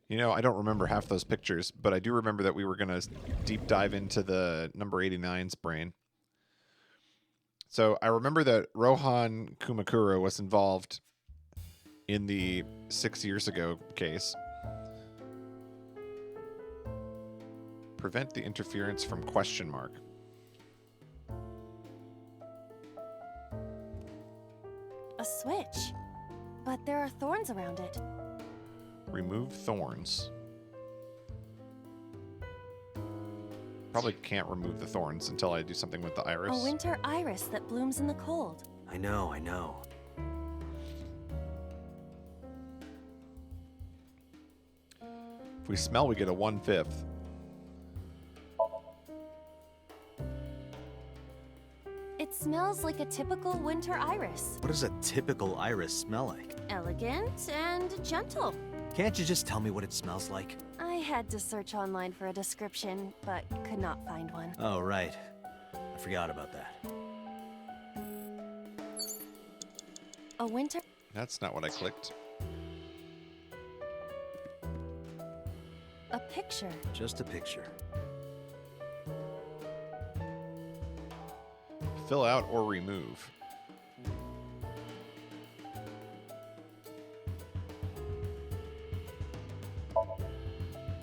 You know, I don't remember half those pictures, but I do remember that we were going to deep dive into the number 89's brain. So I remember that Rohan Kumakura was involved in the 6 years ago case. Prevent the interference from question mark. A switch. But there are thorns around it. Remove thorns. Probably can't remove the thorns until I do something with the iris. A winter iris that blooms in the cold. I know. If we smell, we get a 1/5. It smells like a typical winter iris. What does a typical iris smell like? Elegant and gentle. Can't you just tell me what it smells like? I had to search online for a description, but could not find one. Oh, right. I forgot about that. A winter... That's not what I clicked. A picture. Just a picture. Fill out or remove.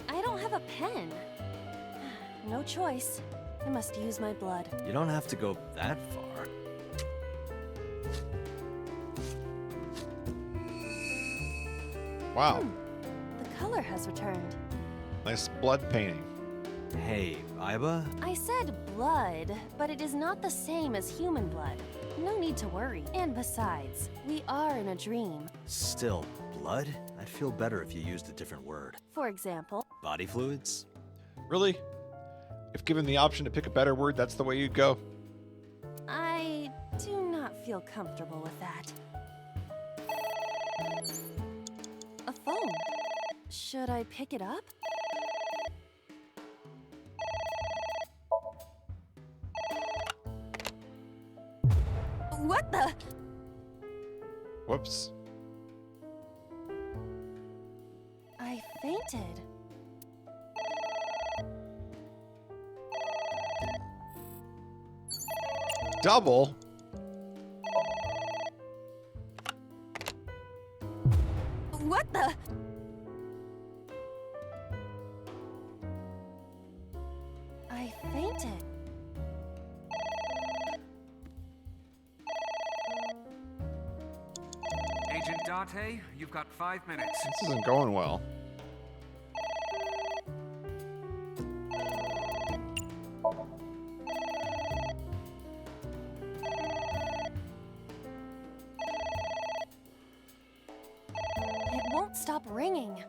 I don't have a pen. No choice. I must use my blood. You don't have to go that far. Wow. The color has returned. Nice blood painting. Hey, Iba? I said blood, but it is not the same as human blood. No need to worry. And besides, we are in a dream. Still, blood? I'd feel better if you used a different word. For example, Body fluids? Really? If given the option to pick a better word, that's the way you'd go? I do not feel comfortable with that. A phone. Should I pick it up? What the? Whoops. I fainted. Double? What the? I fainted. Agent Date, you've got 5 minutes. This isn't going well. It won't stop ringing.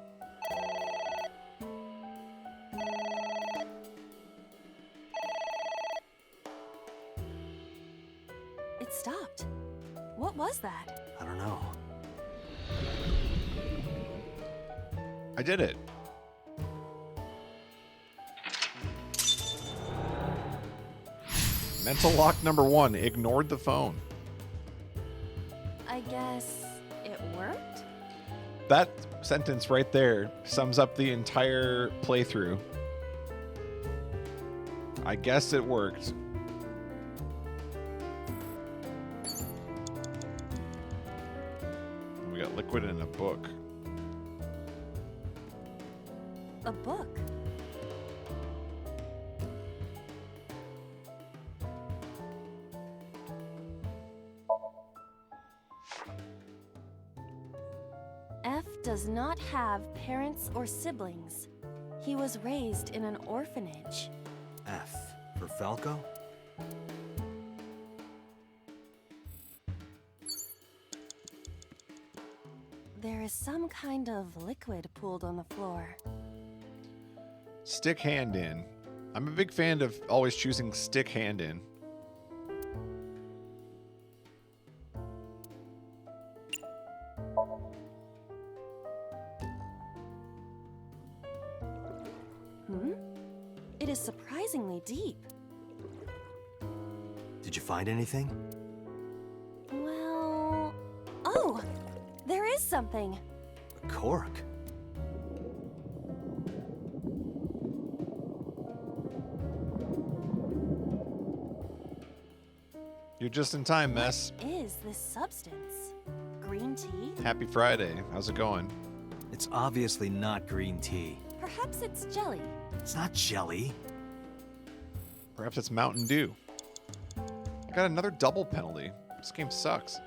It stopped. What was that? I don't know. I did it. Mental lock number 1. Ignored the phone. I guess it worked? That sentence right there sums up the entire playthrough. I guess it worked. We got liquid in a book. A book. F does not have parents or siblings. He was raised in an orphanage. F for Falco? There is some kind of liquid pooled on the floor. Stick hand in. I'm a big fan of always choosing stick hand in. It is surprisingly deep. Did you find anything? Well... Oh! There is something. A cork. You're just in time, Mess. What is this substance? Green tea? Happy Friday. How's it going? It's obviously not green tea. Perhaps it's jelly. It's not jelly. Perhaps it's Mountain Dew. I got another double penalty. This game sucks.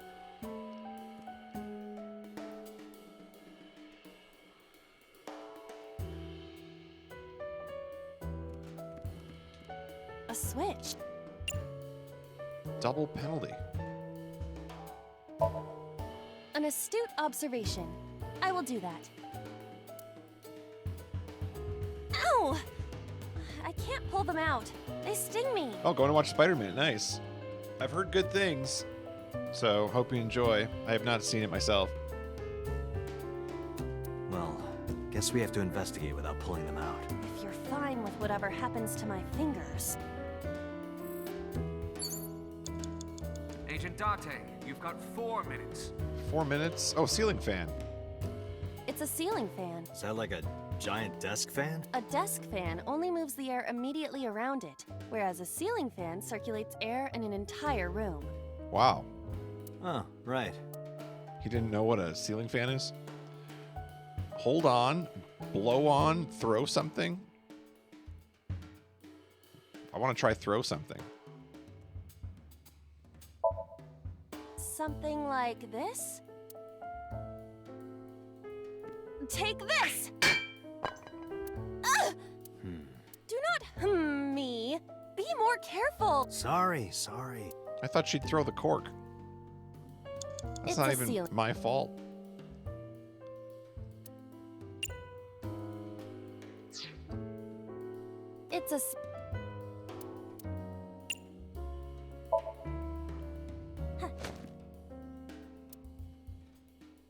A switch. Double penalty. An astute observation. I will do that. Ow! I can't pull them out. They sting me. Oh, going to watch Spider-Man. Nice. I've heard good things, so hope you enjoy. I have not seen it myself. Well, guess we have to investigate without pulling them out. If you're fine with whatever happens to my fingers. Agent Date, you've got 4 minutes. 4 minutes? Oh, ceiling fan. It's a ceiling fan. Is that like a giant desk fan? A desk fan only moves the air immediately around it, whereas a ceiling fan circulates air in an entire room. Wow. Oh, right. He didn't know what a ceiling fan is? Hold on, blow on, throw something. I want to try throw something. Something like this? Take this! Ugh! Do not me. Be more careful. Sorry. I thought she'd throw the cork. That's It's not a even ceiling. my fault. It's a...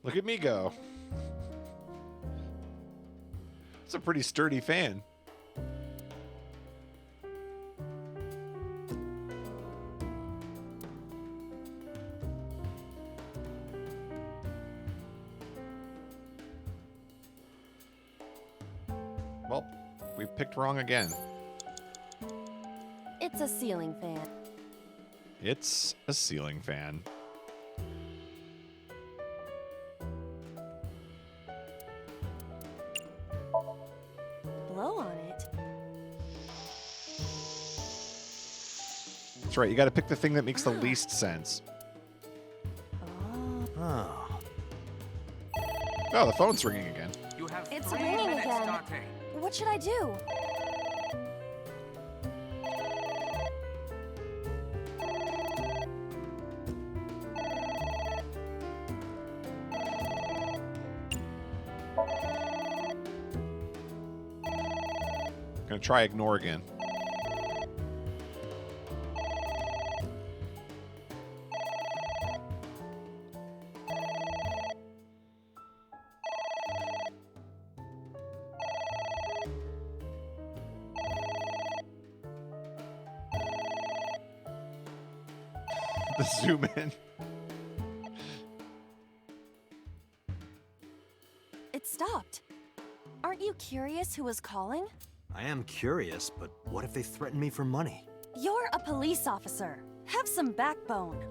Look at me go. It's a pretty sturdy fan. Well, we picked wrong again. It's a ceiling fan. It's a ceiling fan. Blow on it. That's right, you gotta pick the thing that makes the least sense. Oh. Oh. Oh, the phone's ringing again. You have It's 3 ringing minutes, again. Date. What should I do? Gonna try ignore again. The zoom in. It stopped. Aren't you curious who was calling? I am curious, but what if they threaten me for money? You're a police officer. Have some backbone.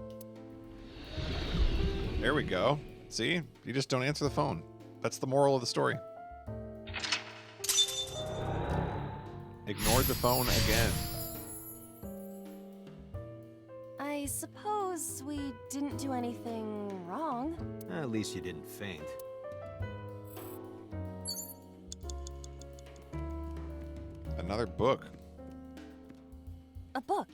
There we go. See? You just don't answer the phone. That's the moral of the story. Ignored the phone again. I suppose we didn't do anything wrong. At least you didn't faint. Another book. A book.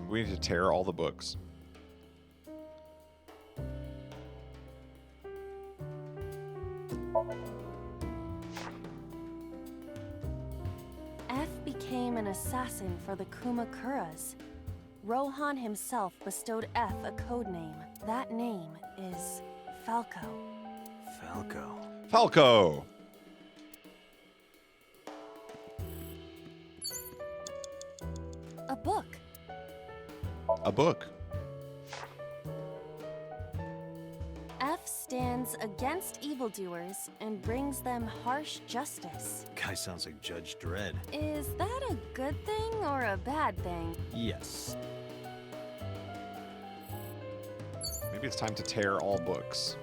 We need to tear all the books. F became an assassin for the Kumakuras. Rohan himself bestowed F a code name. That name is Falco. Falco. Falco! A book. A book. F stands against evildoers and brings them harsh justice. Guy sounds like Judge Dredd. Is that a good thing or a bad thing? Yes. Maybe it's time to tear all books.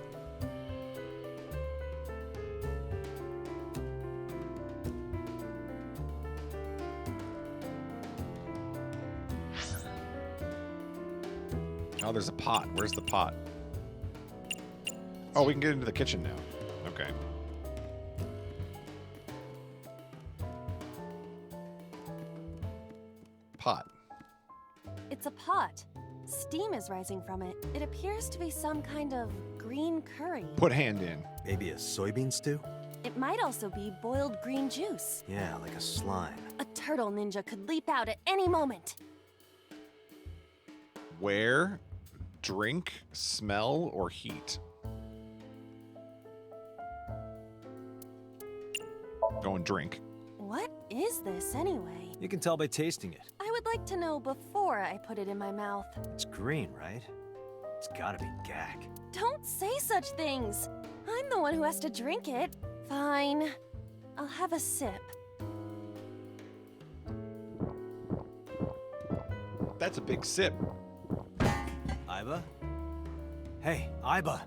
Oh, there's a pot. Where's the pot? Oh, we can get into the kitchen now. Okay. Pot. It's a pot. Steam is rising from it. It appears to be some kind of green curry. Put hand in. Maybe a soybean stew? It might also be boiled green juice. Yeah, like a slime. A turtle ninja could leap out at any moment. Where? Drink, smell, or heat? Going drink. What is this anyway? You can tell by tasting it. I would like to know before I put it in my mouth. It's green, right? It's gotta be gag. Don't say such things. I'm the one who has to drink it. Fine. I'll have a sip. That's a big sip. Iba? Hey, Iba!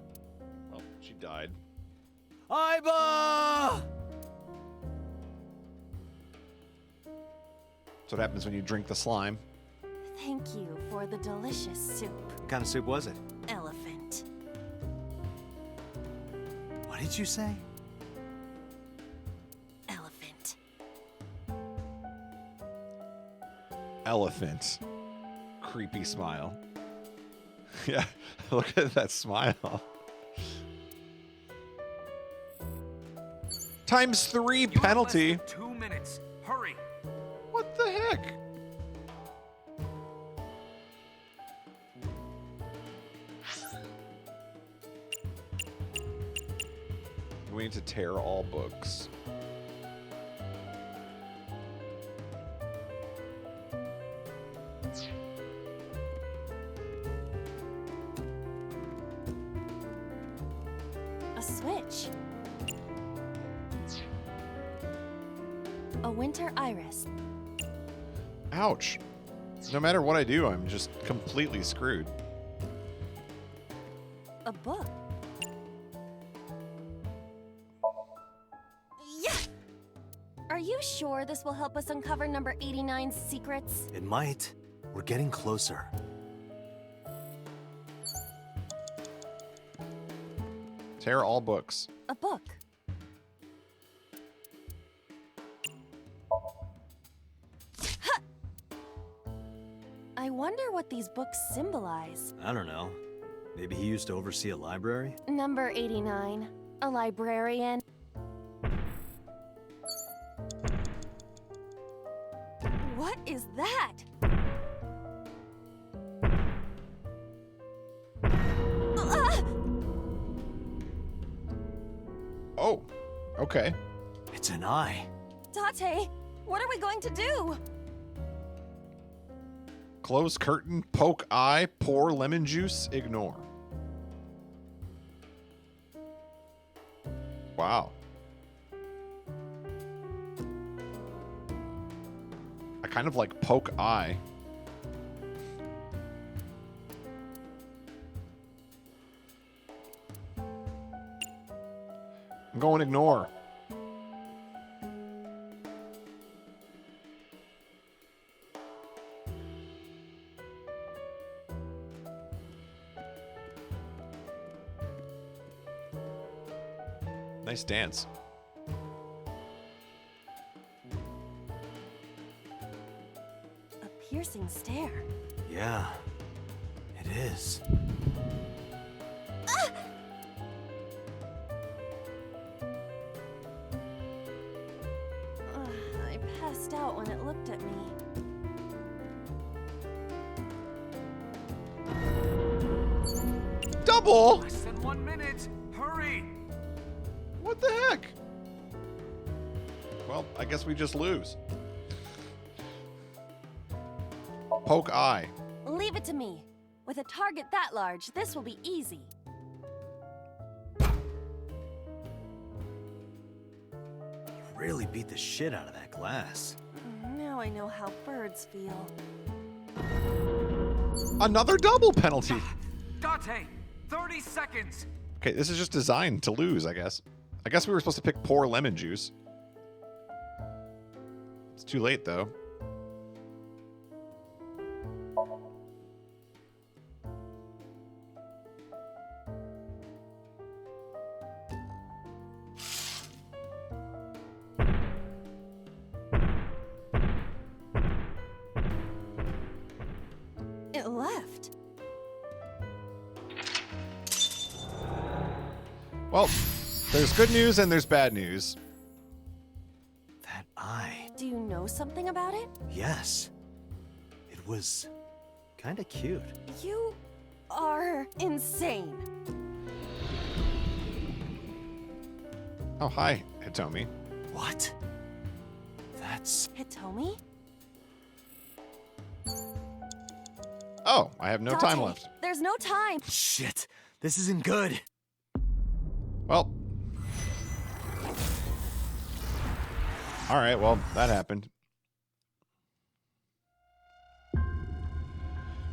Well, she died. Iba! That's what happens when you drink the slime. Thank you for the delicious soup, What kind of soup was it? elephant. What did you say? Elephant. Elephant. Creepy smile. Yeah, look at that smile. Times 3 You have less penalty. than 2 minutes. Hurry. What the heck? We need to tear all books. A switch. A winter iris. Ouch. No matter what I do, I'm just completely screwed. A book. Yeah! Are you sure this will help us uncover number 89's secrets? It might. We're getting closer. Tear all books. A book. Ha! I wonder what these books symbolize. I don't know. Maybe he used to oversee a library? Number 89. A librarian. What is that? Ah! Oh, okay. It's an eye. Date, what are we going to do? Close curtain, poke eye, pour lemon juice, ignore. Wow. I kind of like poke eye. I'm going ignore. Nice dance. A piercing stare. Yeah, it is. I passed out when it looked at me. Double? Less than 1 minute. Hurry. What the heck? Well, I guess we just lose. Poke eye. Leave it to me. With a target that large, this will be easy. Really beat the shit out of that glass. Now I know how birds feel. Another double penalty. Date, 30 seconds. Okay, this is just designed to lose, I guess. I guess we were supposed to pick pour lemon juice. It's too late, though. It left. Well, there's good news and there's bad news. That eye. Do you know something about it? Yes. It was kind of cute. You are insane. Oh, hi, Hitomi. What? That's... Hitomi? Oh, I have no time Date. left. There's no time. Shit. This isn't good. Well. All right, well, that happened.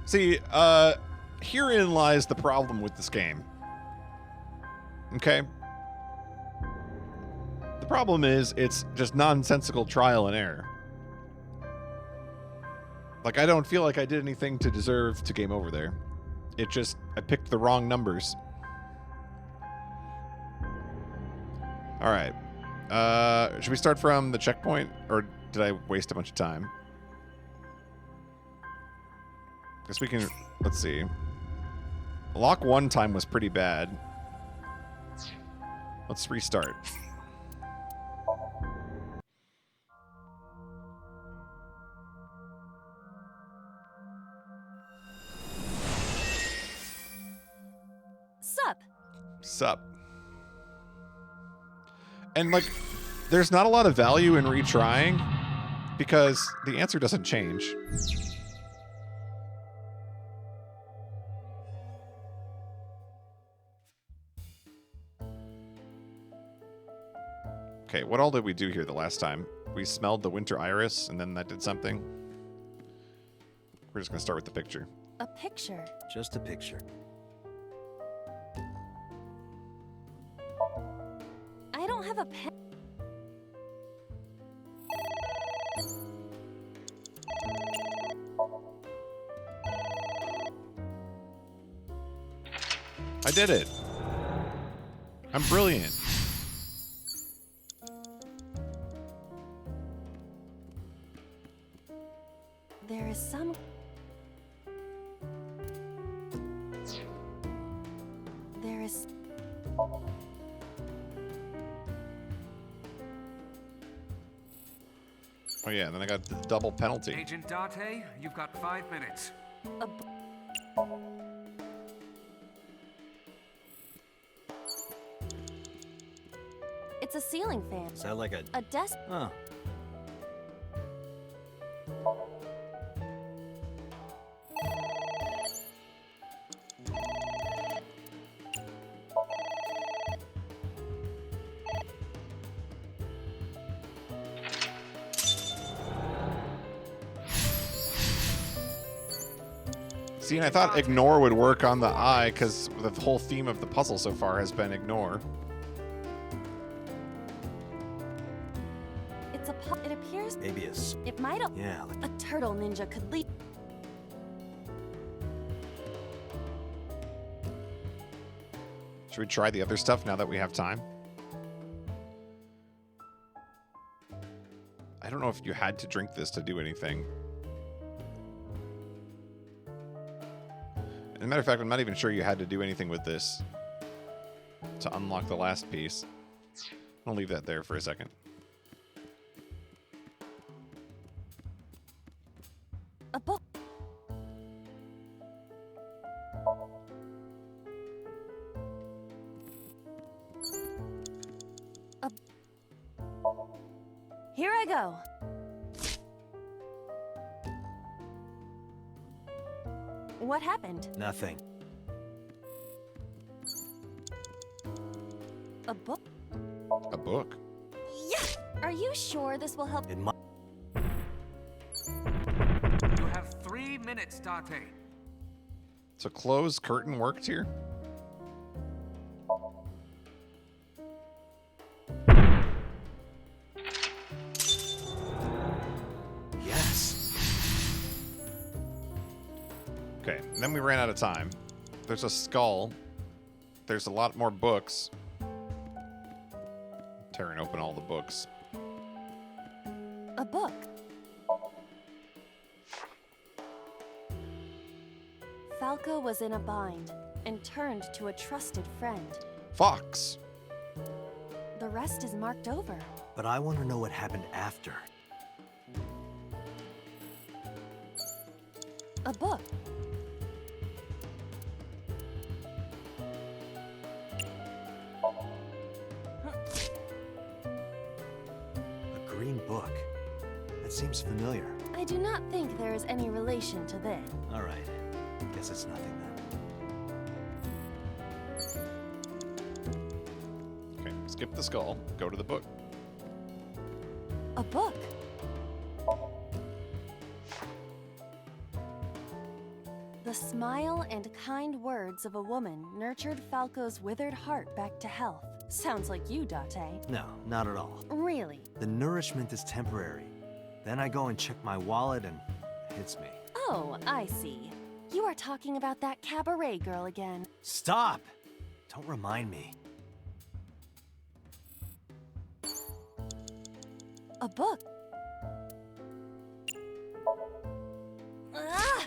See, herein lies the problem with this game. Okay? The problem is it's just nonsensical trial and error. Like, I don't feel like I did anything to deserve to game over there. It just, I picked the wrong numbers. All right. Should we start from the checkpoint, or did I waste a bunch of time? Guess we can, let's see. Lock 1 time was pretty bad. Let's restart. Sup? Sup. And, like, there's not a lot of value in retrying because the answer doesn't change. Okay, what all did we do here the last time? We smelled the winter iris, and then that did something. We're just going to start with the picture. A picture. Just a picture. I don't have a pen. I did it. I'm brilliant. There is some... There is... Oh yeah, and then I got the double penalty. Agent Date, you've got 5 minutes. a... It's a ceiling fan. Is that like a... A desk... Oh. See, and I thought ignore would work on the eye because the whole theme of the puzzle so far has been ignore. It's a... It appears... Maybe a... It might have... Yeah, like... A turtle ninja could lead... Should we try the other stuff now that we have time? I don't know if you had to drink this to do anything. As a matter of fact, I'm not even sure you had to do anything with this to unlock the last piece. I'll leave that there for a second. A book. Here I go. What happened? Nothing. A book? A book? Yeah! Are you sure this will help? It might... You have 3 minutes, Date. So closed curtain worked here? Okay, and then we ran out of time. There's a skull. There's a lot more books. Tearing open all the books. A book. Falco was in a bind and turned to a trusted friend. Fox. The rest is marked over. But I want to know what happened after. A book. A green book. That seems familiar. I do not think there is any relation to this. All right. Guess it's nothing then. Okay, skip the skull. Go to the book. A book. The smile and kind words of a woman nurtured Falco's withered heart back to health. Sounds like you, Date. No, not at all. Really? The nourishment is temporary. Then I go and check my wallet and it hits me. Oh, I see. You are talking about that cabaret girl again. Stop! Don't remind me. A book. Ah!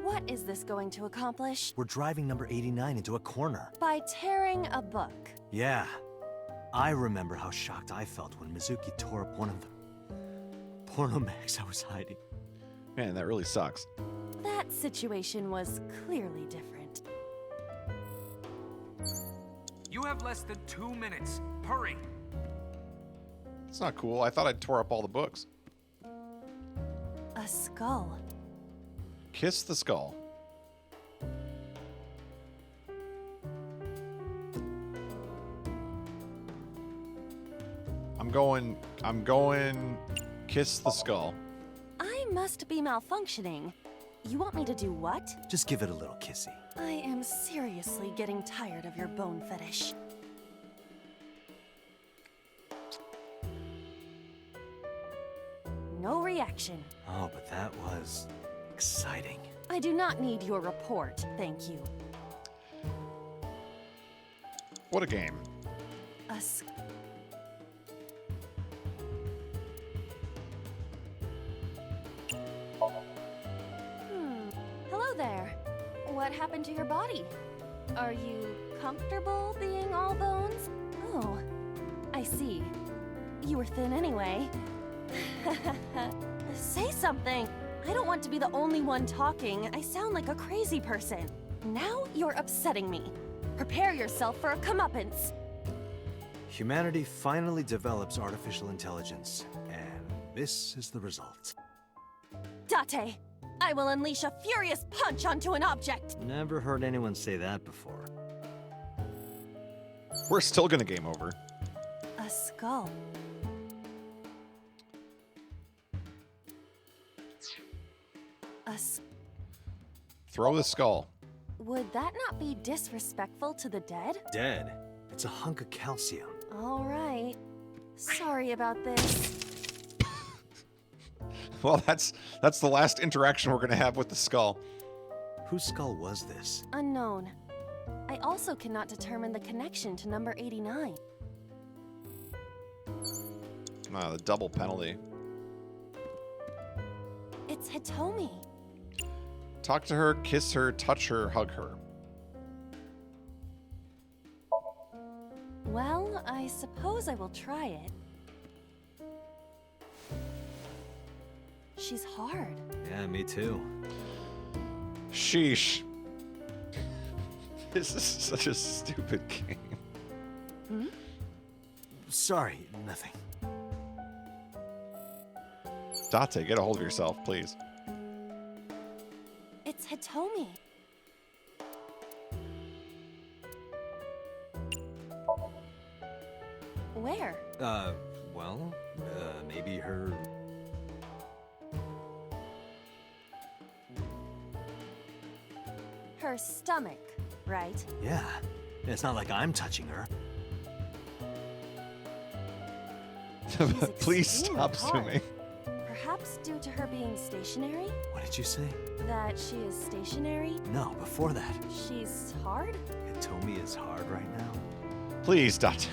What is this going to accomplish? We're driving number 89 into a corner. By tearing a book. Yeah. I remember how shocked I felt when Mizuki tore up one of the porno mags I was hiding. Man, that really sucks. That situation was clearly different. You have less than 2 minutes. Hurry. It's not cool. I thought I tore up all the books. A skull. Kiss the skull. I'm going kiss the skull. I must be malfunctioning. You want me to do what? Just give it a little kissy. I am seriously getting tired of your bone fetish. No reaction. Oh, but that was exciting. I do not need your report, thank you. What a game. A s- Hello there. What happened to your body? Are you comfortable being all bones? Oh, I see. You were thin anyway. Say something. I don't want to be the only one talking. I sound like a crazy person. Now you're upsetting me. Prepare yourself for a comeuppance. Humanity finally develops artificial intelligence, and this is the result. Date, I will unleash a furious punch onto an object. Never heard anyone say that before. We're still gonna game over. A skull. Throw the skull. Would that not be disrespectful to the dead? Dead? It's a hunk of calcium. All right. Sorry about this. Well, that's the last interaction we're gonna have with the skull. Whose skull was this? Unknown. I also cannot determine the connection to number 89. The double penalty. It's Hitomi. Talk to her, kiss her, touch her, hug her. Well, I suppose I will try it. She's hard. Yeah, me too. Sheesh. This is such a stupid game. Sorry, nothing. Date, get a hold of yourself, please. It's Hitomi. Where? Well, maybe her... Her stomach, right? Yeah. It's not like I'm touching her. She's Please extremely stop hard. zooming. Perhaps due to her being stationary? What did you say? That she is stationary? No, before that. She's hard? Hitomi is hard right now. Please, Date.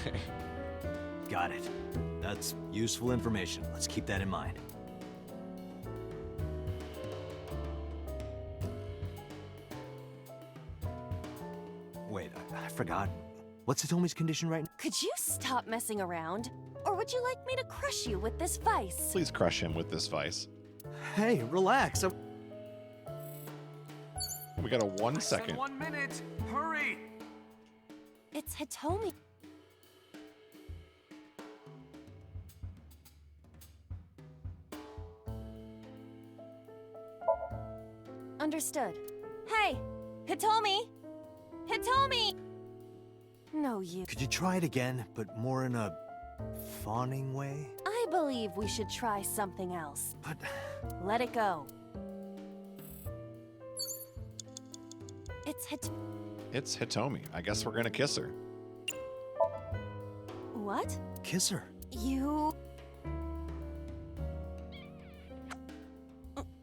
Got it. That's useful information. Let's keep that in mind. Wait, I forgot. What's Hitomi's condition right now? Could you stop messing around? Or would you like me to crush you with this vice? Please crush him with this vice. Hey, relax. We got a 1 Less than second. 1 minute. Hurry. It's Hitomi. Understood. Hey! Hitomi! Hitomi! No, you. Could you try it again, but more in a fawning way? I believe we should try something else. But Let it go. It's It's Hitomi. I guess we're gonna kiss her. What? kiss her. You...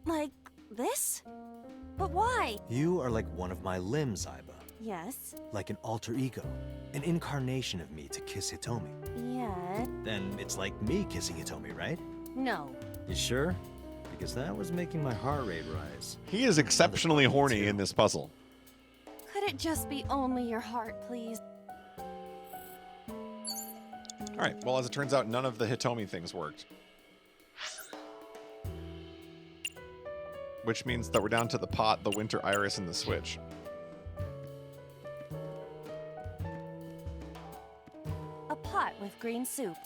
Like this? But why? You are like one of my limbs, Aiba. Yes. Like an alter ego. An incarnation of me to kiss Hitomi. Yeah. Then it's like me kissing Hitomi, right? No. You sure? Because that was making my heart rate rise. He is exceptionally horny in this puzzle. Could it just be only your heart, please? All right. Well, as it turns out, none of the Hitomi things worked. Which means that we're down to the pot, the winter iris, and the switch. A pot with green soup.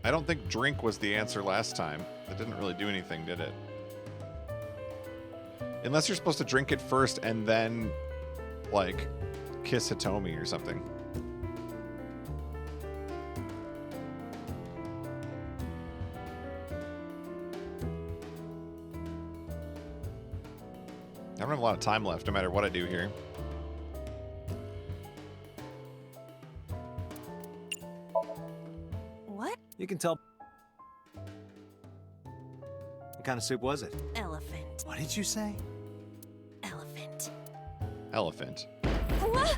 I don't think drink was the answer last time. That didn't really do anything, did it? Unless you're supposed to drink it first and then, like, kiss Hitomi or something. I don't have a lot of time left, no matter what I do here. What? You can tell. What kind of soup was it? Elephant. What did you say? Elephant. Elephant. What?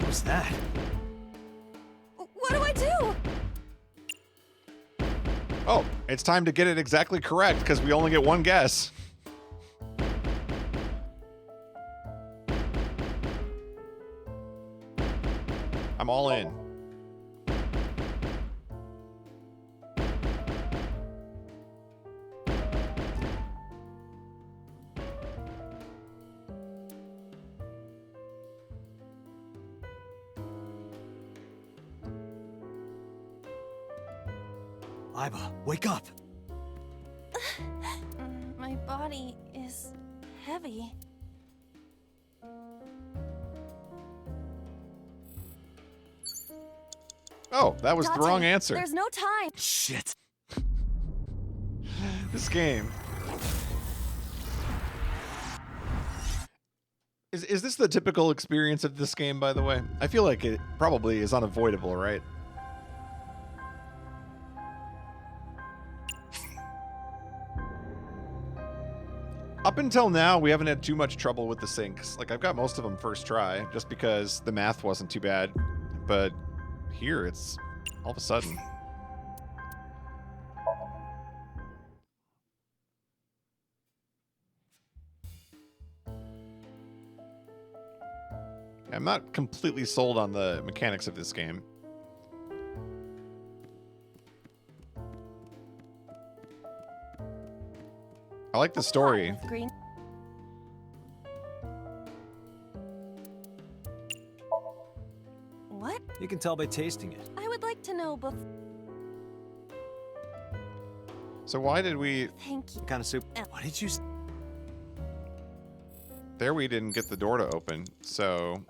Who's that? What do I do? Oh, it's time to get it exactly correct, because we only get one guess. I'm all in. Aiba, wake up! My body is heavy. Oh, that was the Date, wrong answer. There's no time. Shit! This game. Is this the typical experience of this game, by the way? I feel like it probably is unavoidable, right? Up until now, we haven't had too much trouble with the syncs. Like, I've got most of them first try, just because the math wasn't too bad. But here, it's all of a sudden. I'm not completely sold on the mechanics of this game. I like the story. Pot with green. What? You can tell by tasting it. I would like to know before. So why did we... Thank you. What kind of soup? What did you say? There we didn't get the door to open, so...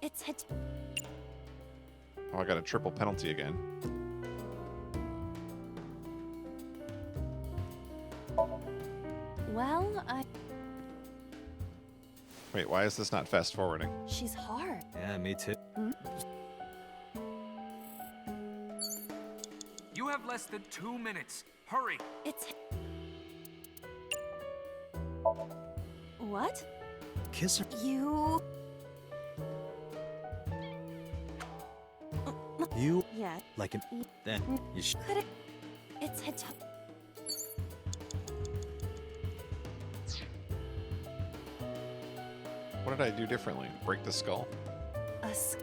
It's hit. Oh, I got a triple penalty again. Well, Wait, why is this not fast forwarding? She's hard. Yeah, me too. You have less than 2 minutes. Hurry. It's... What? Kiss her. You... You Yeah. like an. Then you should. Could it... It's hit... What did I do differently? Break the skull? Us.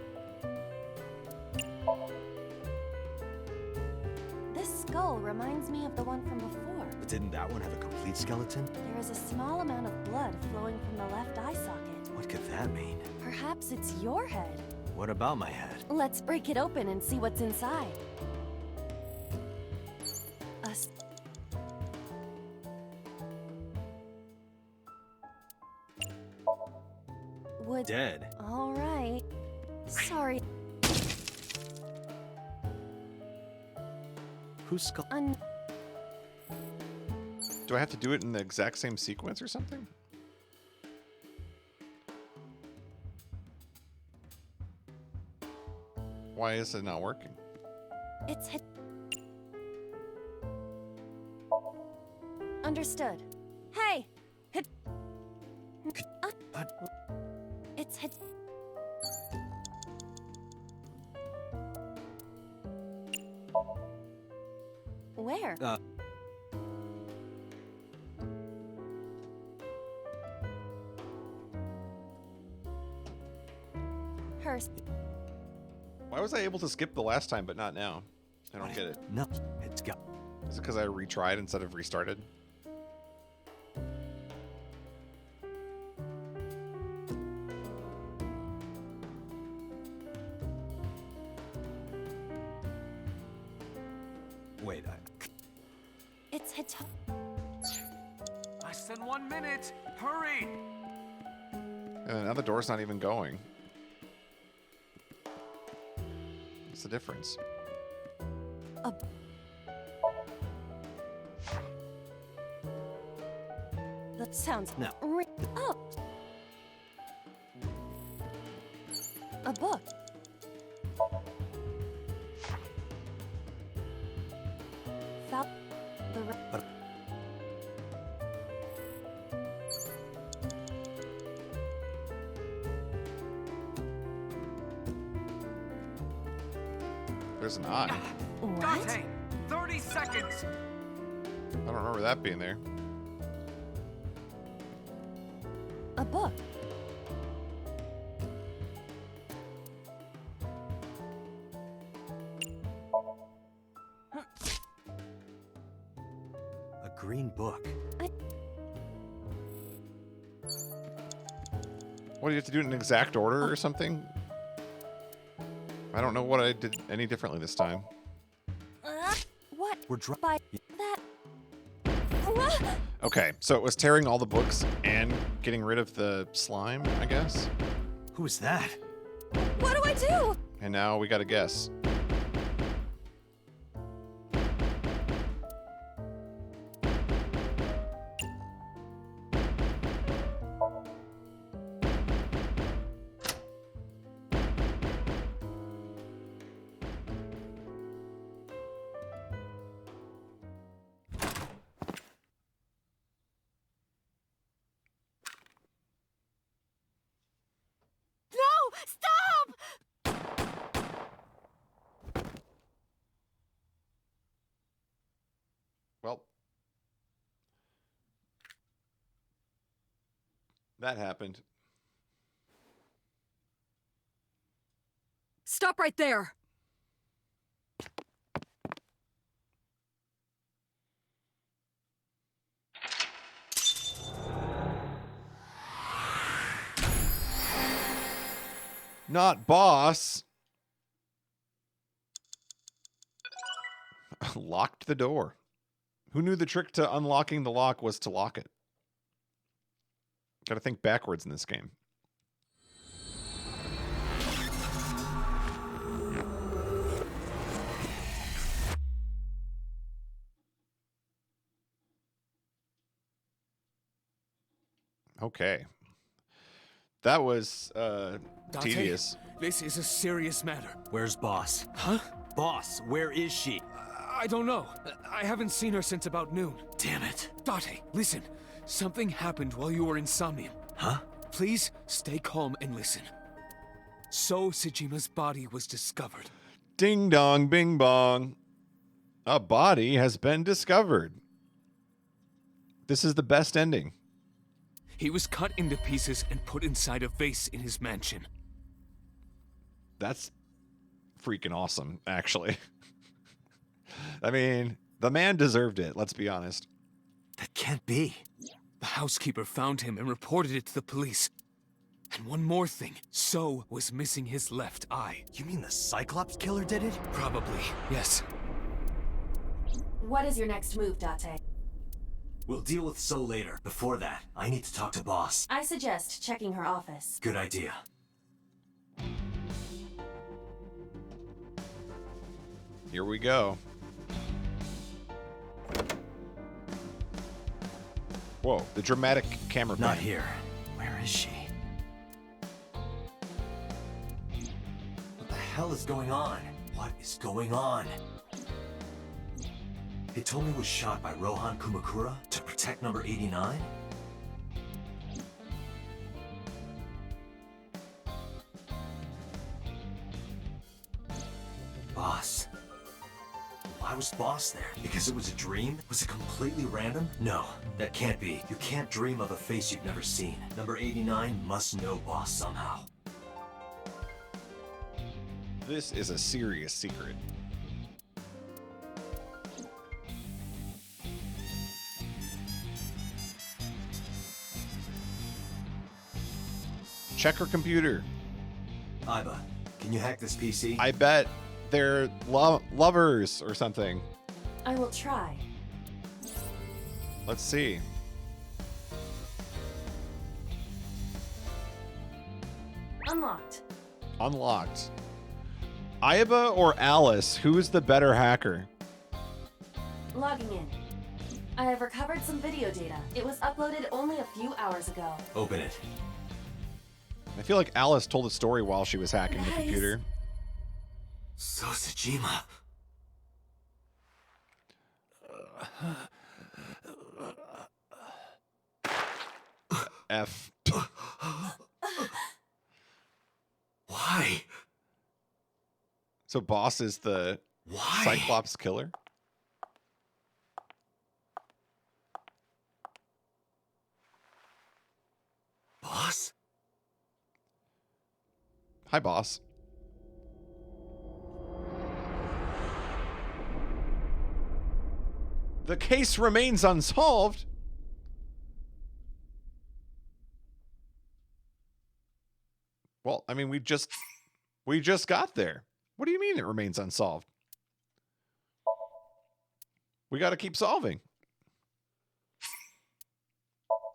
This skull reminds me of the one from before. But didn't that one have a complete skeleton? There is a small amount of blood flowing from the left eye socket. What could that mean? Perhaps it's your head. What about my head? Let's break it open and see what's inside. Us. Would... Dead. All right. Sorry. Whose skull? Do I have to do it in the exact same sequence or something? Why is it not working? It's hit. Understood. Hey! Hit. It's hit. Where? Hers. Why was I able to skip the last time but not now? I don't get it. No, it's got. Is it because I retried instead of restarted? Wait, It's hit. Less than 1 minute. Hurry. And now the door's not even going. What's the difference? That sounds... No. Oh! A book. Found the... But- There's an eye. What? Dante, 30 seconds. I don't remember that being there. A book. A green book. What, do you have to do it in exact order or something? I don't know what I did any differently this time. What? We're dry. By that... What? Okay, so it was tearing all the books and getting rid of the slime, I guess? Who is that? What do I do? And now we gotta guess. No! Stop! Well, that happened. Stop right there! Not boss. Locked the door. Who knew the trick to unlocking the lock was to lock it? Gotta think backwards in this game. Okay. That was Dante, tedious. this is a serious matter. Where's Boss? Huh? Boss, where is she? I don't know. I haven't seen her since about noon. Damn it. Date, listen. Something happened while you were in Somnium. Huh? Please stay calm and listen. So Sejima's body was discovered. Ding dong, bing bong. A body has been discovered. This is the best ending. He was cut into pieces and put inside a vase in his mansion. That's freaking awesome, actually. I mean, the man deserved it, let's be honest. That can't be. The housekeeper found him and reported it to the police. And one more thing, So was missing his left eye. You mean the Cyclops killer did it? Probably, yes. What is your next move, Date? We'll deal with So later. Before that, I need to talk to Boss. I suggest checking her office. Good idea. Here we go. Whoa, the dramatic camera Not pan. here. Where is she? What the hell is going on? What is going on? Hitomi was shot by Rohan Kumakura to protect number 89? Boss. Why was Boss there? Because it was a dream? Was it completely random? No, that can't be. You can't dream of a face you've never seen. Number 89 must know Boss somehow. This is a serious secret. Check her computer. Iba, can you hack this PC? I bet they're lovers or something. I will try. Let's see. Unlocked. Unlocked. Aiba or Alice, who's the better hacker? Logging in. I have recovered some video data. It was uploaded only a few hours ago. Open it. I feel like Alice told a story while she was hacking the Nice. computer. So Sejima. F. Why? So Boss is the Why? Cyclops killer? Boss? Hi, Boss. The case remains unsolved. Well, I mean, we just got there. What do you mean it remains unsolved? We got to keep solving.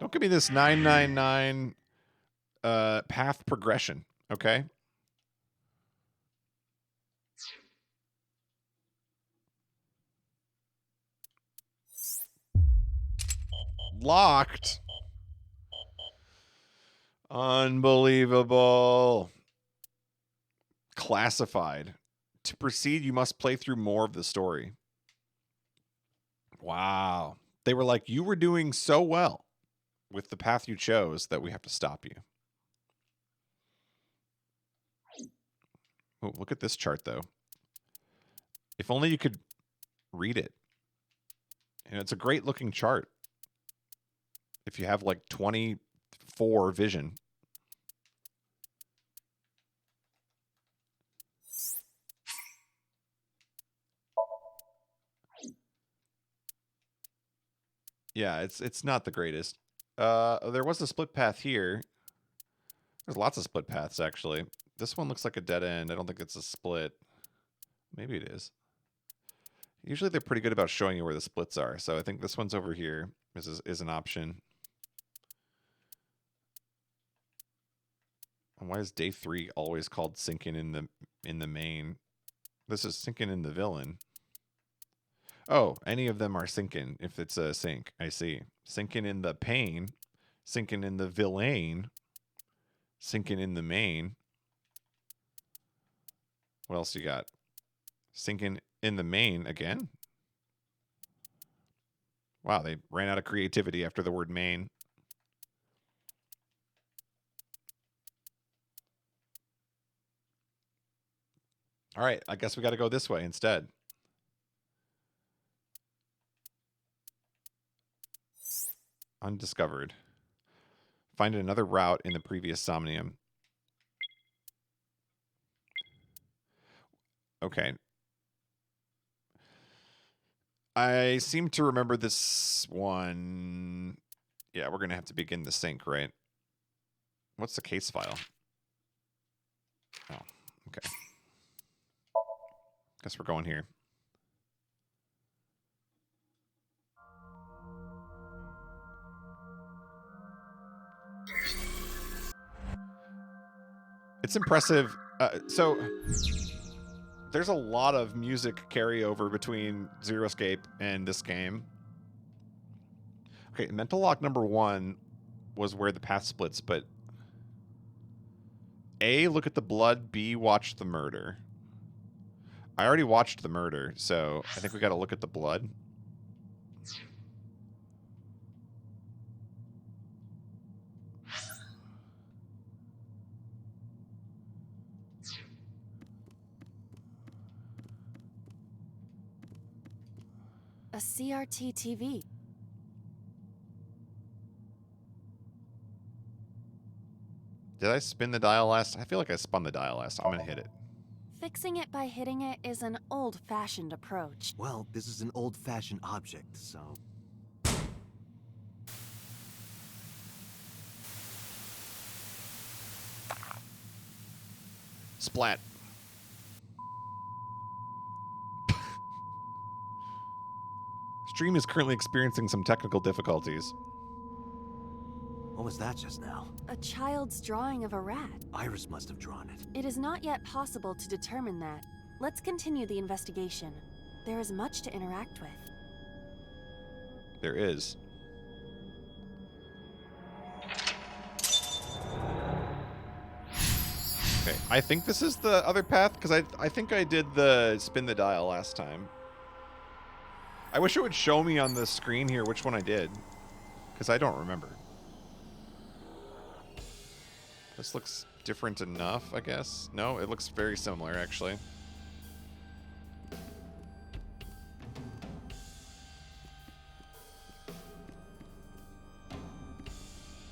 Don't give me this 999 path progression, okay? Locked. Unbelievable. Classified. To proceed, you must play through more of the story. Wow. They were like, you were doing so well with the path you chose that we have to stop you. Oh, look at this chart, though. If only you could read it. And it's a great looking chart. If you have like 24 vision. Yeah, it's not the greatest. There was a split path here. There's lots of split paths, actually. This one looks like a dead end. I don't think it's a split. Maybe it is. Usually they're pretty good about showing you where the splits are. So I think this one's over here is an option. And why is day 3 always called sinking in the main? This is sinking in the villain. Oh, any of them are sinking if it's a sink. I see. Sinking in the pain, sinking in the villain. Sinking in the main. What else you got? Sinking in the main again? Wow, they ran out of creativity after the word main. All right, I guess we got to go this way instead. Undiscovered. Find another route in the previous Somnium. Okay. I seem to remember this one. Yeah, we're going to have to begin the sync, right? What's the case file? Oh, okay. Guess we're going here. It's impressive. So there's a lot of music carryover between Zero Escape and this game. Okay, mental lock number 1 was where the path splits, but A, look at the blood, B, watch the murder. I already watched the murder, so I think we got to look at the blood. A CRT TV. Did I spin the dial last? I feel like I spun the dial last. I'm going to hit it. Fixing it by hitting it is an old-fashioned approach. Well, this is an old-fashioned object, so... Splat. Stream is currently experiencing some technical difficulties. What was that just now? A child's drawing of a rat. Iris must have drawn it. It is not yet possible to determine that. Let's continue the investigation. There is much to interact with. There is. Okay, I think this is the other path, because I think I did the spin the dial last time. I wish it would show me on the screen here which one I did, because I don't remember. This looks different enough, I guess. No, it looks very similar, actually.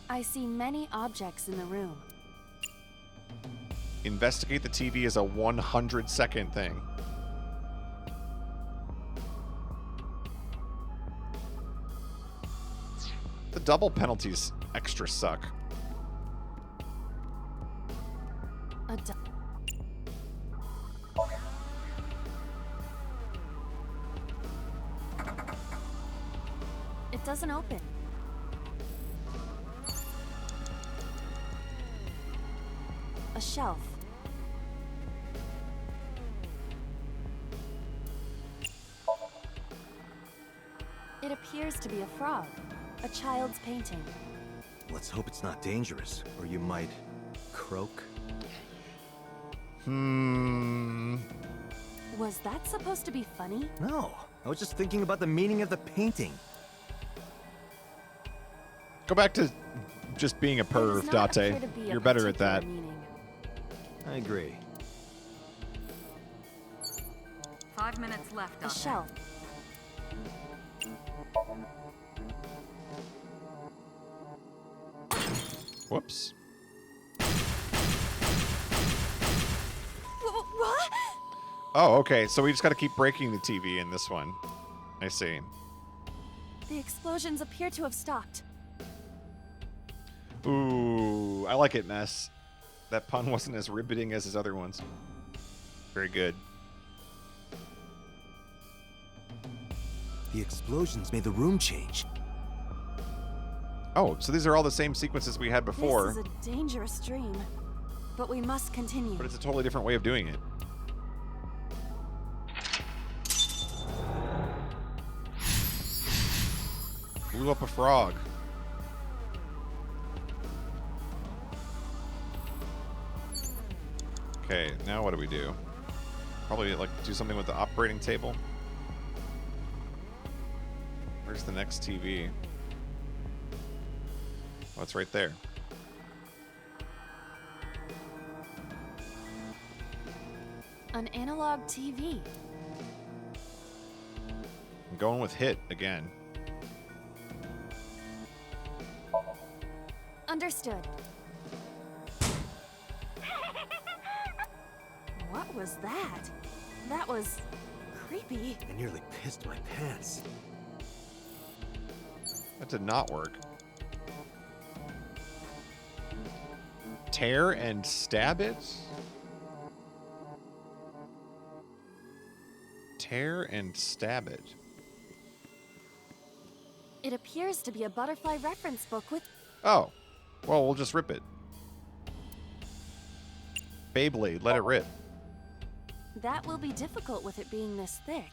I see many objects in the room. Investigate the TV as a 100-second thing. The double penalties extra suck. It doesn't open. A shelf. It appears to be a frog. A child's painting. Let's hope it's not dangerous, or you might... croak? Was that supposed to be funny? No, I was just thinking about the meaning of the painting. Go back to just being a It does perv, not appear Date. to be a You're better at particular that. meaning. I agree. 5 minutes left, A Dante. shelf. Whoops. What? Oh, okay. So we just got to keep breaking the TV in this one. I see. The explosions appear to have stopped. Ooh, I like it, Mess. That pun wasn't as riveting as his other ones. Very good. The explosions made the room change. Oh, so these are all the same sequences we had before, This is a dangerous dream. But we must continue. but it's a totally different way of doing it. Blew up a frog. Okay, now what do we do? Probably like do something with the operating table. Where's the next TV? Oh, it's right there. An analog TV. I'm going with hit again. Understood. What was that? That was creepy. I nearly pissed my pants. That did not work. Tear and stab it? Tear and stab it. It appears to be a butterfly reference book with... Oh. Well, we'll just rip it. Beyblade, let it rip. That will be difficult with it being this thick.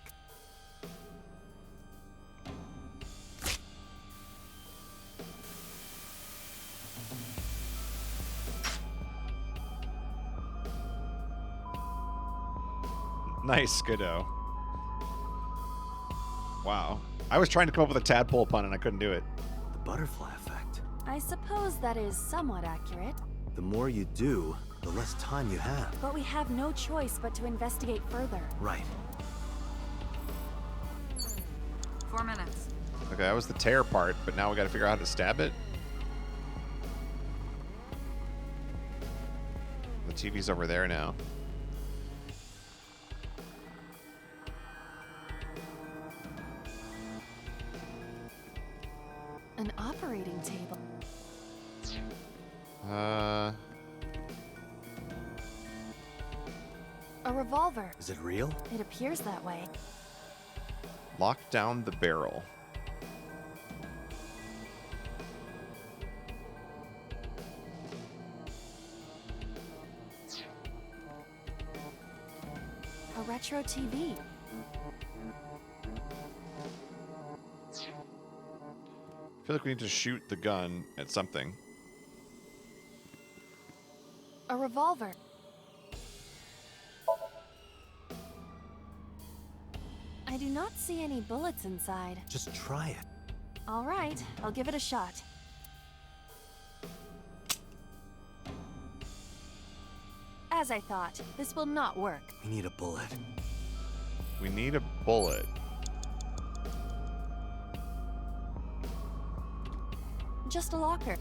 Nice, Godot. Wow. I was trying to come up with a tadpole pun and I couldn't do it. The butterfly effect. I suppose that is somewhat accurate, The more you do, the less time you have. but we have no choice but to investigate further. Right. 4 minutes. Okay, that was the tear part, but now we gotta figure out how to stab it. The TV's over there now. An operating table. A revolver. Is it real? It appears that way. Lock down the barrel. A retro TV. I feel like we need to shoot the gun at something. A revolver. I do not see any bullets inside. Just try it. All right, I'll give it a shot. As I thought, this will not work. We need a bullet. We need a bullet. Just a locker.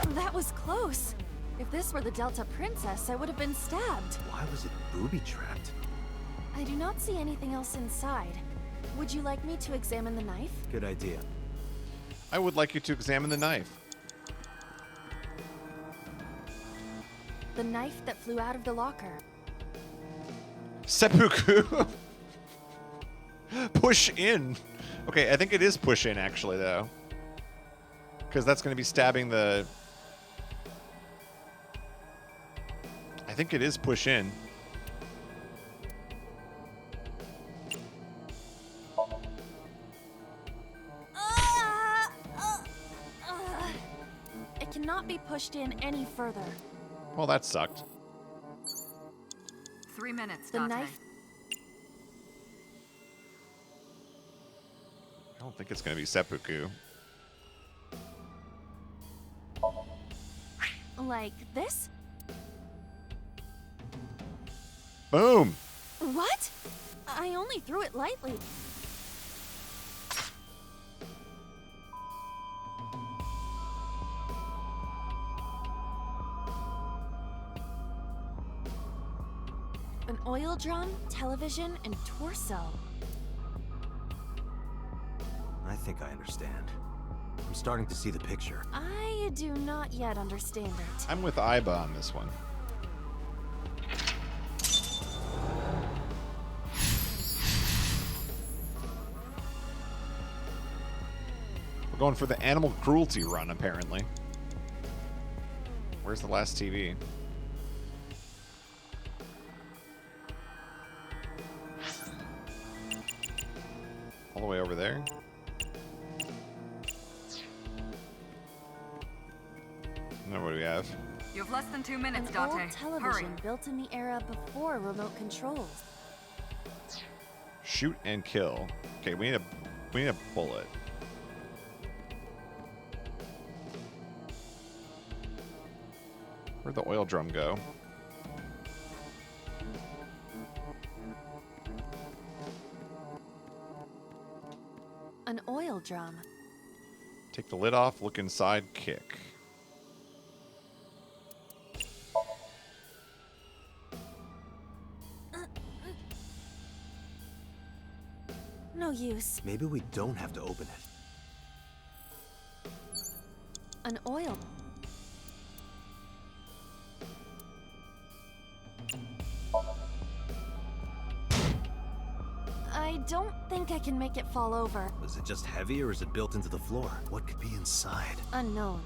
That was close. If this were the Delta Princess, I would have been stabbed. Why was it booby-trapped? I do not see anything else inside. Would you like me to examine the knife? Good idea. I would like you to examine the knife. The knife that flew out of the locker. Seppuku. Push in. Okay, I think it is push in actually though. Because that's going to be stabbing the... I think it is push in. It cannot be pushed in any further. Well, that sucked. 3 minutes, The Dante. knife. I don't think it's going to be seppuku. Like this? Boom! What? I only threw it lightly. An oil drum, television, and torso. I think I understand. I'm starting to see the picture. I do not yet understand it. I'm with Iba on this one. We're going for the animal cruelty run, apparently. Where's the last TV? All the way over there. Now what do we have? You have less than 2 minutes, An old Date. television Hurry. built in the era before remote controls. Shoot and kill. Okay, we need a bullet. Where'd the oil drum go? An oil drum. Take the lid off, look inside, kick. No use. Maybe we don't have to open it. An oil. I don't think I can make it fall over. Was it just heavy or is it built into the floor? What could be inside? Unknown.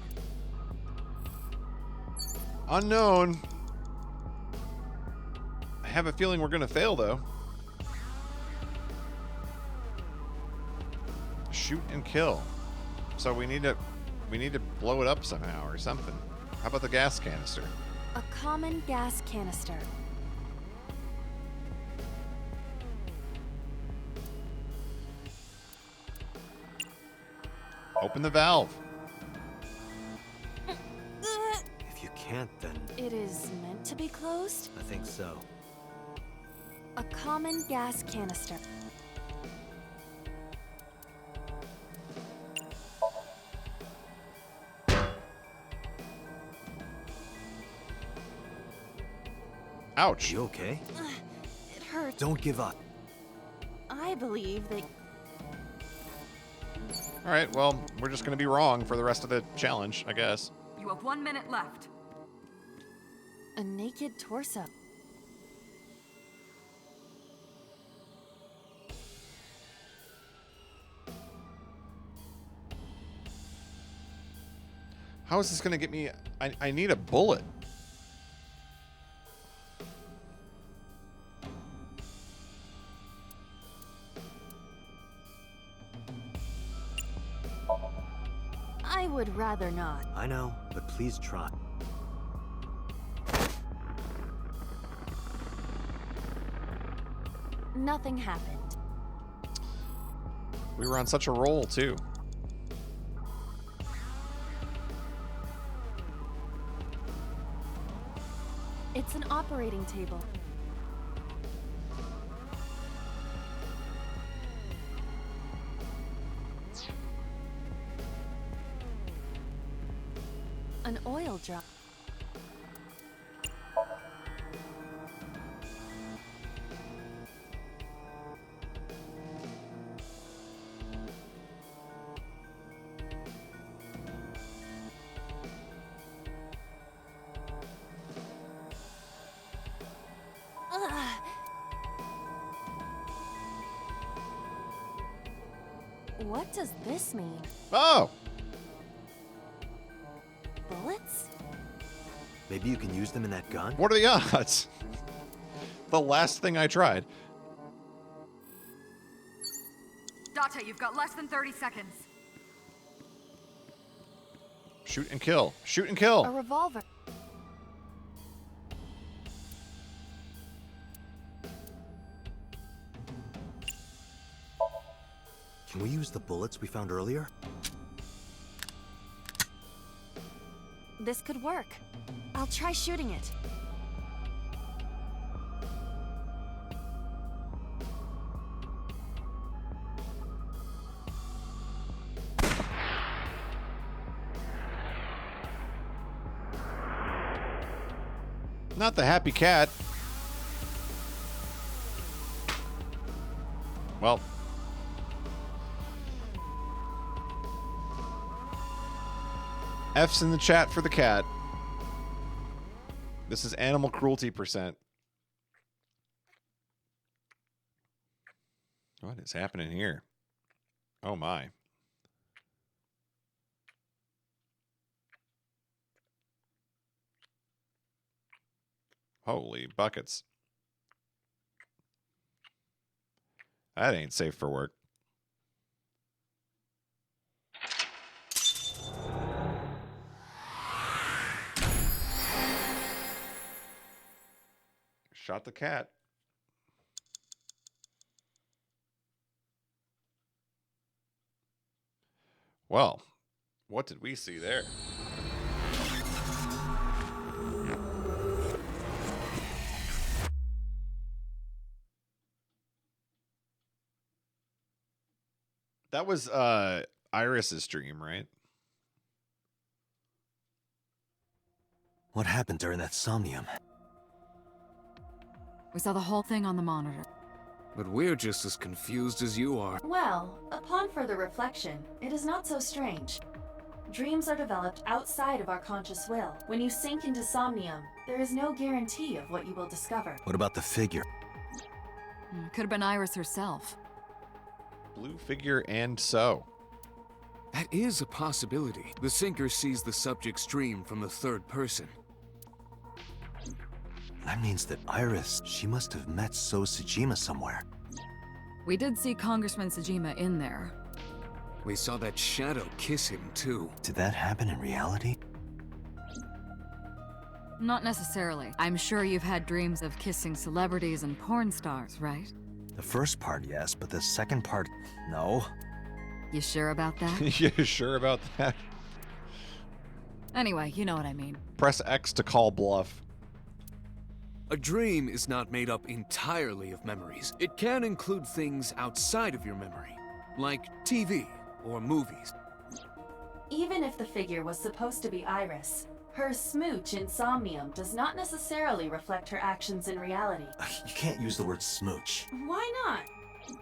Unknown. I have a feeling we're gonna fail though. Shoot and kill. So we need to blow it up somehow or something. How about the gas canister? A common gas canister. Open the valve. If you can't, then It is meant to be closed? I think so. A common gas canister. Ouch. You okay? It hurts. Don't give up. I believe that All right, well, we're just gonna be wrong for the rest of the challenge, I guess. You have 1 minute left. a naked torso. How is this gonna get me? I need a bullet. I would rather not. I know, but please try. Nothing happened. We were on such a roll too. It's an operating table. An oil drum. Ugh. What does this mean? Oh, Bullets? Maybe you can use them in that gun? what are the odds? The last thing I tried. Date, you've got less than 30 seconds. Shoot and kill. Shoot and A kill. revolver. Can we use the bullets we found earlier? This could work. I'll try shooting it. Not the happy cat. Well. F's in the chat for the cat. This is animal cruelty %. What is happening here? Oh my. Holy buckets. That ain't safe for work. Shot the cat. Well, what did we see there? That was Iris's dream, right? What happened during that Somnium? We saw the whole thing on the monitor. But we're just as confused as you are. Well, upon further reflection, it is not so strange. Dreams are developed outside of our conscious will. When you sink into Somnium, there is no guarantee of what you will discover. What about the figure? Could have been Iris herself. Blue figure and so. That is a possibility. The sinker sees the subject's dream from the third person. That means that Iris, she must have met So Sejima somewhere. We did see Congressman Sejima in there. We saw that shadow kiss him, too. Did that happen in reality? Not necessarily. I'm sure you've had dreams of kissing celebrities and porn stars, right? The first part, yes, but the second part, no. You sure about that? You sure about that? Anyway, you know what I mean. Press X to call bluff. A dream is not made up entirely of memories. It can include things outside of your memory, like TV or movies. Even if the figure was supposed to be Iris, her smooch in Somnium does not necessarily reflect her actions in reality. You can't use the word smooch. Why not?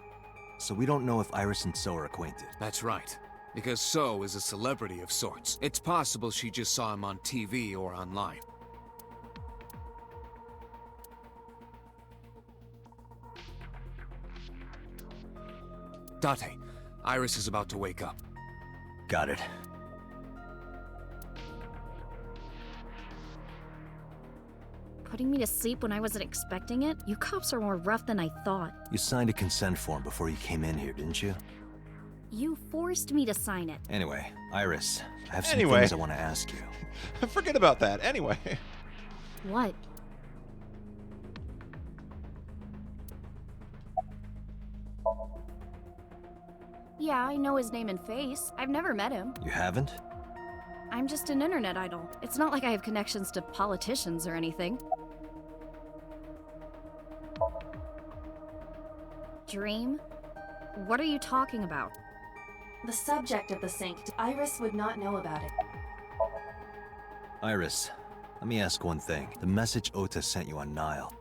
So we don't know if Iris and So are acquainted. That's right. Because So is a celebrity of sorts. It's possible she just saw him on TV or online. Date, Iris is about to wake up. Got it. Putting me to sleep when I wasn't expecting it? You cops are more rough than I thought. You signed a consent form before you came in here, didn't you? You forced me to sign it. Anyway, Iris, I have some Anyway. things I want to ask you. Forget about that. Anyway. What? Yeah, I know his name and face. I've never met him. You haven't? I'm just an internet idol. It's not like I have connections to politicians or anything. Dream? What are you talking about? The subject of the sync, Iris would not know about it. Iris, let me ask one thing. The message Ota sent you on Nile.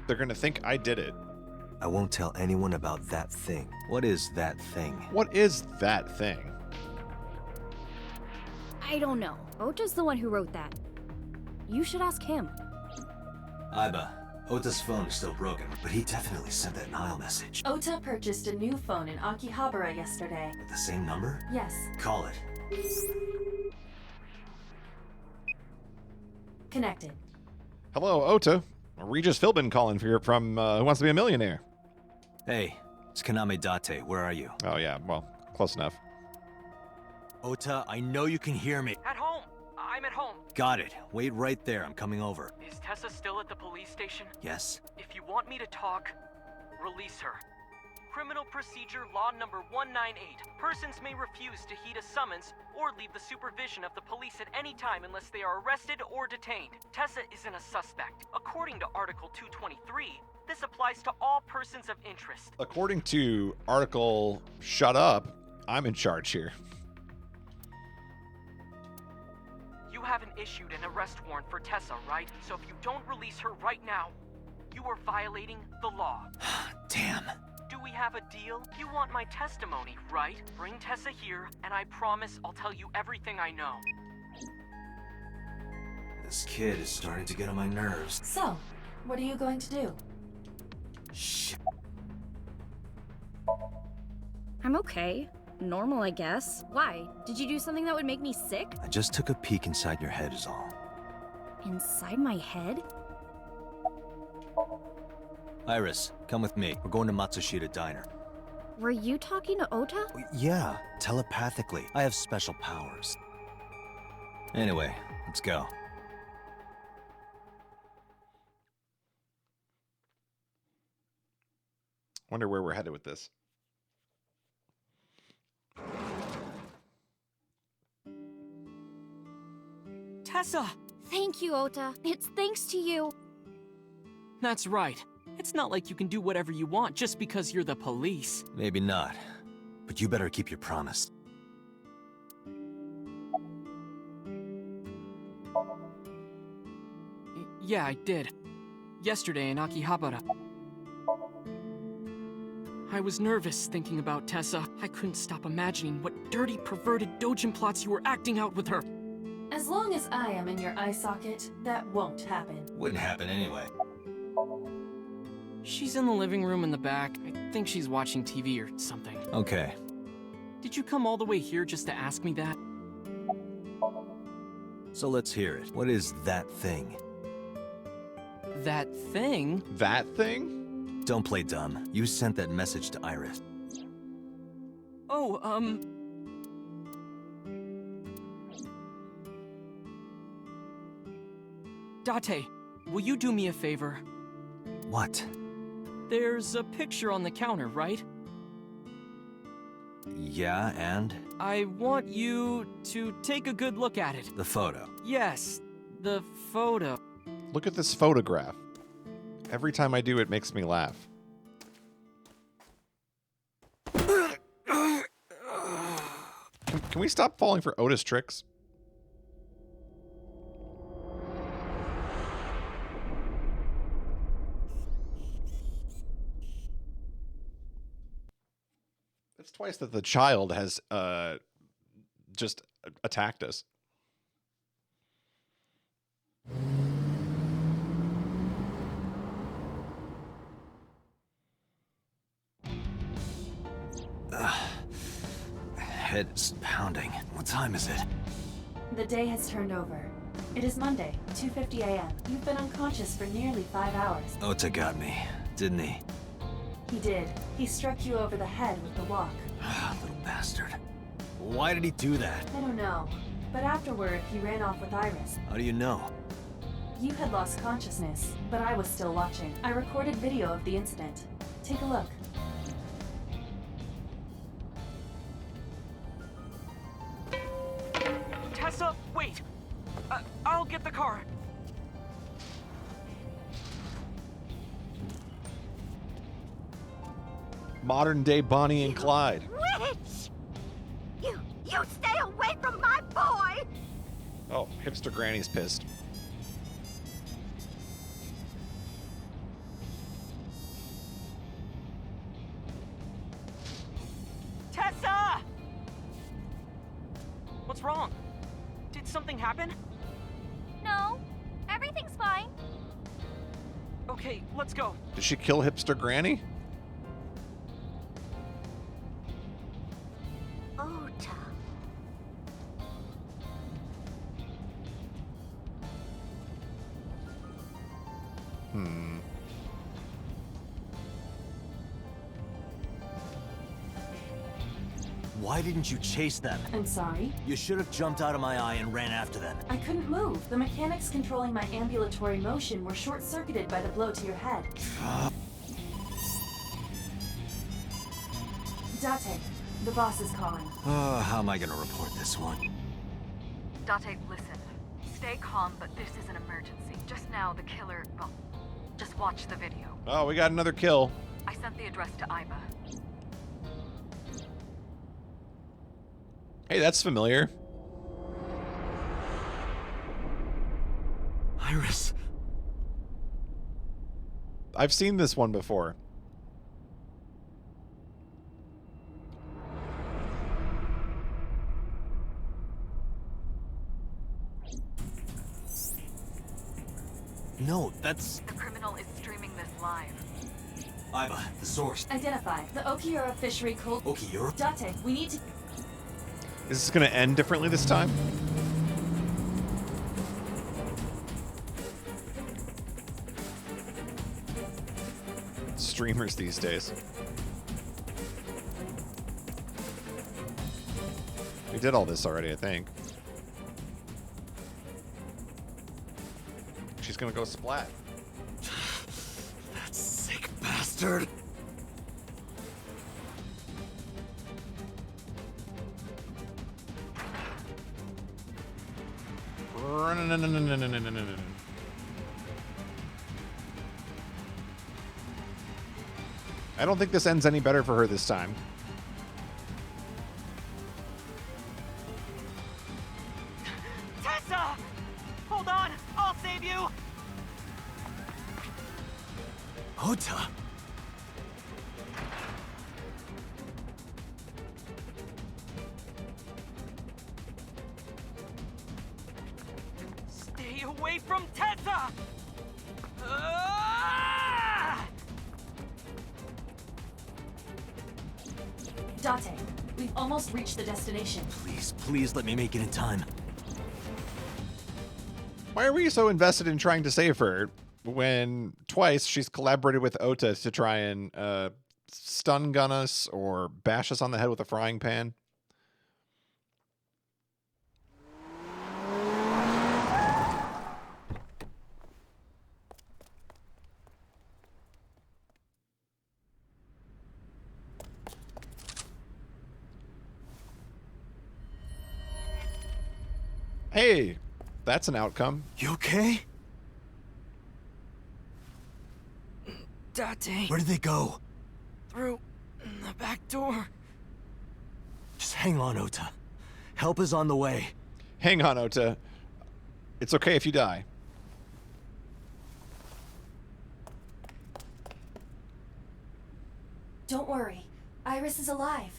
They're gonna think I did it. I won't tell anyone about that thing. What is that thing? What is that thing? I don't know. Ota's the one who wrote that. You should ask him. Iba, Ota's phone is still broken, but he definitely sent that Nile message. Ota purchased a new phone in Akihabara yesterday. With the same number? Yes. Call it. Connected. Hello, Ota. Regis Philbin calling for you from Who Wants to Be a Millionaire. Hey, it's Kaname Date. Where are you? Oh yeah, well, close enough. Ota, I know you can hear me. At home. I'm at home. Got it. Wait right there. I'm coming over. Is Tessa still at the police station? Yes? If you want me to talk, release her. Criminal Procedure Law Number 198. Persons may refuse to heed a summons or leave the supervision of the police at any time unless they are arrested or detained. Tessa isn't a suspect. According to Article 223, this applies to all persons of interest. According to article Shut Up, I'm in charge here. You haven't issued an arrest warrant for Tessa, right? So if you don't release her right now, you are violating the law. Damn. Do we have a deal? You want my testimony, right? Bring Tessa here, and I promise I'll tell you everything I know. This kid is starting to get on my nerves. So, what are you going to do? Shit. I'm okay. Normal, I guess. Why? Did you do something that would make me sick? I just took a peek inside your head is all. Inside my head? Iris, come with me. We're going to Matsushita Diner. Were you talking to Ota? Yeah, telepathically. I have special powers. Anyway, let's go. Wonder where we're headed with this. Tessa! Thank you, Ota. It's thanks to you. That's right. It's not like you can do whatever you want just because you're the police. Maybe not, but you better keep your promise. Yeah, I did. Yesterday in Akihabara. I was nervous thinking about Tessa. I couldn't stop imagining what dirty, perverted dojin plots you were acting out with her. As long as I am in your eye socket, that won't happen. Wouldn't happen anyway. She's in the living room in the back. I think she's watching TV or something. Okay. Did you come all the way here just to ask me that? So let's hear it. What is that thing? That thing? That thing? Don't play dumb. You sent that message to Iris. Oh, Date, will you do me a favor? What? There's a picture on the counter, right? Yeah, and? I want you to take a good look at it. The photo. Yes, the photo. Look at this photograph. Every time I do, it makes me laugh. Can we stop falling for Otis tricks? It's twice that the child has just attacked us. Head is pounding. What time is it? The day has turned over. It is Monday, 2:50 a.m. You've been unconscious for nearly 5 hours. Ota got me, didn't he? He did. He struck you over the head with the walk. Little bastard. Why did he do that? I don't know. But afterward, he ran off with Iris. How do you know? You had lost consciousness, but I was still watching. I recorded video of the incident. Take a look. Tessa, wait! I'll get the car. Modern day Bonnie and Clyde. Witch! You stay away from my boy! Oh, hipster Granny's pissed. Tessa! What's wrong? Did something happen? No, everything's fine. Okay, let's go. Did she kill hipster Granny? Ota. Why didn't you chase them? I'm sorry. You should have jumped out of my eye and ran after them. I couldn't move. The mechanics controlling my ambulatory motion were short-circuited by the blow to your head. Date, the boss is calling. How am I gonna report this one? Date, listen. Stay calm, but this is an emergency. Just now, the killer... Well, just watch the video. Oh, we got another kill. I sent the address to Iba. Hey, that's familiar. Iris. I've seen this one before. No, that's... The criminal is streaming this live. Iba, the source. Identify. The Okiura fishery cold... Okiura? Date, we need to... Is this going to end differently this time? Streamers these days. We did all this already, I think. She's gonna go splat. That sick bastard. I don't think this ends any better for her this time. Tessa! Hold on, I'll save you! Ota! Stay away from Tessa! Ah! Date, we've almost reached the destination. Please, please let me make it in time. Why are we so invested in trying to save her when twice she's collaborated with Ota to try and stun gun us or bash us on the head with a frying pan? Hey, that's an outcome. You okay? Date, Where did they go? through the back door. Just hang on, Ota. Help is on the way. Hang on, Ota. It's okay if you die. Don't worry. Iris is alive.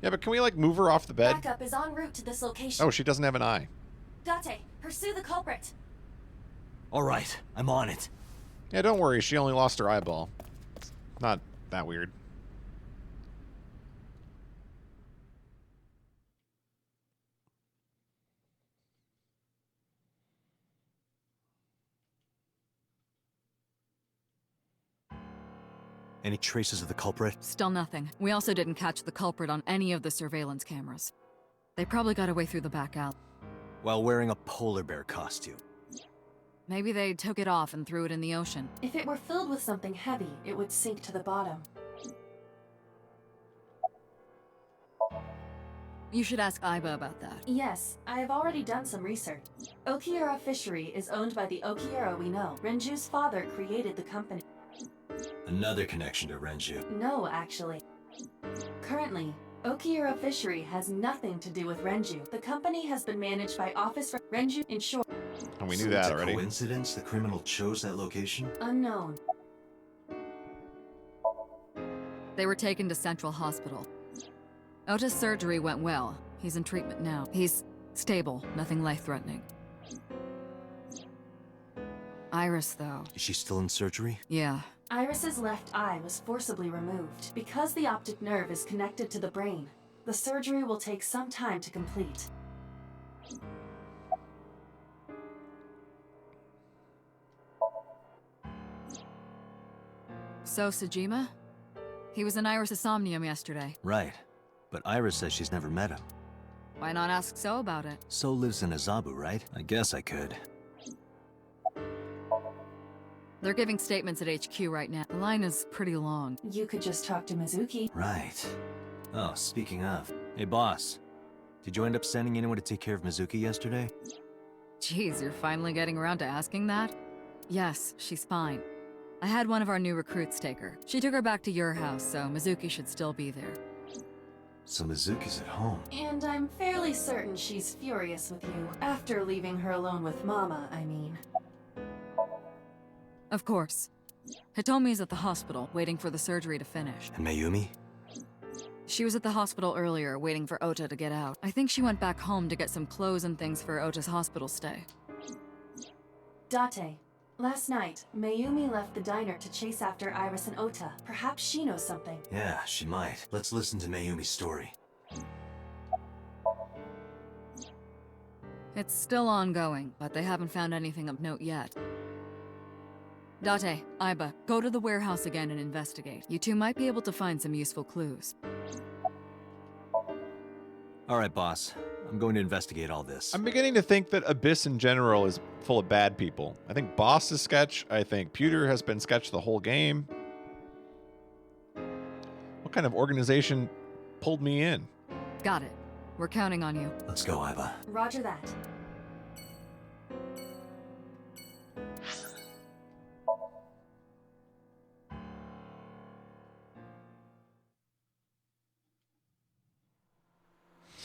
Yeah, but can we, like, move her off the bed? Backup is en route to this location. Oh, she doesn't have an eye. Date, pursue the culprit. All right, I'm on it. Yeah, don't worry. She only lost her eyeball. It's not that weird. Any traces of the culprit? Still nothing. We also didn't catch the culprit on any of the surveillance cameras. They probably got away through the back alley. While wearing a polar bear costume. Maybe they took it off and threw it in the ocean. If it were filled with something heavy, it would sink to the bottom. You should ask Iba about that. Yes, I have already done some research. Okiura Fishery is owned by the Okiura we know. Renju's father created the company. Another connection to Renju. No, actually. Currently, Okiura Fishery has nothing to do with Renju. The company has been managed by Office Renju in short. And we So knew that it's a already. Coincidence the criminal chose that location? Unknown. They were taken to Central Hospital. Ota's surgery went well. He's in treatment now. He's stable, nothing life-threatening. Iris, though. Is she still in surgery? Yeah. Iris's left eye was forcibly removed. Because the optic nerve is connected to the brain, the surgery will take some time to complete. So, Sajima? He was in Iris' Somnium yesterday. Right. But Iris says she's never met him. Why not ask So about it? So lives in Azabu, right? I guess I could. They're giving statements at HQ right now. The line is pretty long. You could just talk to Mizuki. Right. Oh, speaking of. Hey, boss. Did you end up sending anyone to take care of Mizuki yesterday? Jeez, you're finally getting around to asking that? Yes, she's fine. I had one of our new recruits take her. She took her back to your house, so Mizuki should still be there. So Mizuki's at home. And I'm fairly certain she's furious with you. After leaving her alone with Mama, I mean. Of course. Hitomi's at the hospital, waiting for the surgery to finish. And Mayumi? She was at the hospital earlier, waiting for Ota to get out. I think she went back home to get some clothes and things for Ota's hospital stay. Date, last night, Mayumi left the diner to chase after Iris and Ota. Perhaps she knows something. Yeah, she might. Let's listen to Mayumi's story. It's still ongoing, but they haven't found anything of note yet. Date, Iba, go to the warehouse again and investigate. You two might be able to find some useful clues. All right, boss. I'm going to investigate all this. I'm beginning to think that Abyss in general is full of bad people. I think Boss is sketch. I think Pewter has been sketch the whole game. What kind of organization pulled me in? Got it. We're counting on you. Let's go, Iva. Roger that.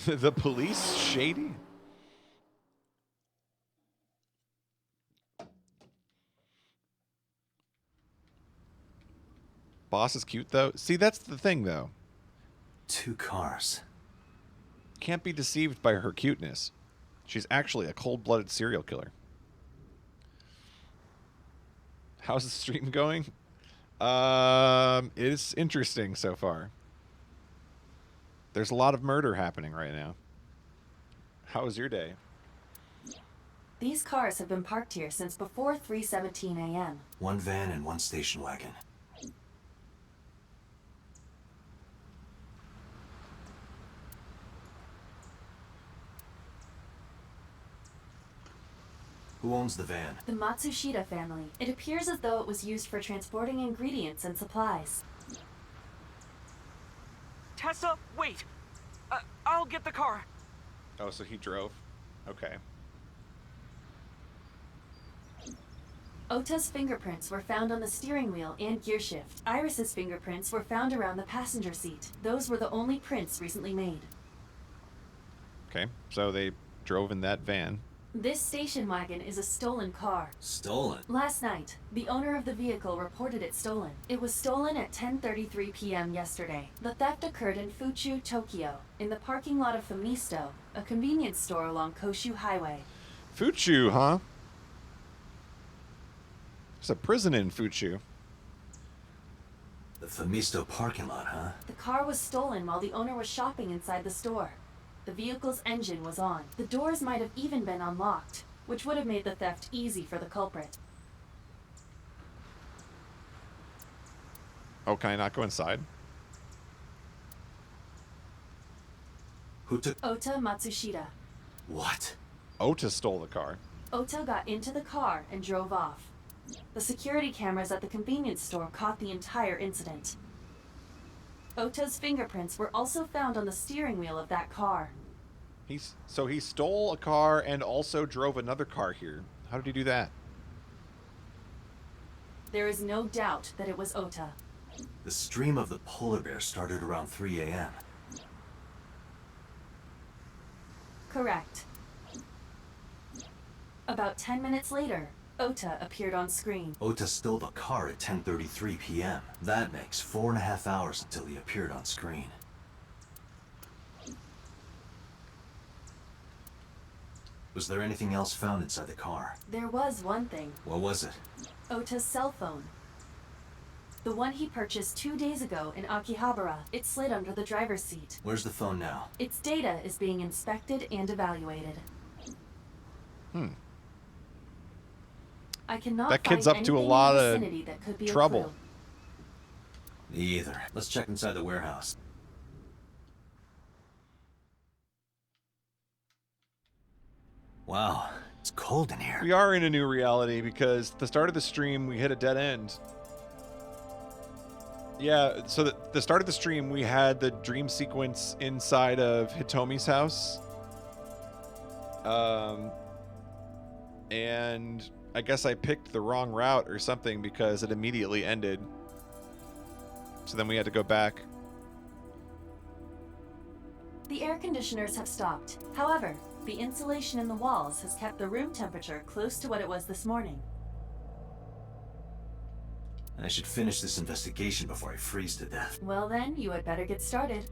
The police shady? Boss is cute though. See, that's the thing though. 2 cars. Can't be deceived by her cuteness. She's actually a cold-blooded serial killer. How's the stream going? It's interesting so far. There's a lot of murder happening right now. How was your day? These cars have been parked here since before 3:17 a.m. 1 van and 1 station wagon. Who owns the van? The Matsushita family. It appears as though it was used for transporting ingredients and supplies. Tessa, wait! I'll get the car. Oh, so he drove? Okay. Ota's fingerprints were found on the steering wheel and gearshift. Iris's fingerprints were found around the passenger seat. Those were the only prints recently made. Okay, so they drove in that van. This station wagon is a stolen car. Stolen? Last night, the owner of the vehicle reported it stolen. It was stolen at 10:33 p.m. yesterday. The theft occurred in Fuchu, Tokyo, in the parking lot of Famisto, a convenience store along Koshu Highway. Fuchu, huh? There's a prison in Fuchu. The Famisto parking lot, huh? The car was stolen while the owner was shopping inside the store. The vehicle's engine was on. The doors might have even been unlocked, which would have made the theft easy for the culprit. Oh, can I not go inside? Who took... Ota Matsushita. What? Ota stole the car. Ota got into the car and drove off. The security cameras at the convenience store caught the entire incident. Ota's fingerprints were also found on the steering wheel of that car. So he stole a car and also drove another car here. How did he do that? There is no doubt that it was Ota. The stream of the polar bear started around 3 a.m. Correct. About 10 minutes later, Ota appeared on screen. Ota stole the car at 10:33 p.m. That makes 4.5 hours until he appeared on screen. Was there anything else found inside the car? There was one thing. What was it? Ota's cell phone. The one he purchased 2 days ago in Akihabara. It slid under the driver's seat. Where's the phone now? Its data is being inspected and evaluated. I cannot That kid's find up to a anything lot in the of vicinity that could be trouble. a clue. Me either. Let's check inside the warehouse. Wow, it's cold in here. We are in a new reality because at the start of the stream, we hit a dead end. Yeah, so the start of the stream, we had the dream sequence inside of Hitomi's house. And I guess I picked the wrong route or something because it immediately ended. So then we had to go back. The air conditioners have stopped. However, the insulation in the walls has kept the room temperature close to what it was this morning. I should finish this investigation before I freeze to death. Well then, you had better get started.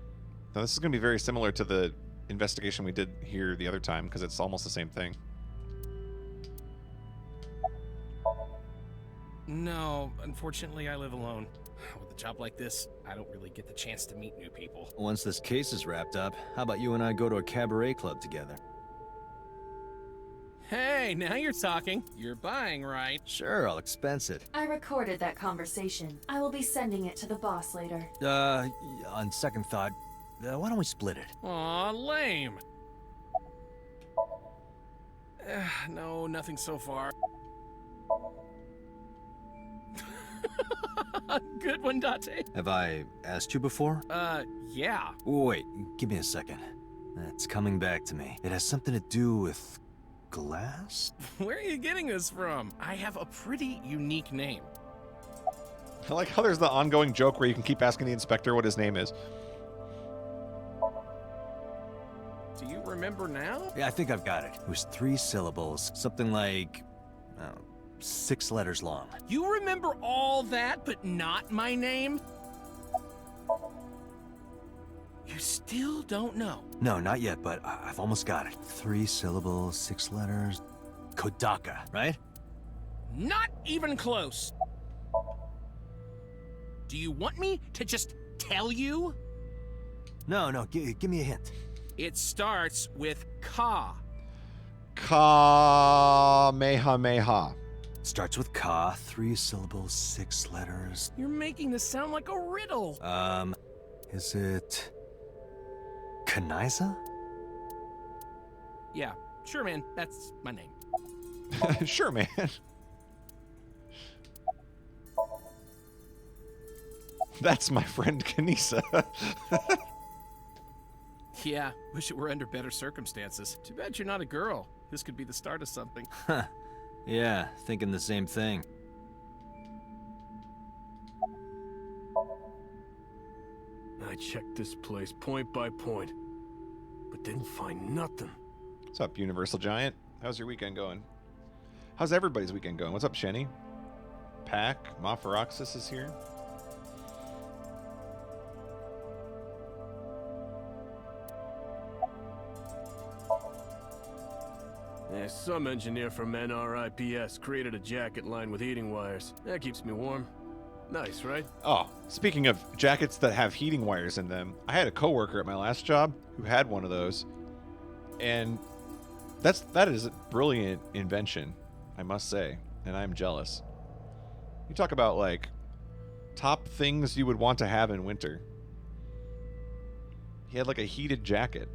Now this is going to be very similar to the investigation we did here the other time because it's almost the same thing. No, unfortunately I live alone. With a job like this, I don't really get the chance to meet new people. Once this case is wrapped up, how about you and I go to a cabaret club together? Hey, now you're talking. You're buying, right? Sure, I'll expense it. I recorded that conversation. I will be sending it to the boss later. On second thought, why don't we split it? Aw, lame. No, nothing so far. Good one, Date. Have I asked you before? Yeah. Wait, give me a second. It's coming back to me. It has something to do with glass? Where are you getting this from? I have a pretty unique name. I like how there's the ongoing joke where you can keep asking the inspector what his name is. Do you remember now? Yeah, I think I've got it. It was 3 syllables, something like 6 letters long. You remember all that, but not my name? You still don't know. No, not yet, but I've almost got it. 3 syllables, 6 letters. Kodaka, right? Not even close. Do you want me to just tell you? No, give me a hint. It starts with Ka. Kamehameha. Starts with Ka, 3 syllables, 6 letters. You're making this sound like a riddle. Is it Kanaiza? Yeah, sure, man. That's my name. Sure, man. That's my friend Kanisa. Yeah, wish it were under better circumstances. Too bad you're not a girl. This could be the start of something. Huh. Yeah, thinking the same thing. I checked this place point by point, but didn't find nothing. What's up, Universal Giant? How's your weekend going? How's everybody's weekend going? What's up, Shenny? Pack, Mafaroxis is here. Yeah, some engineer from NRIPS created a jacket lined with heating wires. That keeps me warm. Nice, right? Oh, speaking of jackets that have heating wires in them, I had a coworker at my last job who had one of those, and that is a brilliant invention, I must say, and I'm jealous. You talk about like top things you would want to have in winter. He had like a heated jacket.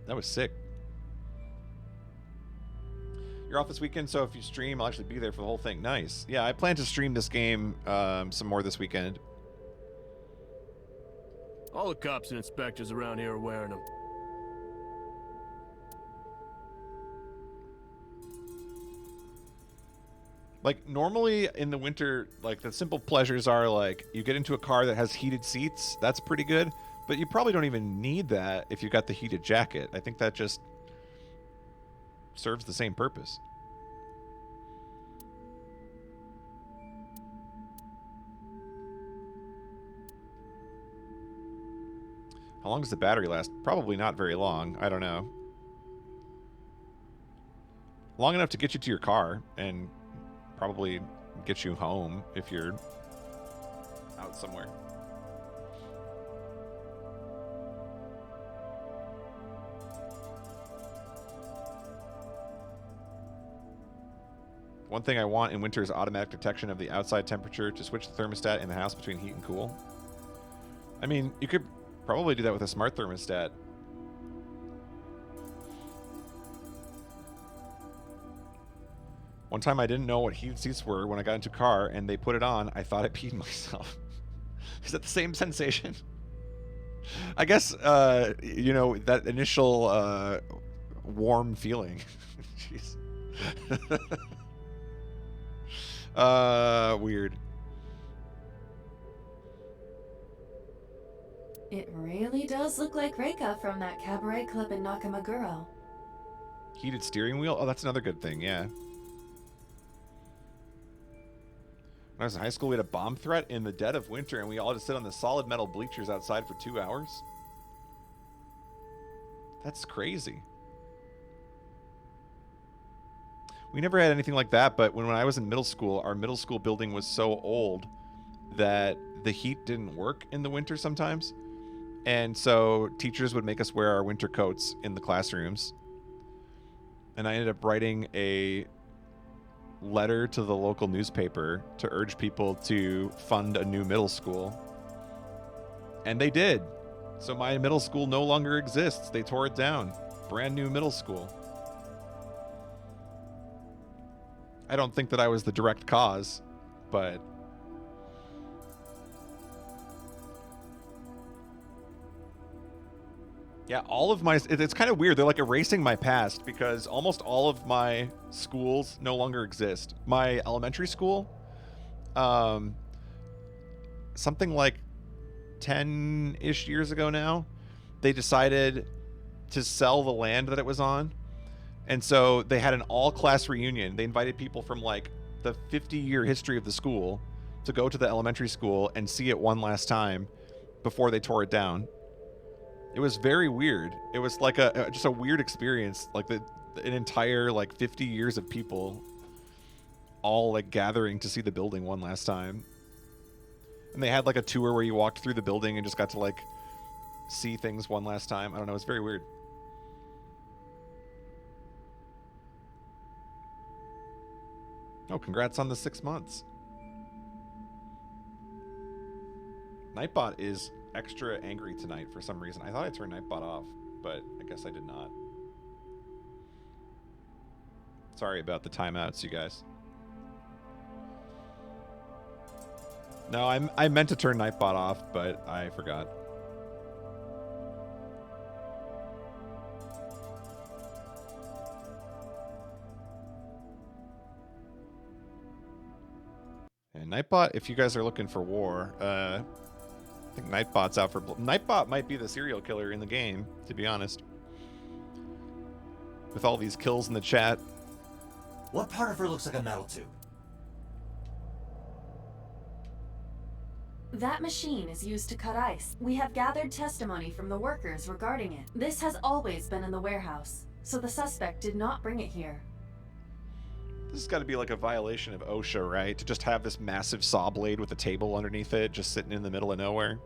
That was sick. You're off this weekend, so if you stream, I'll actually be there for the whole thing. Nice. Yeah, I plan to stream this game some more this weekend. All the cops and inspectors around here are wearing them. Like, normally in the winter, like, the simple pleasures are, like, you get into a car that has heated seats. That's pretty good. But you probably don't even need that if you've got the heated jacket. I think that just serves the same purpose. How long does the battery last? Probably not very long. I don't know. Long enough to get you to your car and probably get you home if you're out somewhere. One thing I want in winter is automatic detection of the outside temperature to switch the thermostat in the house between heat and cool. I mean, you could probably do that with a smart thermostat. One time I didn't know what heated seats were when I got into a car and they put it on. I thought I peed myself. Is that the same sensation? I guess, you know, that initial warm feeling. Jeez. Weird. It really does look like Reika from that cabaret club in Nakamaguro. Heated steering wheel? Oh, that's another good thing, yeah. When I was in high school, we had a bomb threat in the dead of winter, and we all had to sit on the solid metal bleachers outside for 2 hours. That's crazy. We never had anything like that, but when I was in middle school, our middle school building was so old that the heat didn't work in the winter sometimes. And so teachers would make us wear our winter coats in the classrooms. And I ended up writing a letter to the local newspaper to urge people to fund a new middle school. And they did. So my middle school no longer exists. They tore it down. Brand new middle school. I don't think that I was the direct cause, but yeah, all of my it's kind of weird. They're like erasing my past because almost all of my schools no longer exist. My elementary school, something like 10-ish years ago now, they decided to sell the land that it was on. And so they had an all-class reunion. They invited people from like the 50-year history of the school to go to the elementary school and see it one last time before they tore it down. It was very weird. It was like just a weird experience, like an entire like 50 years of people all like gathering to see the building one last time. And they had like a tour where you walked through the building and just got to like see things one last time. I don't know, it's very weird. Oh, congrats on the 6 months. Nightbot is extra angry tonight for some reason. I thought I turned Nightbot off, but I guess I did not. Sorry about the timeouts, you guys. No, I meant to turn Nightbot off, but I forgot. And Nightbot, if you guys are looking for war, I think Nightbot's out for... Nightbot might be the serial killer in the game, to be honest. With all these kills in the chat. What part of her looks like a metal tube? That machine is used to cut ice. We have gathered testimony from the workers regarding it. This has always been in the warehouse, so the suspect did not bring it here. This has got to be like a violation of OSHA, right? To just have this massive saw blade with a table underneath it, just sitting in the middle of nowhere.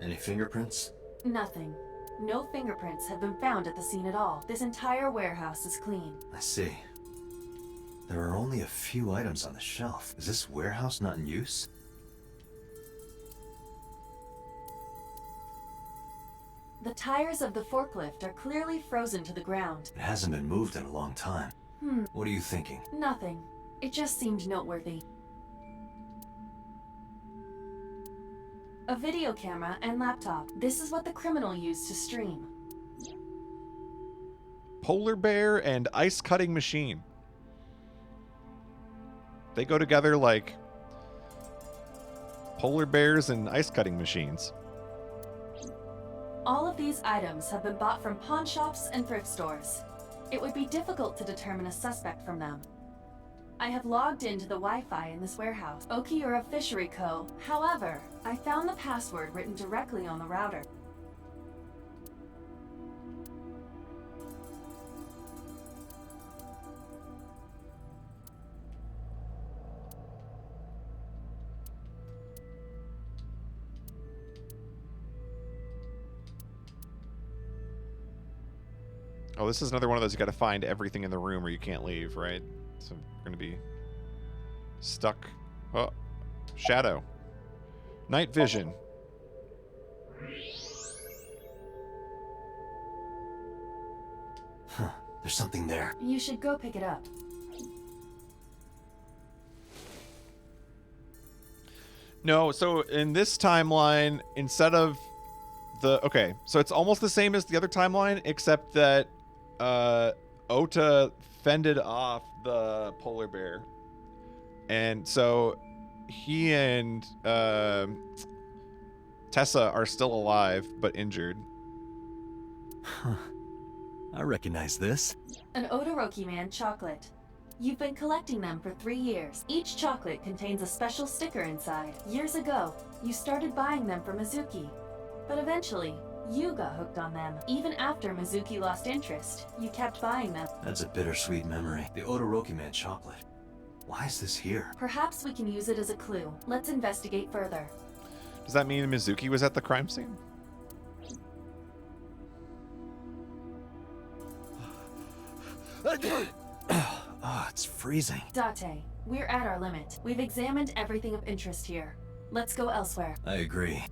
Any fingerprints? Nothing. No fingerprints have been found at the scene at all. This entire warehouse is clean. I see. There are only a few items on the shelf. Is this warehouse not in use? The tires of the forklift are clearly frozen to the ground. It hasn't been moved in a long time. What are you thinking? Nothing. It just seemed noteworthy. A video camera and laptop. This is what the criminal used to stream. Polar bear and ice cutting machine. They go together like polar bears and ice cutting machines. All of these items have been bought from pawn shops and thrift stores. It would be difficult to determine a suspect from them. I have logged into the Wi-Fi in this warehouse, Okiura Fishery Co. However, I found the password written directly on the router. Oh, this is another one of those you got to find everything in the room or you can't leave, right? So we're going to be stuck. Oh, shadow. Night vision. Huh, there's something there. You should go pick it up. No, so in this timeline, instead of the... Okay, so it's almost the same as the other timeline, except that Ota fended off the polar bear. And so he and Tessa are still alive, but injured. Huh. I recognize this. An Odoroki Man chocolate. You've been collecting them for 3 years. Each chocolate contains a special sticker inside. Years ago, you started buying them for Mizuki. But eventually, you got hooked on them. Even after Mizuki lost interest, you kept buying them. That's a bittersweet memory. The Odoroki Man chocolate. Why is this here? Perhaps we can use it as a clue. Let's investigate further. Does that mean Mizuki was at the crime scene? Oh, it's freezing. Date, we're at our limit. We've examined everything of interest here. Let's go elsewhere. I agree.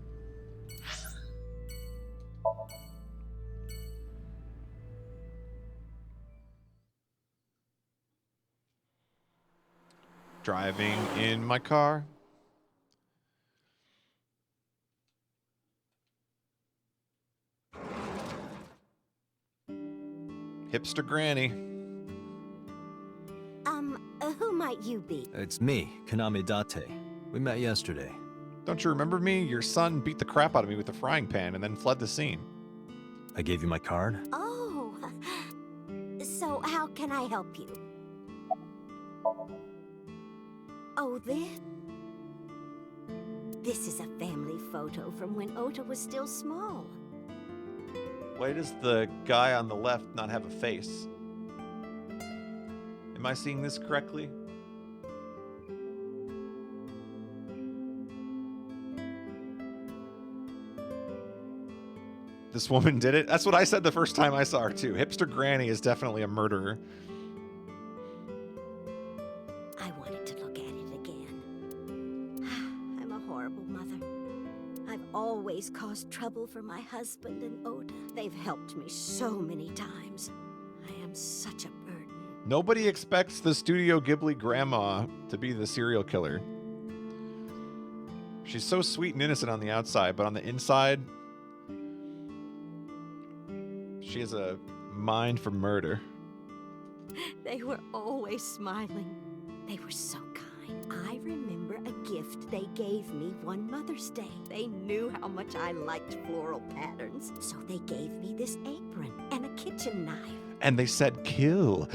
driving in my car. Hipster Granny. Who might you be? It's me, Kaname Date. We met yesterday. Don't you remember me? Your son beat the crap out of me with a frying pan and then fled the scene. I gave you my card? Oh, so how can I help you? Oh, this is a family photo from when Ota was still small. Why does the guy on the left not have a face? Am I seeing this correctly? This woman did it? That's what I said the first time I saw her too. Hipster Granny is definitely a murderer. I wanted to look at it again. I'm a horrible mother. I've always caused trouble for my husband and Ota. They've helped me so many times. I am such a burden. Nobody expects the Studio Ghibli grandma to be the serial killer. She's so sweet and innocent on the outside, but on the inside, she has a mind for murder. They were always smiling. They were so kind. I remember a gift they gave me one Mother's Day. They knew how much I liked floral patterns, so they gave me this apron and a kitchen knife. And they said, kill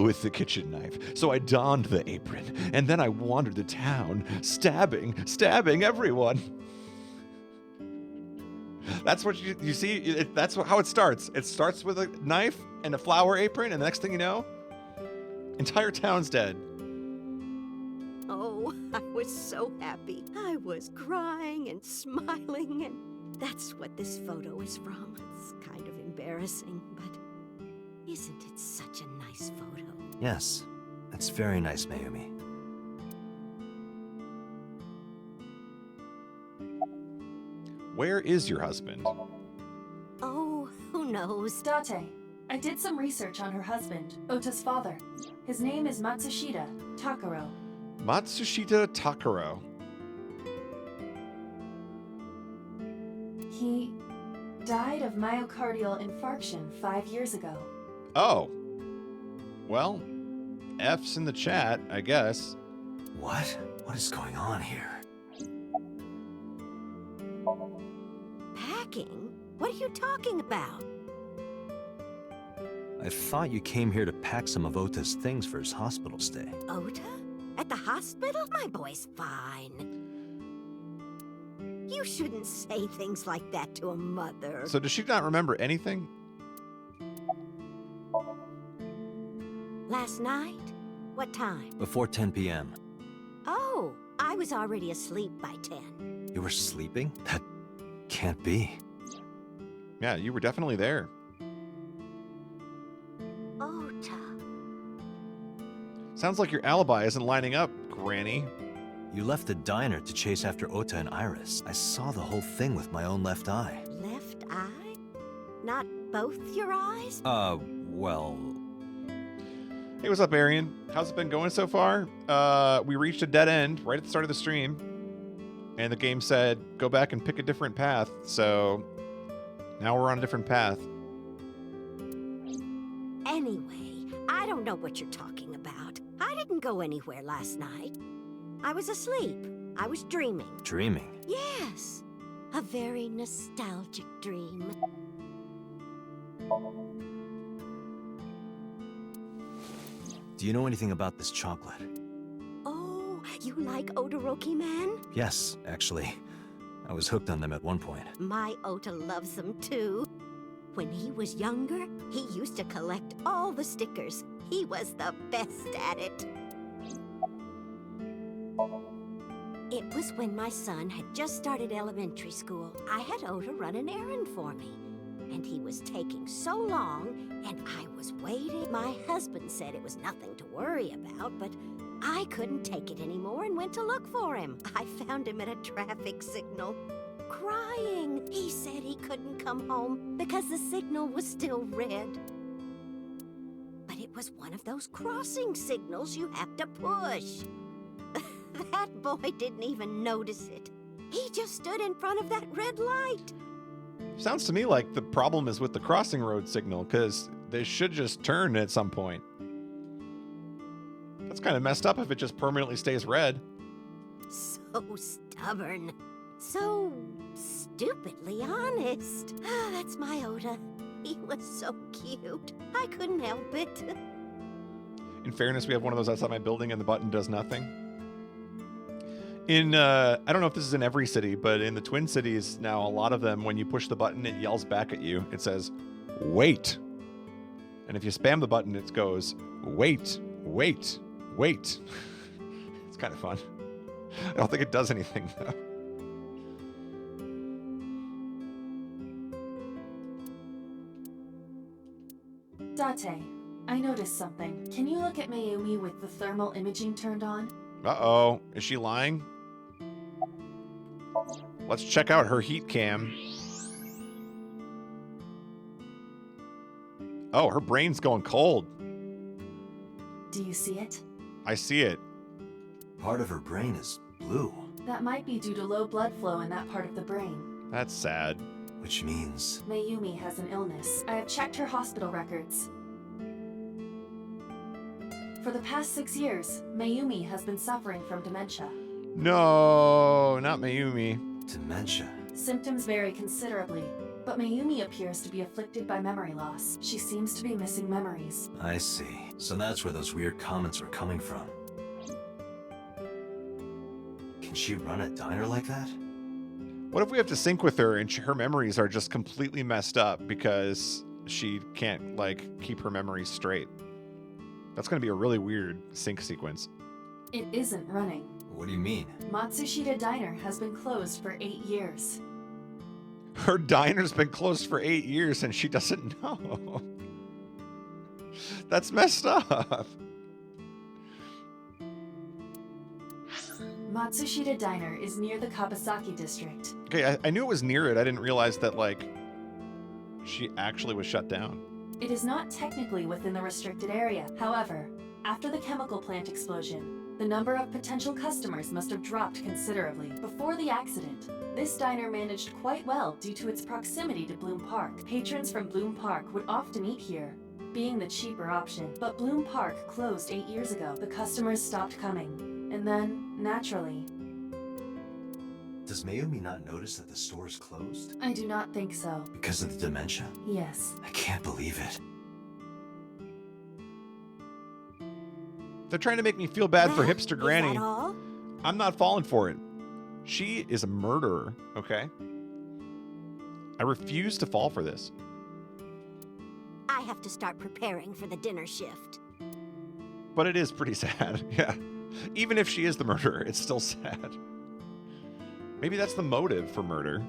with the kitchen knife. So I donned the apron, and then I wandered the town, stabbing everyone. That's what you see. That's how it starts. It starts with a knife and a flower apron, and the next thing you know, entire town's dead. Oh, I was so happy. I was crying and smiling, and that's what this photo is from. It's kind of embarrassing, but isn't it such a nice photo? Yes, it's very nice, Mayumi. Where is your husband? Oh, who knows? Date, I did some research on her husband, Ota's father. His name is Matsushita Takaro. Matsushita Takaro. He died of myocardial infarction 5 years ago. Oh. Well, F's in the chat, I guess. What? What is going on here? Packing? What are you talking about? I thought you came here to pack some of Ota's things for his hospital stay. Ota? At the hospital? My boy's fine. You shouldn't say things like that to a mother. So does she not remember anything? Last night? What time? Before 10 p.m. Oh, I was already asleep by 10. You were sleeping? That can't be. Yeah, you were definitely there. Ota. Sounds like your alibi isn't lining up, Granny. You left the diner to chase after Ota and Iris. I saw the whole thing with my own left eye. Left eye? Not both your eyes? Well... Hey, what's up, Arian? How's it been going so far? We reached a dead end right at the start of the stream. And the game said, go back and pick a different path. So now we're on a different path. Anyway, I don't know what you're talking about. I didn't go anywhere last night. I was asleep. I was dreaming. Dreaming? Yes. A very nostalgic dream. Do you know anything about this chocolate? Oh, you like Odoroki Man? Yes, actually. I was hooked on them at one point. My Ota loves them too. When he was younger, he used to collect all the stickers. He was the best at it. It was when my son had just started elementary school. I had Ota run an errand for me. And he was taking so long, and I was waiting. My husband said it was nothing to worry about, but I couldn't take it anymore and went to look for him. I found him at a traffic signal, crying. He said he couldn't come home because the signal was still red. But it was one of those crossing signals you have to push. That boy didn't even notice it. He just stood in front of that red light. Sounds to me like the problem is with the crossing road signal, because they should just turn at some point. That's kind of messed up if it just permanently stays red. So stubborn. So stupidly honest. Ah, that's my Oda. He was so cute. I couldn't help it. In fairness, we have one of those outside my building and the button does nothing. In, I don't know if this is in every city, but in the Twin Cities now, a lot of them, when you push the button, it yells back at you. It says, wait. And if you spam the button, it goes, wait, wait, wait. It's kind of fun. I don't think it does anything, though. Date, I noticed something. Can you look at Mayumi with the thermal imaging turned on? Uh-oh. Is she lying? Let's check out her heat cam. Oh, her brain's going cold. Do you see it? I see it. Part of her brain is blue. That might be due to low blood flow in that part of the brain. That's sad. Which means... Mayumi has an illness. I have checked her hospital records. For the past 6 years, Mayumi has been suffering from dementia. No, not Mayumi. Dementia. Symptoms vary considerably, but Mayumi appears to be afflicted by memory loss. She seems to be missing memories. I see. So that's where those weird comments were coming from. Can she run a diner like that? What if we have to sync with her and her memories are just completely messed up because she can't, like, keep her memories straight? That's going to be a really weird sync sequence. It isn't running. What do you mean? Matsushita Diner has been closed for 8 years. Her diner's been closed for 8 years and she doesn't know. That's messed up. Matsushita Diner is near the Kabasaki district. Okay, I knew it was near it. I didn't realize that, like, she actually was shut down. It is not technically within the restricted area. However, after the chemical plant explosion, the number of potential customers must have dropped considerably. Before the accident, this diner managed quite well due to its proximity to Bloom Park. Patrons from Bloom Park would often eat here, being the cheaper option. But Bloom Park closed 8 years ago. The customers stopped coming. And then, naturally... Does Mayumi not notice that the store is closed? I do not think so. Because of the dementia? Yes. I can't believe it. They're trying to make me feel bad for Well, hipster Granny. Is that all? I'm not falling for it. She is a murderer, okay? I refuse to fall for this. I have to start preparing for the dinner shift. But it is pretty sad, yeah. Even if she is the murderer, it's still sad. Maybe that's the motive for murder.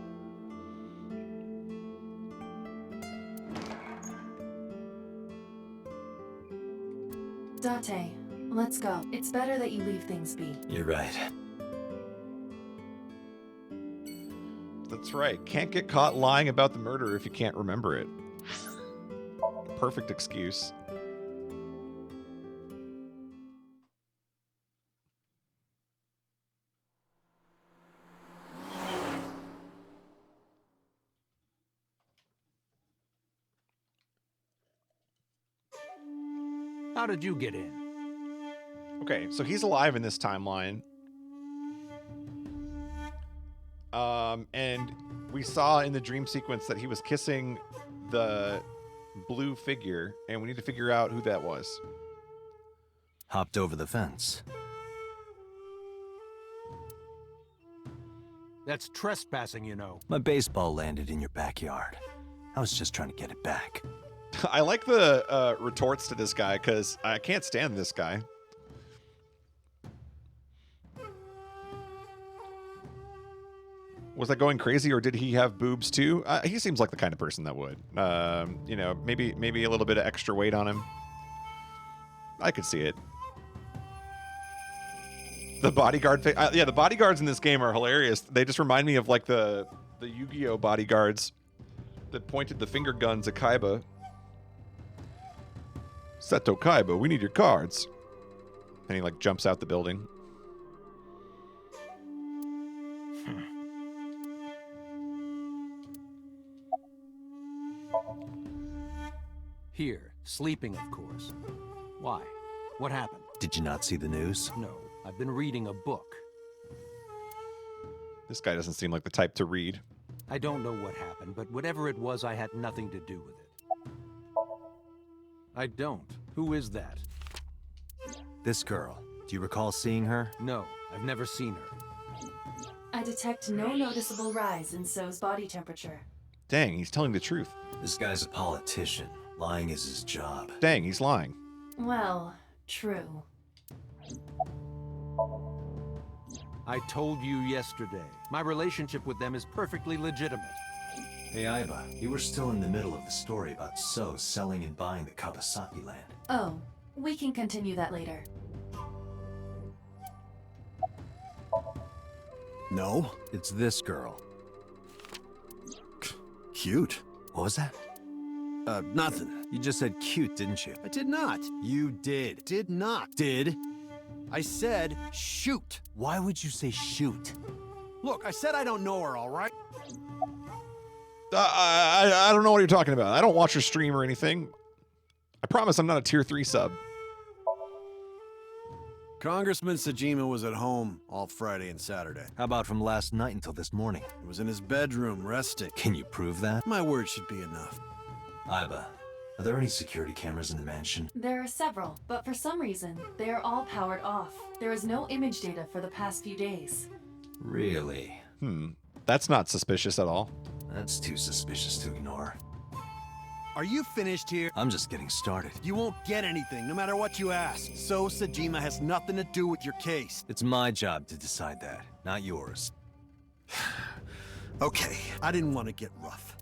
Date, let's go. It's better that you leave things be. You're right. That's right. Can't get caught lying about the murder if you can't remember it. Perfect excuse. How did you get in? Okay, so he's alive in this timeline. And we saw in the dream sequence that he was kissing the blue figure, and we need to figure out who that was. Hopped over the fence. That's trespassing, you know. My baseball landed in your backyard. I was just trying to get it back. I like the retorts to this guy, because I can't stand this guy. Was I going crazy, or did he have boobs too? He seems like the kind of person that would. You know, maybe a little bit of extra weight on him. I could see it. The bodyguard, yeah, the bodyguards in this game are hilarious. They just remind me of like the Yu-Gi-Oh bodyguards that pointed the finger guns at Kaiba. Seto Kaiba, we need your cards. And he like jumps out the building. Here, sleeping, of course. Why? What happened? Did you not see the news? No, I've been reading a book. This guy doesn't seem like the type to read. I don't know what happened, but whatever it was, I had nothing to do with it. I don't. Who is that? This girl. Do you recall seeing her? No, I've never seen her. I detect no noticeable rise in So's body temperature. Dang, he's telling the truth. This guy's a politician. Lying is his job. Dang, he's lying. Well, true. I told you yesterday. My relationship with them is perfectly legitimate. Hey, Aiba, you were still in the middle of the story about So selling and buying the Kawasaki land. Oh, we can continue that later. No, it's this girl. Cute. What was that? Nothing. You just said cute, didn't you? I did not. You did. Did not. Did? I said shoot. Why would you say shoot? Look, I said I don't know her, all right? I don't know what you're talking about. I don't watch her stream or anything. I promise I'm not a tier 3 sub. Congressman Sajima was at home all Friday and Saturday. How about from last night until this morning? He was in his bedroom, resting. Can you prove that? My word should be enough. Aiba, are there any security cameras in the mansion? There are several, but for some reason, they are all powered off. There is no image data for the past few days. Really? That's not suspicious at all. That's too suspicious to ignore. Are you finished here? I'm just getting started. You won't get anything, no matter what you ask. So Sajima has nothing to do with your case. It's my job to decide that, not yours. Okay, I didn't want to get rough.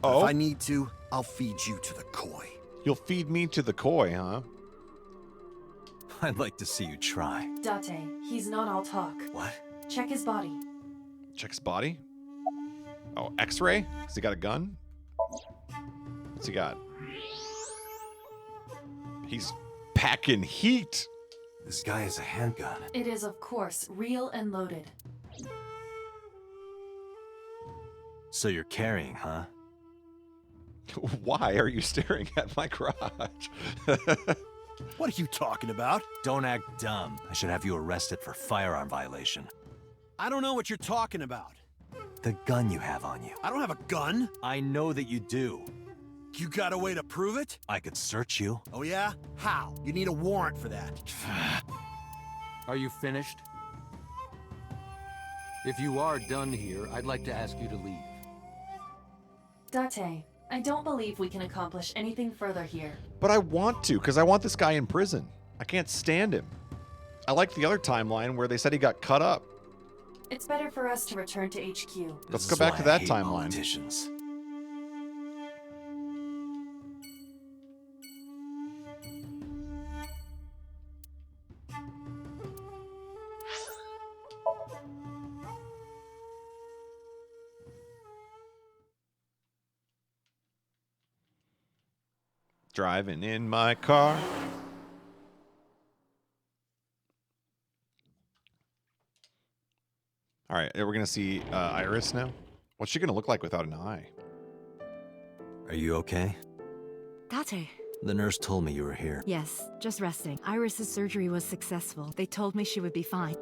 Oh? If I need to, I'll feed you to the koi. You'll feed me to the koi, huh? I'd like to see you try. Date, he's not all talk. What? Check his body. Check his body? Oh, X-ray? Has he got a gun? What's he got? He's packing heat. This guy has a handgun. It is, of course, real and loaded. So you're carrying, huh? Why are you staring at my garage? What are you talking about? Don't act dumb. I should have you arrested for firearm violation. I don't know what you're talking about. The gun you have on you. I don't have a gun. I know that you do. You got a way to prove it? I could search you. Oh yeah? How? You need a warrant for that. Are you finished? If you are done here, I'd like to ask you to leave. Date, I don't believe we can accomplish anything further here. But I want to, because I want this guy in prison. I can't stand him. I like the other timeline where they said he got cut up. It's better for us to return to HQ. Let's go back to that timeline. Politicians. Driving in my car. All right, we're going to see Iris now. What's she going to look like without an eye? Are you okay? Date. The nurse told me you were here. Yes, just resting. Iris's surgery was successful. They told me she would be fine.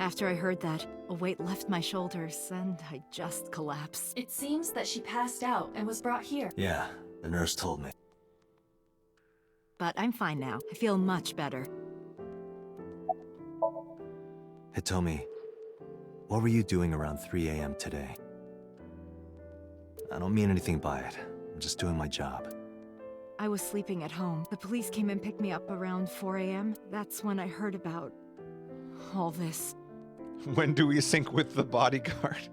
After I heard that, a weight left my shoulders, and I just collapsed. It seems that she passed out and was brought here. Yeah, the nurse told me. But I'm fine now. I feel much better. Hitomi, what were you doing around 3 a.m. today? I don't mean anything by it. I'm just doing my job. I was sleeping at home. The police came and picked me up around 4 a.m. That's when I heard about all this. When do we sync with the bodyguard?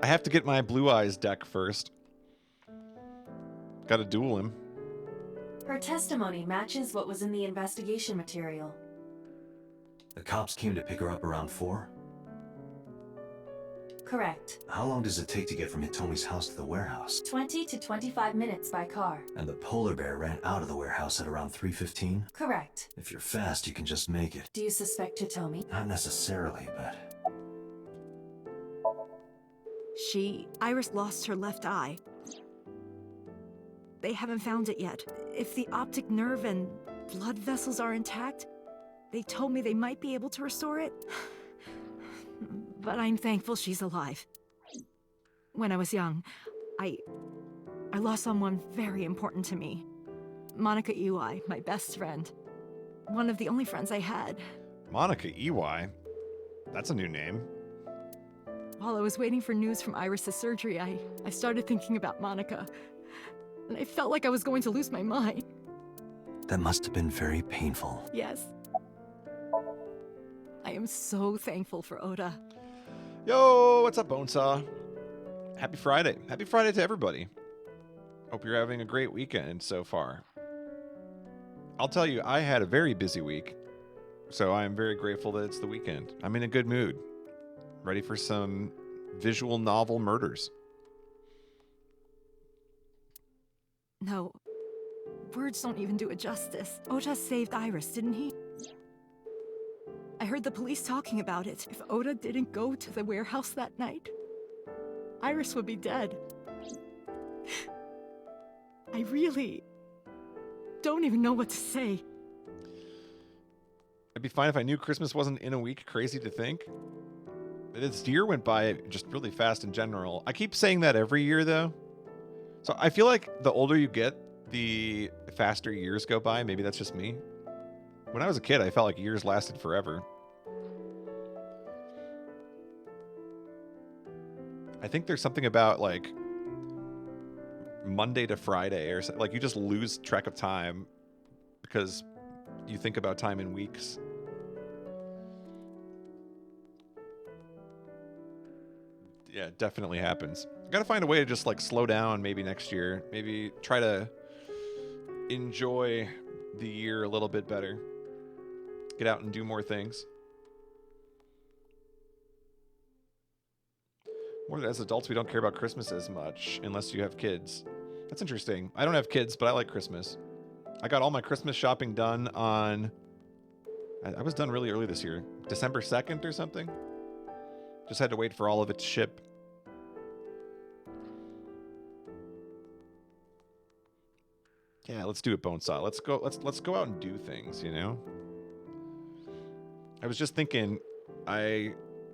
I have to get my Blue Eyes deck first. Gotta duel him. Her testimony matches what was in the investigation material. The cops came to pick her up around 4? Correct. How long does it take to get from Hitomi's house to the warehouse? 20 to 25 minutes by car. And the polar bear ran out of the warehouse at around 3:15? Correct. If you're fast, you can just make it. Do you suspect Hitomi? Not necessarily, but... Iris lost her left eye. they haven't found it yet. If the optic nerve and blood vessels are intact, they told me they might be able to restore it. But I'm thankful she's alive. When I was young, I lost someone very important to me. Monica Iwai, my best friend. One of the only friends I had. Monica Iwai? That's a new name. While I was waiting for news from Iris's surgery, I started thinking about Monica. And I felt like I was going to lose my mind. That must have been very painful. Yes. I am so thankful for Oda. Yo, what's up, Bonesaw? Happy Friday. Happy Friday to everybody. Hope you're having a great weekend so far. I'll tell you, I had a very busy week, so I am very grateful that it's the weekend. I'm in a good mood. Ready for some visual novel murders. No, words don't even do it justice. Oda saved Iris, didn't he? I heard the police talking about it. If Oda didn't go to the warehouse that night, Iris would be dead. I really don't even know what to say. It'd be fine if I knew Christmas wasn't in a week. Crazy to think. This year went by just really fast in general. I keep saying that every year, though. So I feel like the older you get, the faster years go by. Maybe that's just me. When I was a kid, I felt like years lasted forever. I think there's something about, like, Monday to Friday, or like you just lose track of time because you think about time in weeks. Yeah, it definitely happens. Gotta find a way to just like slow down maybe next year. Maybe try to enjoy the year a little bit better. Get out and do more things. More than as adults, we don't care about Christmas as much unless you have kids. That's interesting. I don't have kids, but I like Christmas. I got all my Christmas shopping done on... I was done really early this year. December 2nd or something. Just had to wait for all of it to ship. Yeah, let's do it, Bonesaw. Let's go out and do things, you know? I was just thinking, I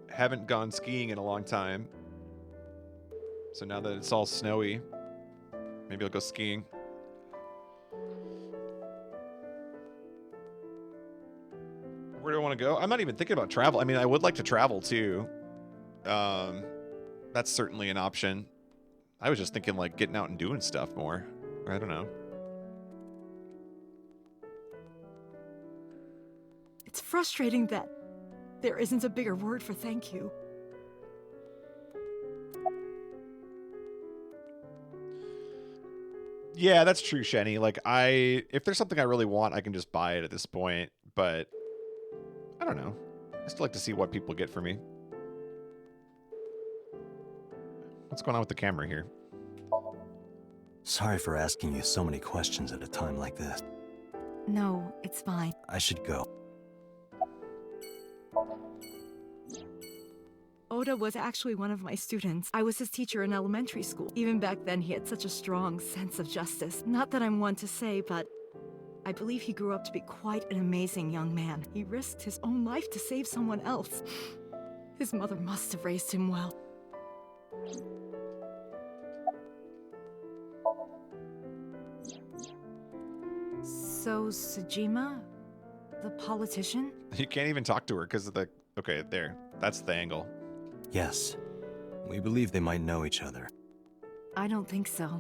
haven't gone skiing in a long time. So now that it's all snowy, maybe I'll go skiing. Where do I want to go? I'm not even thinking about travel. I mean, I would like to travel too. That's certainly an option. I was just thinking like getting out and doing stuff more. I don't know. It's frustrating that there isn't a bigger word for thank you. Yeah, that's true, Shenny. Like, if there's something I really want, I can just buy it at this point. But I don't know. I still like to see what people get for me. What's going on with the camera here? Sorry for asking you so many questions at a time like this. No, it's fine. I should go. Oda was actually one of my students. I was his teacher in elementary school. Even back then, he had such a strong sense of justice. Not that I'm one to say, but I believe he grew up to be quite an amazing young man. He risked his own life to save someone else. His mother must have raised him well. So, Sejima? The politician? You can't even talk to her because of the... Okay, there. That's the angle. Yes. We believe they might know each other. I don't think so.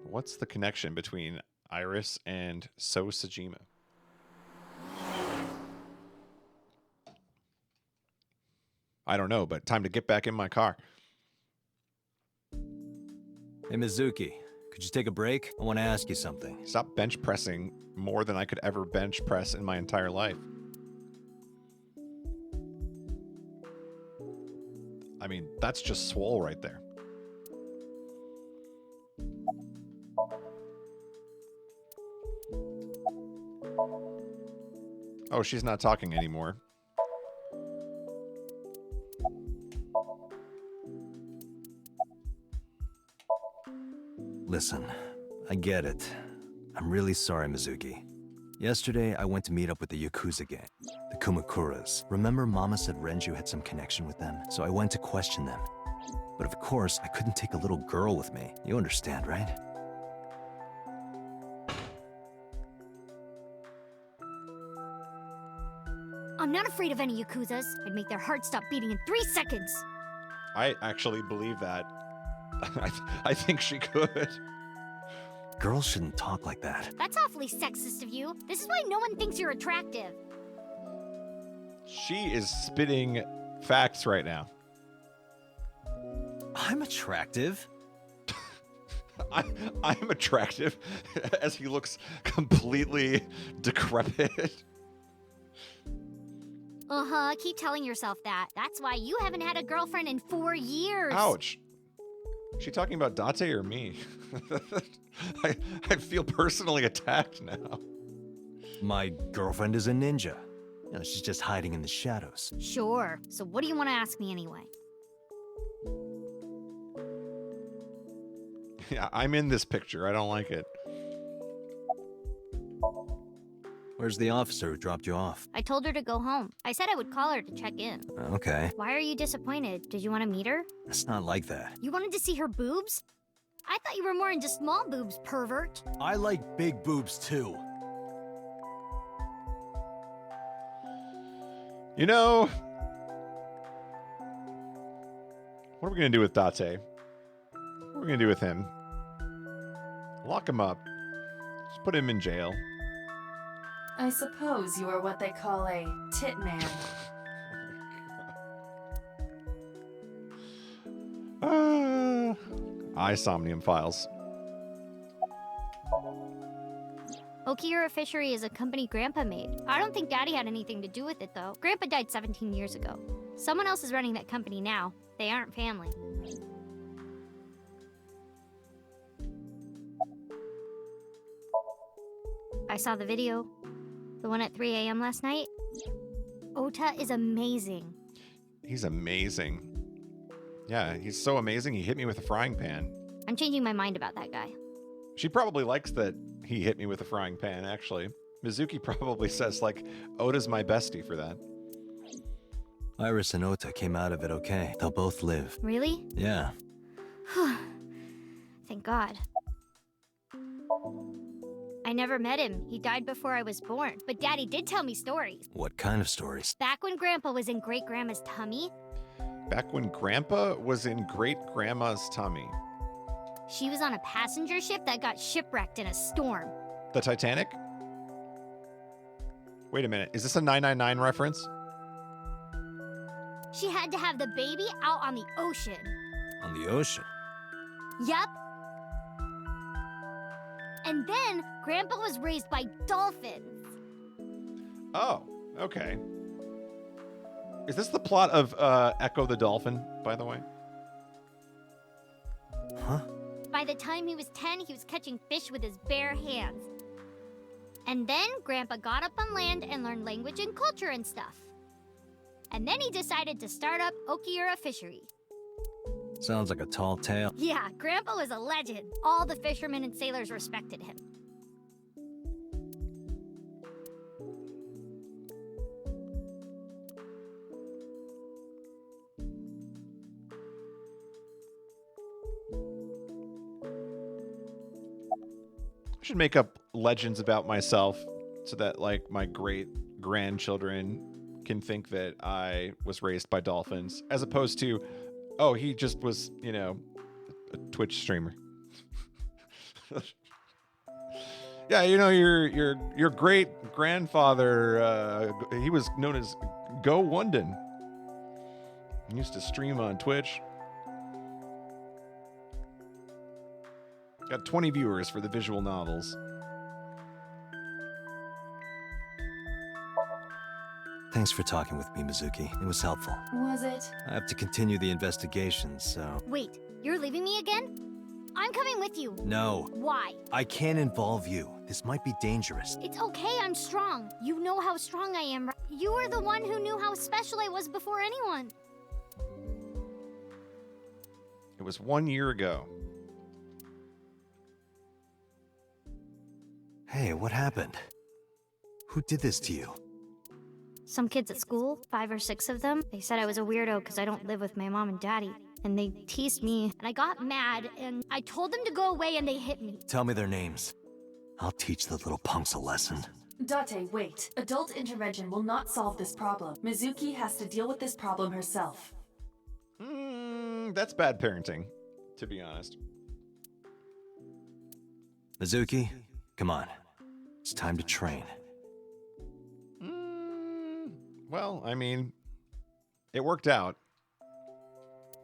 What's the connection between Iris and So Sejima? I don't know, but time to get back in my car. Hey, Mizuki. Could you take a break? I want to ask you something. Stop bench pressing more than I could ever bench press in my entire life. I mean, that's just swole right there. Oh, she's not talking anymore. Listen, I get it. I'm really sorry, Mizuki. Yesterday, I went to meet up with the Yakuza gang, the Kumakuras. Remember Mama said Renju had some connection with them, so I went to question them. But of course, I couldn't take a little girl with me. You understand, right? I'm not afraid of any Yakuzas. I'd make their hearts stop beating in 3 seconds. I actually believe that. I think she could. Girls shouldn't talk like that. That's awfully sexist of you. This is why no one thinks you're attractive. She is spitting facts right now. I'm attractive. I'm attractive as he looks completely decrepit. Uh-huh, keep telling yourself that. That's why you haven't had a girlfriend in 4 years. Ouch. Is she talking about Date or me? I feel personally attacked now. My girlfriend is a ninja. You know, she's just hiding in the shadows. Sure. So what do you want to ask me anyway? Yeah, I'm in this picture. I don't like it. Where's the officer who dropped you off? I told her to go home. I said I would call her to check in. Okay. Why are you disappointed? Did you want to meet her? It's not like that. You wanted to see her boobs? I thought you were more into small boobs, pervert. I like big boobs too. You know, what are we going to do with Date? What are we going to do with him? Lock him up. Just put him in jail. I suppose you are what they call a tit man. Somnium files. Okiura Fishery is a company Grandpa made. I don't think Daddy had anything to do with it, though. Grandpa died 17 years ago. Someone else is running that company now. They aren't family. I saw the video. The one at 3 a.m. last night. Ota is amazing. He's amazing. Yeah, he's so amazing, he hit me with a frying pan. I'm changing my mind about that guy. She probably likes that he hit me with a frying pan, actually. Mizuki probably says, like, Ota's my bestie for that. Iris and Ota came out of it okay. They'll both live. Really? Yeah. Thank God. I never met him. He died before I was born. But Daddy did tell me stories. What kind of stories? Back when Grandpa was in Great-Grandma's tummy. Back when Grandpa was in Great-Grandma's tummy. She was on a passenger ship that got shipwrecked in a storm. The Titanic? Wait a minute. Is this a 999 reference? She had to have the baby out on the ocean. On the ocean? Yep. And then Grandpa was raised by dolphins. Oh, okay. Is this the plot of Echo the Dolphin, by the way? Huh? By the time he was 10, he was catching fish with his bare hands. And then Grandpa got up on land and learned language and culture and stuff. And then he decided to start up Okiura Fishery. Sounds like a tall tale. Yeah, Grandpa was a legend. All the fishermen and sailors respected him. I should make up legends about myself so that, like, my great-grandchildren can think that I was raised by dolphins, as opposed to, oh, he just was, you know, a Twitch streamer. Yeah, you know, your great-grandfather, he was known as Go Wondon. He used to stream on Twitch. Got 20 viewers for the visual novels. Thanks for talking with me, Mizuki. It was helpful. Was it? I have to continue the investigation, so... Wait, you're leaving me again? I'm coming with you. No. Why? I can't involve you. This might be dangerous. It's okay, I'm strong. You know how strong I am, right? You were the one who knew how special I was before anyone. It was 1 year ago. Hey, what happened? Who did this to you? Some kids at school, 5 or 6 of them, they said I was a weirdo because I don't live with my mom and daddy. And they teased me, and I got mad, and I told them to go away, and they hit me. Tell me their names. I'll teach the little punks a lesson. Date, wait. Adult intervention will not solve this problem. Mizuki has to deal with this problem herself. That's bad parenting, to be honest. Mizuki, come on. It's time to train. Well, I mean, it worked out.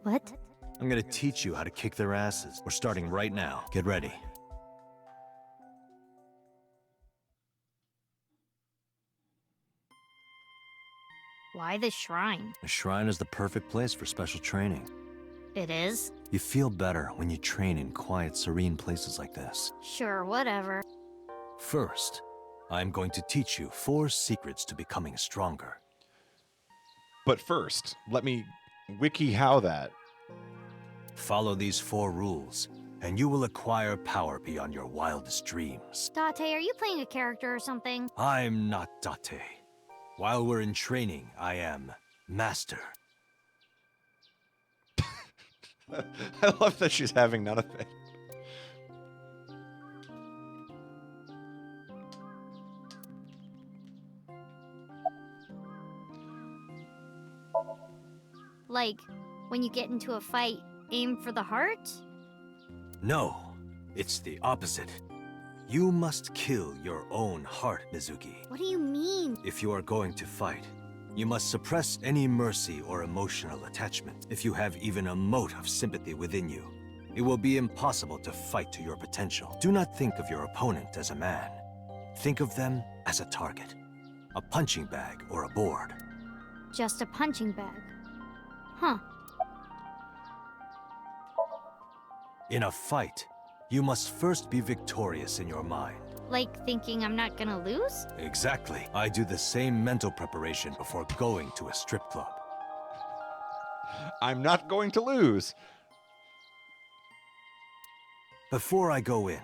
What? I'm gonna teach you how to kick their asses. We're starting right now. Get ready. Why the shrine? The shrine is the perfect place for special training. It is? You feel better when you train in quiet, serene places like this. Sure, whatever. First, I'm going to teach you 4 secrets to becoming stronger. But first, let me wiki how that. Follow these 4 rules, and you will acquire power beyond your wildest dreams. Date, are you playing a character or something? I'm not Date. While we're in training, I am Master. I love that she's having none of it. Like, when you get into a fight, aim for the heart? No, it's the opposite. You must kill your own heart, Mizuki. What do you mean? If you are going to fight, you must suppress any mercy or emotional attachment. If you have even a mote of sympathy within you, it will be impossible to fight to your potential. Do not think of your opponent as a man. Think of them as a target, a punching bag or a board. Just a punching bag. Huh. In a fight, you must first be victorious in your mind. Like thinking I'm not gonna lose? Exactly. I do the same mental preparation before going to a strip club. I'm not going to lose. Before I go in,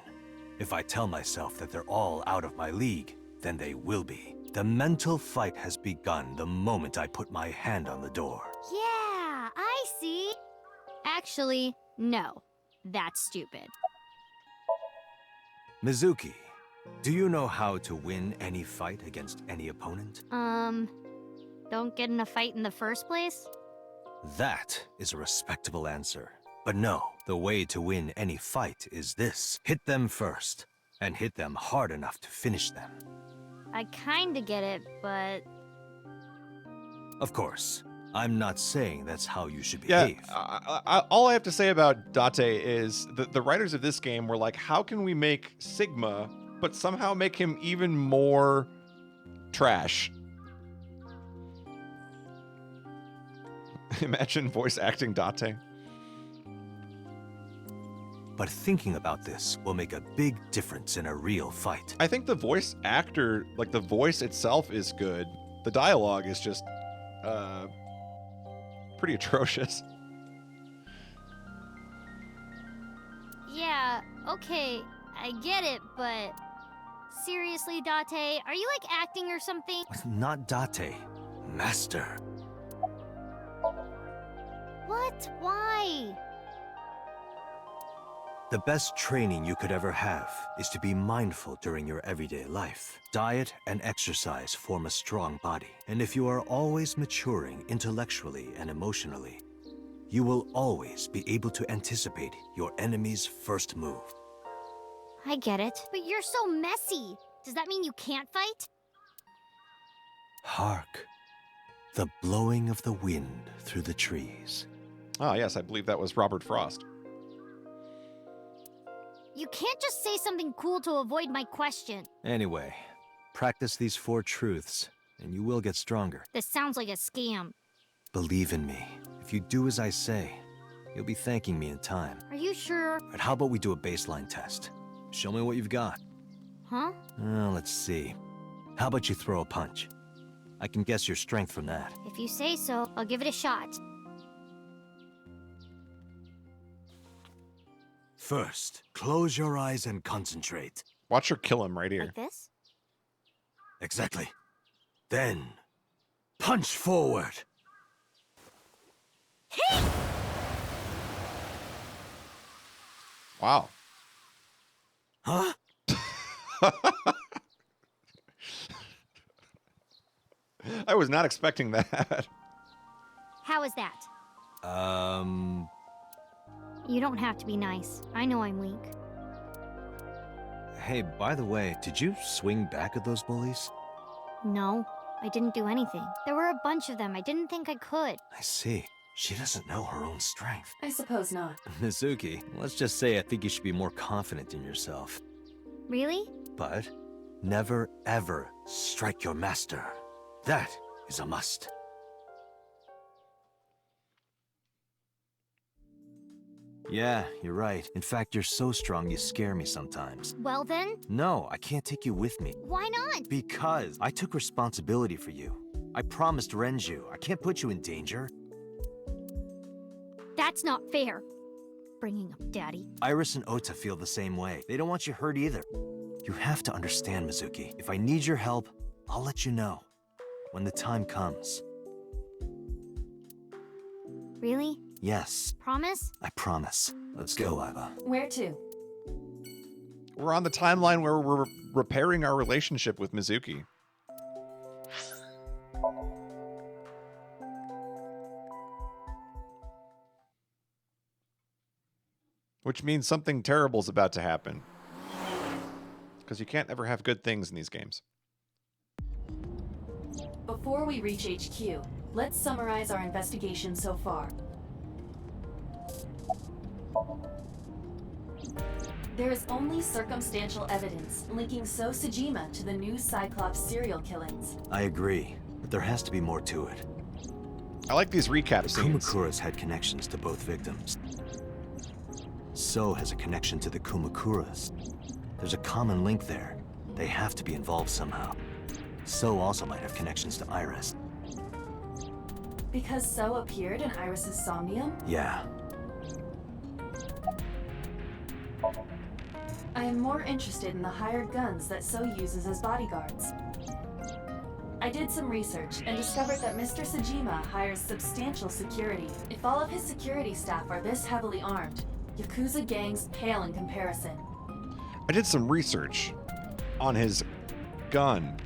if I tell myself that they're all out of my league, then they will be. The mental fight has begun the moment I put my hand on the door. Yeah, I see. Actually, no. That's stupid. Mizuki, do you know how to win any fight against any opponent? Don't get in a fight in the first place? That is a respectable answer. But no, the way to win any fight is this. Hit them first, and hit them hard enough to finish them. I kinda get it, but... Of course, I'm not saying that's how you should behave. Yeah, all I have to say about Date is that the writers of this game were like, how can we make Sigma, but somehow make him even more trash? Imagine voice acting Date. But thinking about this will make a big difference in a real fight. I think the voice actor, like the voice itself is good. The dialogue is just, pretty atrocious. Yeah, okay, I get it, but... Seriously, Date, are you like acting or something? Not Date, Master. What? Why? The best training you could ever have is to be mindful during your everyday life. Diet and exercise form a strong body. And if you are always maturing intellectually and emotionally, you will always be able to anticipate your enemy's first move. I get it. But you're so messy. Does that mean you can't fight? Hark, the blowing of the wind through the trees. Ah, yes, I believe that was Robert Frost. You can't just say something cool to avoid my question. Anyway, practice these 4 truths, and you will get stronger. This sounds like a scam. Believe in me. If you do as I say, you'll be thanking me in time. Are you sure? But how about we do a baseline test? Show me what you've got. Huh? Let's see. How about you throw a punch? I can guess your strength from that. If you say so, I'll give it a shot. First, close your eyes and concentrate. Watch her kill him right here. Like this? Exactly. Then, punch forward. Wow. Huh? I was not expecting that. How is that? You don't have to be nice. I know I'm weak. Hey, by the way, did you swing back at those bullies? No, I didn't do anything. There were a bunch of them. I didn't think I could. I see. She doesn't know her own strength. I suppose not. Mizuki, let's just say I think you should be more confident in yourself. Really? But Never, ever strike your master. That is a must. yeah, you're right. In fact, you're so strong you scare me sometimes. Well then, No, I can't take you with me. why not? Because I took responsibility for you. I promised Renju. I can't put you in danger. That's not fair. Bringing up Daddy. Iris and Ota feel the same way. They don't want you hurt either. You have to understand, Mizuki. If I need your help, I'll let you know. When the time comes. Really? Yes, Promise? I promise. Let's go, Iva. Where to? We're on the timeline where we're repairing our relationship with Mizuki. Which means something terrible is about to happen. Because you can't ever have good things in these games. Before we reach HQ, let's summarize our investigation so far. There is only circumstantial evidence linking So Sejima to the new Cyclops serial killings. I agree, but there has to be more to it. I like these recap The scenes. Kumakuras had connections to both victims. So has a connection to the Kumakuras. There's a common link there. They have to be involved somehow. So also might have connections to Iris. Because So appeared in Iris's Somnium? Yeah. I am more interested in the hired guns that So uses as bodyguards. I did some research and discovered that Mr. Sejima hires substantial security. If all of his security staff are this heavily armed, Yakuza gangs pale in comparison. I did some research on his gun.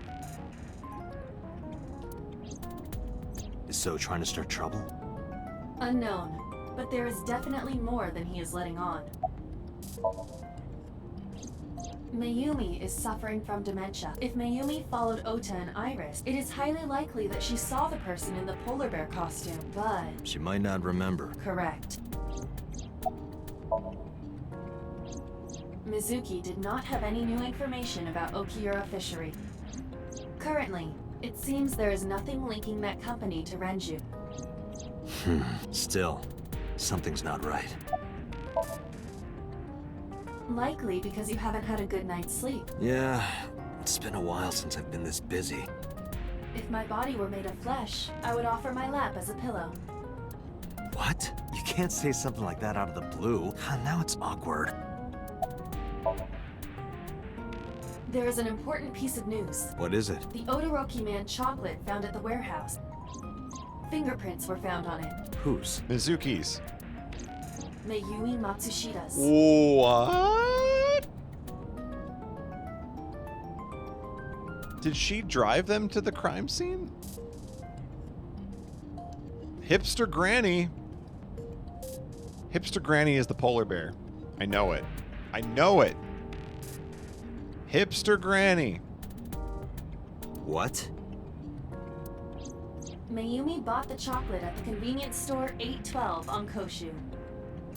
Is So trying to start trouble? Unknown, but there is definitely more than he is letting on. Mayumi is suffering from dementia. If Mayumi followed Ota and Iris, it is highly likely that she saw the person in the polar bear costume, but... She might not remember. Correct. Mizuki did not have any new information about Okiura Fishery. Currently, it seems there is nothing linking that company to Renju. Still, something's not right. Likely because you haven't had a good night's sleep. Yeah, it's been a while since I've been this busy. If my body were made of flesh, I would offer my lap as a pillow. What? You can't say something like that out of the blue. Now it's awkward. There is an important piece of news. What is it? The Odoroki Man chocolate found at the warehouse. Fingerprints were found on it. Whose? Mizuki's. Mayumi Matsushida's. What? Did she drive them to the crime scene? Hipster Granny. Hipster Granny is the polar bear. I know it. I know it. Hipster Granny. What? Mayumi bought the chocolate at the convenience store 812 on Koshu.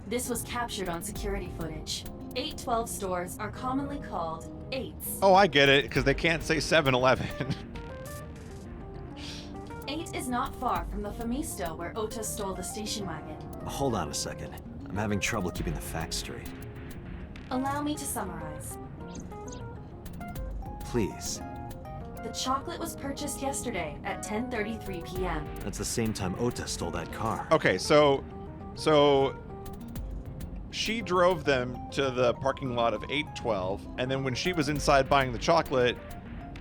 This was captured on security footage. 812 stores are commonly called 8s. Oh, I get it, because they can't say 7-Eleven. 8 is not far from the Famisto where Ota stole the station wagon. Hold on a second. I'm having trouble keeping the facts straight. Allow me to summarize. Please. The chocolate was purchased yesterday at 10:33 p.m. That's the same time Ota stole that car. Okay, so she drove them to the parking lot of 812, and then when she was inside buying the chocolate,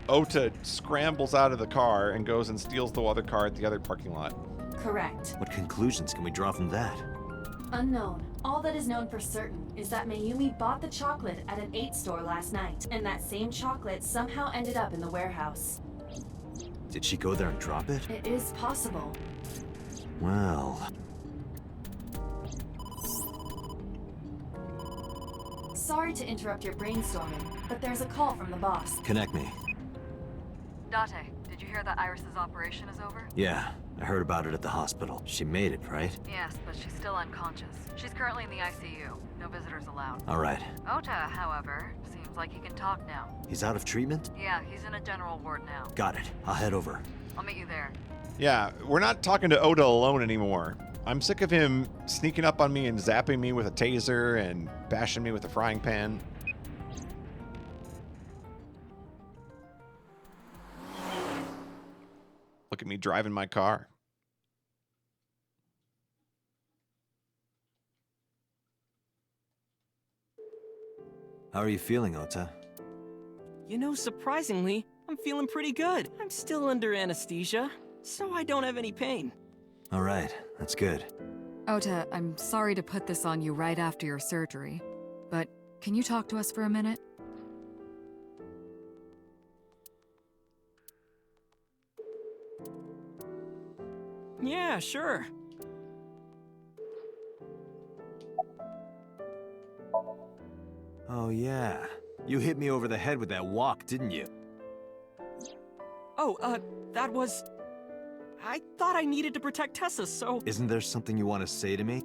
Ota scrambles out of the car and goes and steals the other car at the other parking lot. Correct. What conclusions can we draw from that? Unknown. All that is known for certain is that Mayumi bought the chocolate at an 8 store last night, and that same chocolate somehow ended up in the warehouse. Did she go there and drop it? It is possible. Well... Sorry to interrupt your brainstorming, but there's a call from the boss. Connect me. Date, did you hear that Iris's operation is over? Yeah, I heard about it at the hospital. She made it, right? Yes, but she's still unconscious. She's currently in the ICU. No visitors allowed. All right. Ota, however, seems like he can talk now. He's out of treatment? Yeah, he's in a general ward now. Got it. I'll head over. I'll meet you there. Yeah, we're not talking to Ota alone anymore. I'm sick of him sneaking up on me and zapping me with a taser and bashing me with a frying pan. Look at me driving my car. How are you feeling, Ota? You know, surprisingly, I'm feeling pretty good. I'm still under anesthesia, so I don't have any pain. All right, that's good. Ota, I'm sorry to put this on you right after your surgery, but can you talk to us for a minute? Yeah, sure. Oh yeah. You hit me over the head with that walk, didn't you? Oh, that was... I thought I needed to protect Tessa, so... Isn't there something you want to say to me?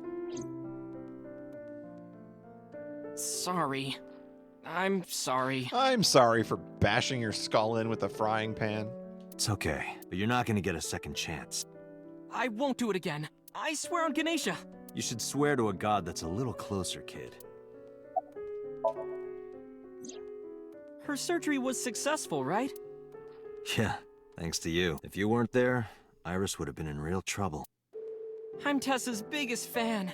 Sorry. I'm sorry. I'm sorry for bashing your skull in with a frying pan. It's okay, but you're not gonna get a second chance. I won't do it again. I swear on Ganesha. You should swear to a god that's a little closer, kid. Her surgery was successful, right? Yeah, thanks to you. If you weren't there, Iris would have been in real trouble. I'm Tessa's biggest fan.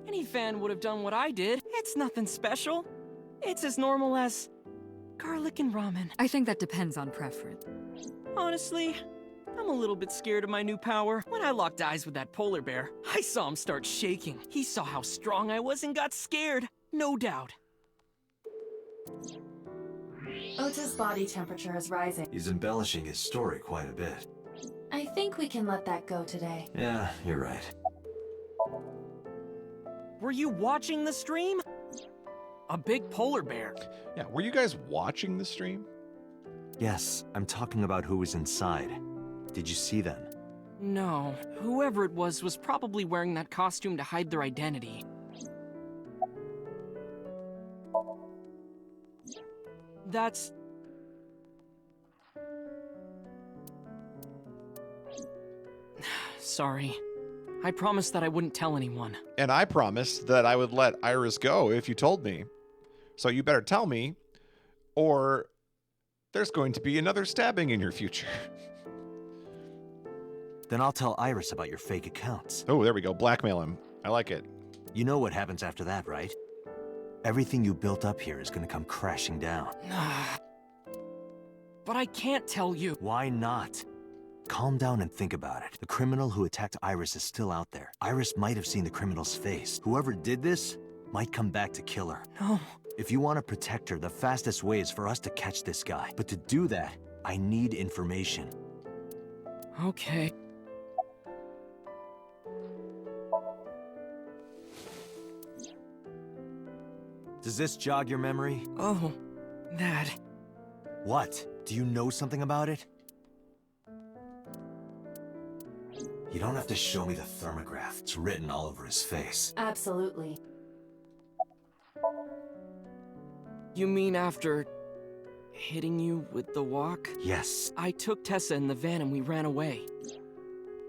Any fan would have done what I did. It's nothing special. It's as normal as garlic and ramen. I think that depends on preference. Honestly, I'm a little bit scared of my new power. When I locked eyes with that polar bear, I saw him start shaking. He saw how strong I was and got scared, no doubt. Ota's body temperature is rising. He's embellishing his story quite a bit. I think we can let that go today. Yeah, you're right. Were you watching the stream? A big polar bear. Yeah, were you guys watching the stream? Yes, I'm talking about who was inside. Did you see them? No. Whoever it was probably wearing that costume to hide their identity. That's... Sorry. I promised that I wouldn't tell anyone. And I promised that I would let Iris go if you told me. So you better tell me, or there's going to be another stabbing in your future. Then I'll tell Iris about your fake accounts. Oh, there we go. Blackmail him. I like it. You know what happens after that, right? Everything you built up here is gonna come crashing down. But I can't tell you. Why not? Calm down and think about it. The criminal who attacked Iris is still out there. Iris might have seen the criminal's face. Whoever did this might come back to kill her. No. If you want to protect her, the fastest way is for us to catch this guy. But to do that, I need information. Okay. Does this jog your memory? Oh, that. What? Do you know something about it? You don't have to show me the thermograph. It's written all over his face. Absolutely. You mean after hitting you with the walk? Yes. I took Tessa in the van and we ran away.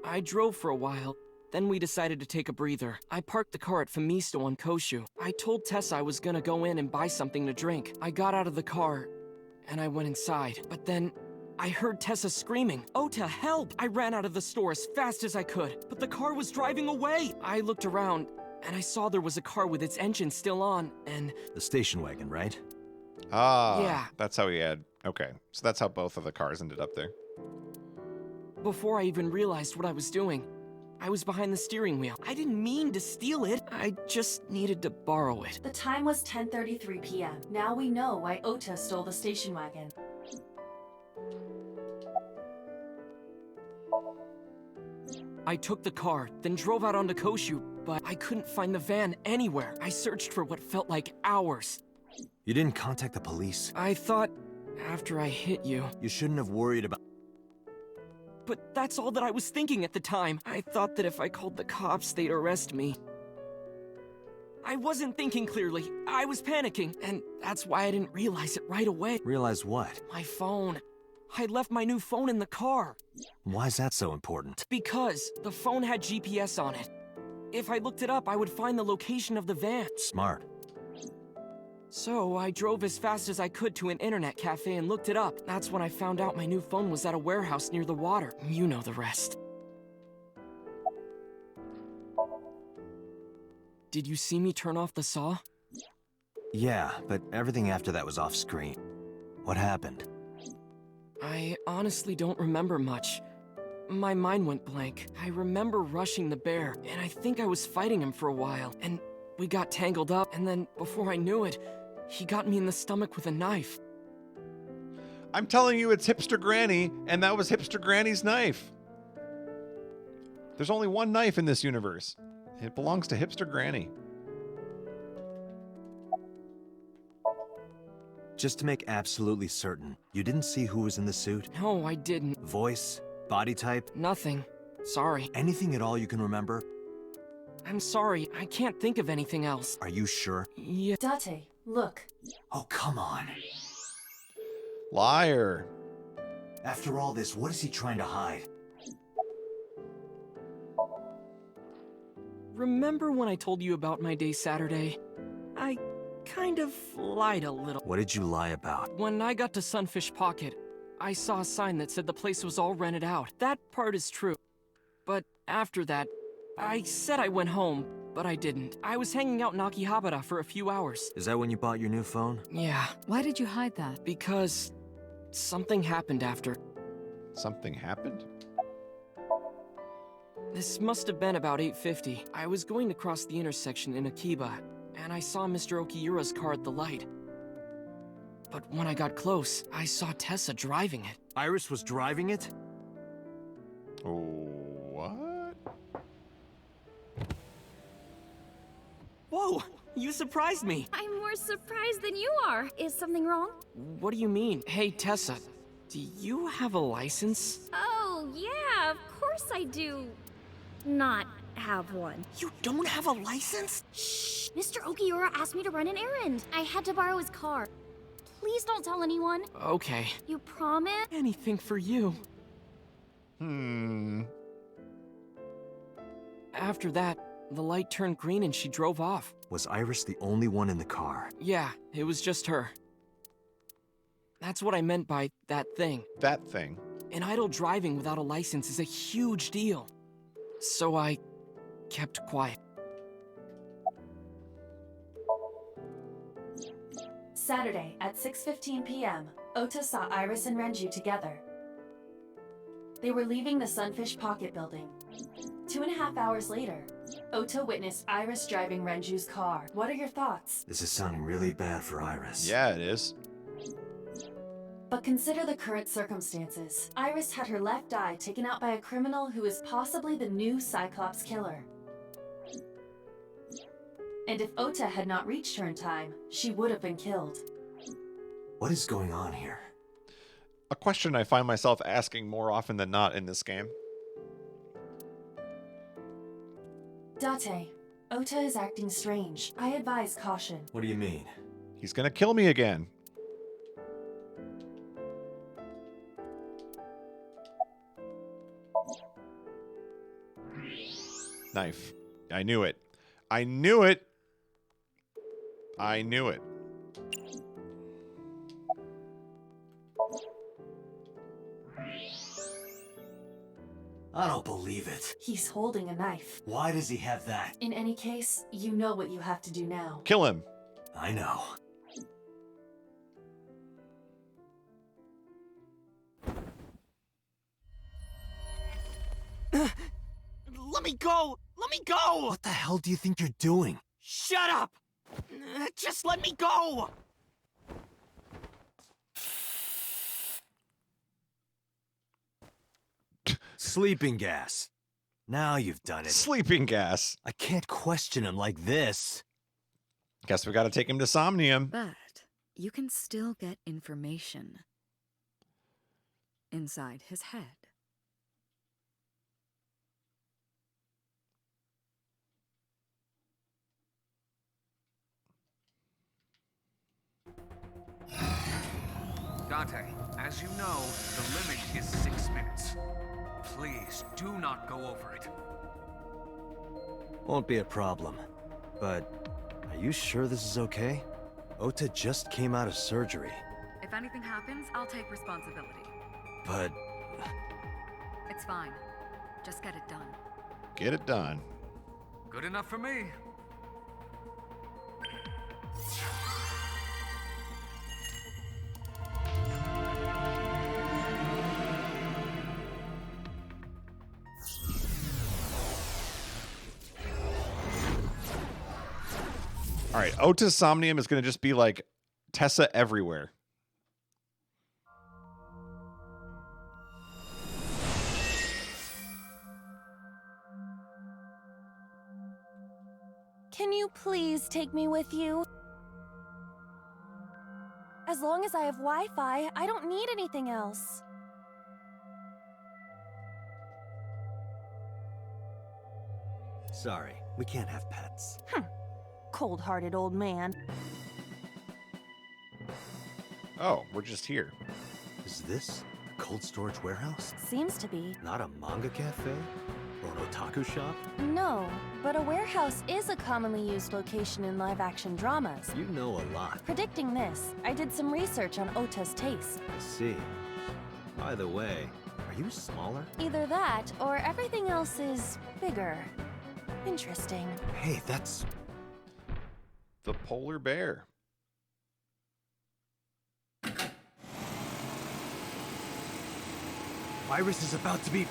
I drove for a while, then we decided to take a breather. I parked the car at Famisto on Koshu. I told Tessa I was gonna go in and buy something to drink. I got out of the car and I went inside, but then I heard Tessa screaming, "Ota, help!" I ran out of the store as fast as I could, but the car was driving away. I looked around and I saw there was a car with its engine still on, and... The station wagon, right? Ah, yeah. That's how he had... Okay, so that's how both of the cars ended up there. Before I even realized what I was doing, I was behind the steering wheel. I didn't mean to steal it. I just needed to borrow it. The time was 10:33 p.m. Now we know why Ota stole the station wagon. I took the car, then drove out onto Koshu, but I couldn't find the van anywhere. I searched for what felt like hours. You didn't contact the police? I thought, after I hit you... You shouldn't have worried about... But that's all that I was thinking at the time. I thought that if I called the cops, they'd arrest me. I wasn't thinking clearly. I was panicking, and that's why I didn't realize it right away. Realize what? My phone. I left my new phone in the car. Why's that so important? Because the phone had GPS on it. If I looked it up, I would find the location of the van. Smart. So I drove as fast as I could to an internet cafe and looked it up. That's when I found out my new phone was at a warehouse near the water. You know the rest. Did you see me turn off the saw? Yeah, but everything after that was off screen. What happened? I honestly don't remember much. My mind went blank. I remember rushing the bear, and I think I was fighting him for a while, and we got tangled up, and then before I knew it, he got me in the stomach with a knife. I'm telling you, it's Hipster Granny, and that was Hipster Granny's knife. There's only one knife in this universe. It belongs to Hipster Granny. Just to make absolutely certain, you didn't see who was in the suit? No, I didn't. Voice? Body type? Nothing. Sorry. Anything at all you can remember? I'm sorry, I can't think of anything else. Are you sure? Yeah. Date, look. Oh, come on. Liar. After all this, what is he trying to hide? Remember when I told you about my day Saturday? I kind of lied a little. What did you lie about? When I got to Sunfish Pocket, I saw a sign that said the place was all rented out. That part is true. But after that, I said I went home, but I didn't. I was hanging out in Akihabara for a few hours. Is that when you bought your new phone? Yeah. Why did you hide that? Because something happened after. Something happened? This must have been about 8:50. I was going to cross the intersection in Akiba, and I saw Mr. Okiura's car at the light. But when I got close, I saw Tessa driving it. Iris was driving it? What? Whoa! You surprised me! I'm more surprised than you are. Is something wrong? What do you mean? Hey, Tessa, do you have a license? Oh, yeah, of course I do. Not have one. You don't have a license? Shh! Mr. Okiura asked me to run an errand. I had to borrow his car. Please don't tell anyone. Okay. You promise? Anything for you. After that, the light turned green and she drove off. Was Iris the only one in the car? Yeah, it was just her. That's what I meant by that thing. That thing? An idle driving without a license is a huge deal. So I kept quiet. Saturday at 6:15 p.m., Ota saw Iris and Renju together. They were leaving the Sunfish Pocket building. 2.5 hours later, Ota witnessed Iris driving Renju's car. What are your thoughts? This is sounding really bad for Iris. Yeah, it is. But consider the current circumstances. Iris had her left eye taken out by a criminal who is possibly the new Cyclops killer. And if Ota had not reached her in time, she would have been killed. What is going on here? A question I find myself asking more often than not in this game. Date, Ota is acting strange. I advise caution. What do you mean? He's gonna kill me again. Knife. I knew it. I knew it. I knew it. I don't believe it. He's holding a knife. Why does he have that? In any case, you know what you have to do now. Kill him. I know. Let me go! Let me go! What the hell do you think you're doing? Shut up! Just let me go! Sleeping gas. Now you've done it. Sleeping gas. I can't question him like this. Guess we gotta take him to Somnium. But you can still get information inside his head. Dante, as you know, the limit is 6 minutes. Please, do not go over it. Won't be a problem. But are you sure this is okay? Ota just came out of surgery. If anything happens, I'll take responsibility. But It's fine. Just get it done. Get it done. Good enough for me. All right, Ota's Somnium is going to just be like Tessa everywhere. Can you please take me with you? As long as I have Wi-Fi, I don't need anything else. sorry, we can't have pets. Cold-hearted old man. Oh, we're just here. Is this a cold storage warehouse? Seems to be. Not a manga cafe? Or an otaku shop? No, but a warehouse is a commonly used location in live-action dramas. You know a lot. Predicting this, I did some research on Ota's taste. I see. By the way, are you smaller? Either that, or everything else is bigger. Interesting. Hey, that's... the polar bear. Iris is about to be...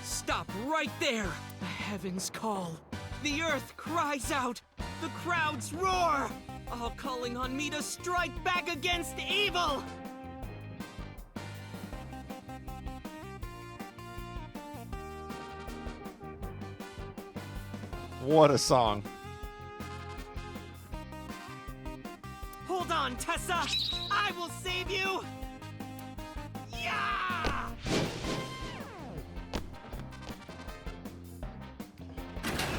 Stop right there! The heavens call. The earth cries out. The crowds roar. All calling on me to strike back against evil! What a song. Hold on, Tessa! I will save you! Yeah!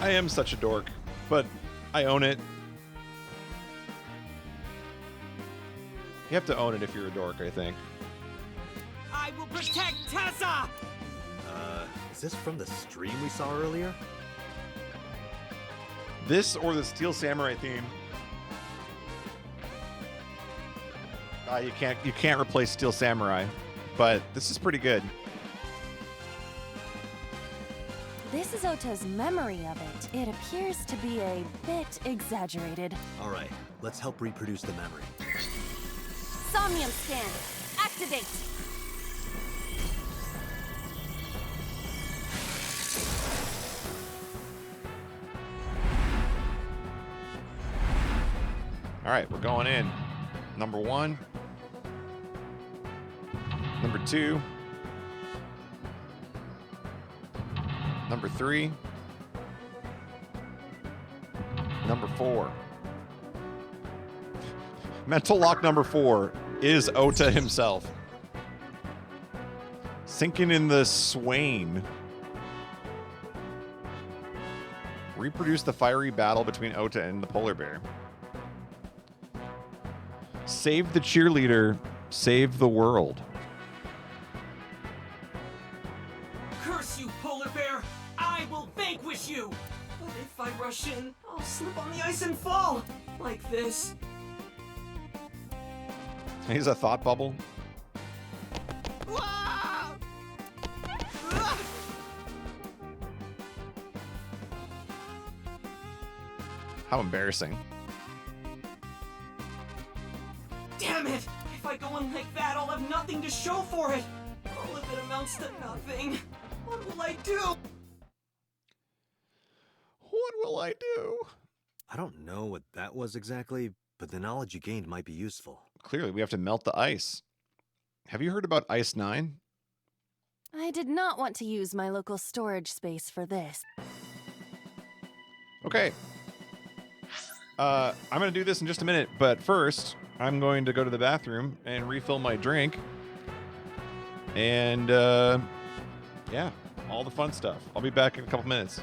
I am such a dork, but I own it. You have to own it if you're a dork, I think. I will protect Tessa! Is this from the stream we saw earlier? This or the Steel Samurai theme. You can't replace Steel Samurai, but this is pretty good. This is Ota's memory of it. It appears to be a bit exaggerated. All right, let's help reproduce the memory. Somnium scan. Activate. All right, we're going in. Number 1. Number 2. Number 3. Number 4. Mental lock number 4 is Ota himself. Sinking in the Swain. Reproduce the fiery battle between Ota and the polar bear. Save the cheerleader, save the world. Curse you, polar bear! I will vanquish you! But if I rush in, I'll slip on the ice and fall! Like this. He's a thought bubble. Ah! Ah! How embarrassing. Damn it! If I go in like that, I'll have nothing to show for it. All of it amounts to nothing. What will I do? What will I do? I don't know what that was exactly, but the knowledge you gained might be useful. Clearly, we have to melt the ice. Have you heard about Ice 9? I did not want to use my local storage space for this. Okay. I'm going to do this in just a minute, but first, I'm going to go to the bathroom and refill my drink. And, yeah, all the fun stuff. I'll be back in a couple minutes.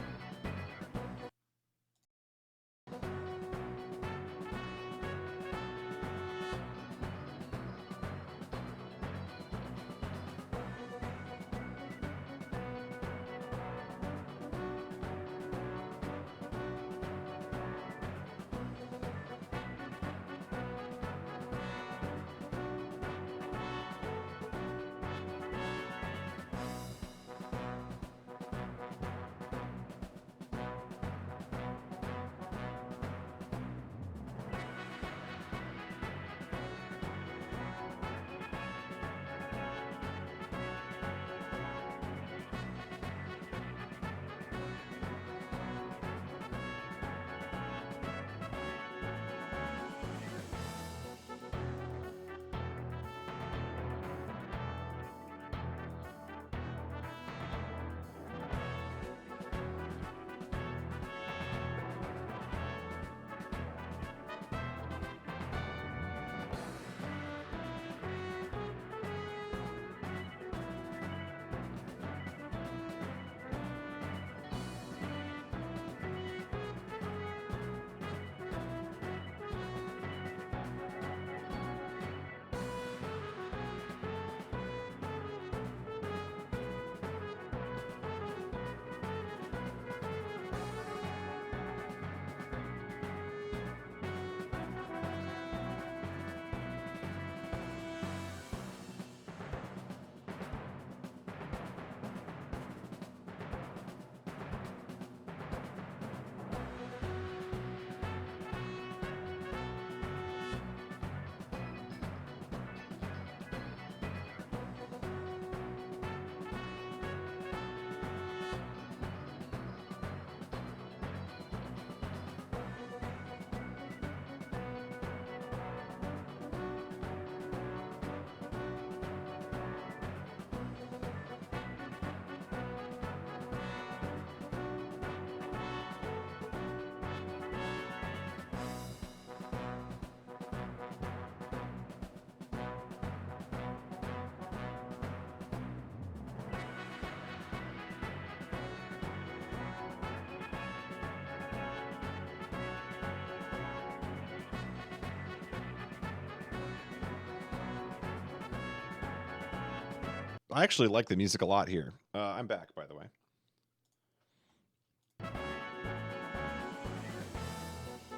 I actually like the music a lot here. I'm back, by the way.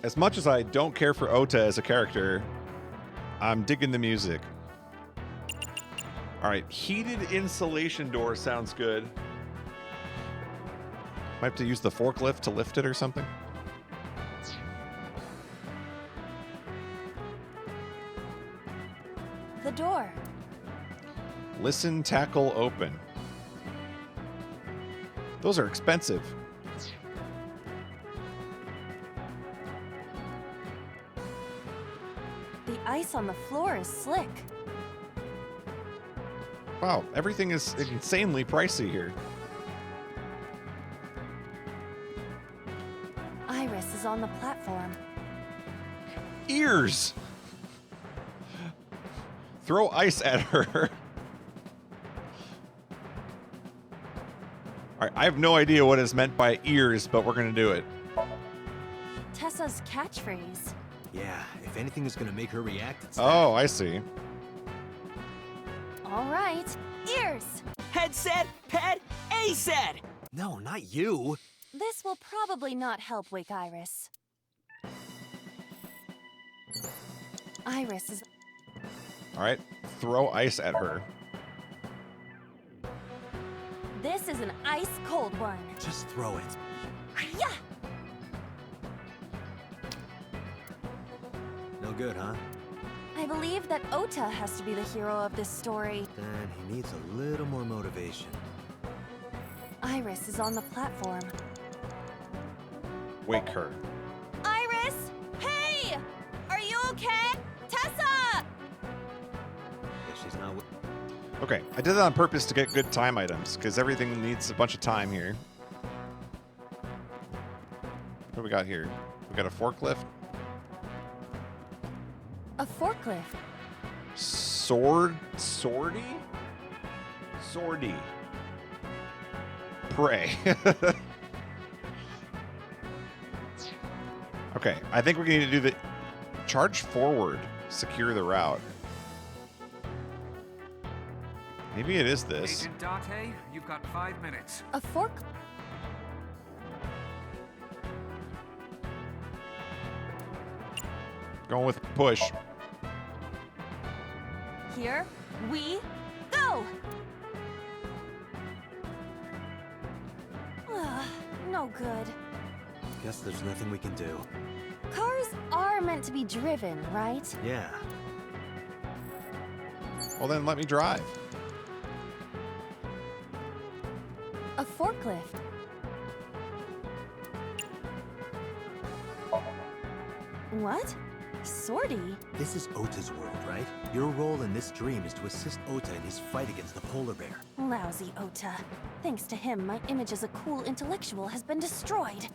As much as I don't care for Ota as a character, I'm digging the music. All right, heated insulation door sounds good. Might have to use the forklift to lift it or something. The door. Listen, tackle, open. Those are expensive. The ice on the floor is slick. Wow, everything is insanely pricey here. Iris is on the platform. Ears! Throw ice at her. All right, I have no idea what is meant by ears, but we're going to do it. Tessa's catchphrase. Yeah, if anything is gonna make her react, it's Oh, I see. All right, ears. Head said, pet, A said. No, not you. This will probably not help wake Iris. Iris is... All right, throw ice at her. This is an ice-cold one. Just throw it. Yeah! No good, huh? I believe that Ota has to be the hero of this story. Then he needs a little more motivation. Iris is on the platform. Wake her. Iris! Hey! Are you okay? Tessa! Guess she's not. Okay, I did that on purpose to get good time items, because everything needs a bunch of time here. What do we got here? We got a forklift. A forklift. Swordy? Pray. Okay, I think we need to do the charge forward, secure the route. Maybe it is this. Agent Date, you've got 5 minutes. A fork? Going with push. Here we go! No good. Guess there's nothing we can do. Cars are meant to be driven, right? Yeah. Well, then let me drive. A forklift. What? Sortie? This is Ota's world, right? Your role in this dream is to assist Ota in his fight against the polar bear. Lousy Ota. Thanks to him, my image as a cool intellectual has been destroyed.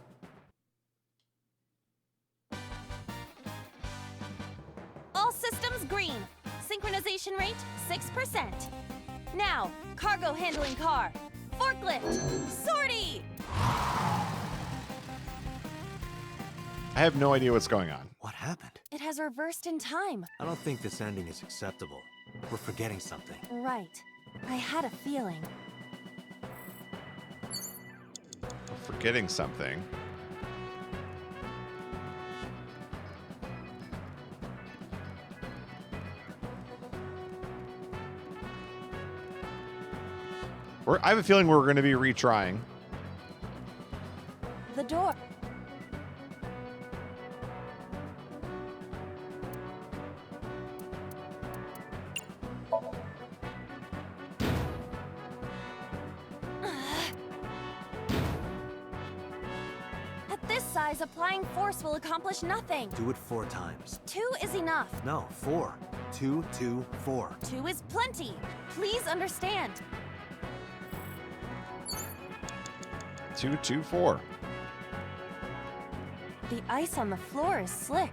All systems green. Synchronization rate, 6%. Now, cargo handling car. Forklift. Sortie! I have no idea what's going on. What happened? It has reversed in time. I don't think this ending is acceptable. We're forgetting something. Right. I had a feeling. We're forgetting something. I have a feeling we're going to be retrying. The door. At this size, applying force will accomplish nothing. Do it 4 times. 2 is enough. No, 4. 2, 2, 4. 2 is plenty. Please understand. 2, 2, 4. The ice on the floor is slick.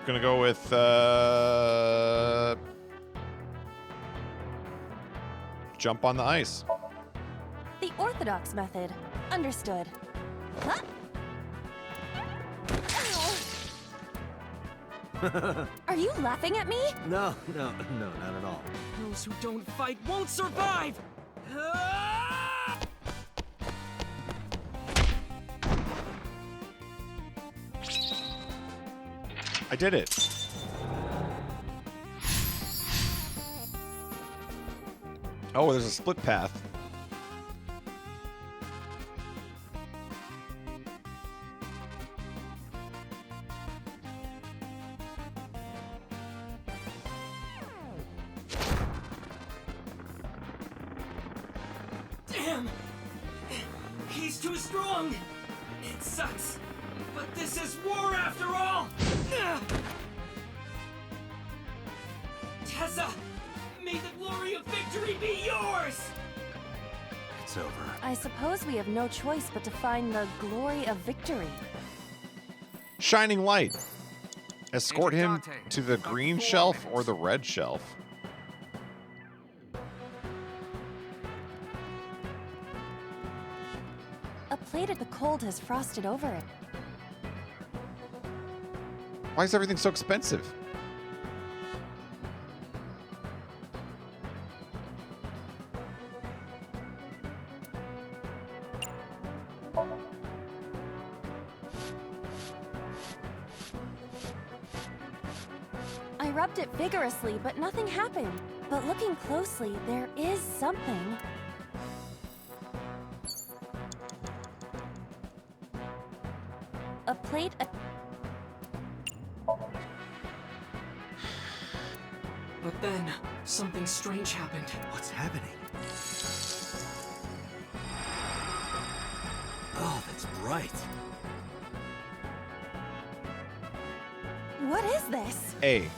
Gonna go with jump on the ice. The orthodox method. Understood. Huh? Are you laughing at me? No, not at all. Those who don't fight won't survive! I did it. Oh, there's a split path. Damn! He's too strong! It sucks, but this is war after all! Tessa! May the glory of victory be yours! It's over. I suppose we have no choice but to find the glory of victory. Shining light. Escort him Agent Date, to the got green 4 shelf minutes. or the red shelf. A plate of the cold has frosted over it. Why is everything so expensive? I rubbed it vigorously, but nothing happened. But looking closely, there is something. A plate. But then, something strange happened. What's happening? Oh, that's bright. What is this? A.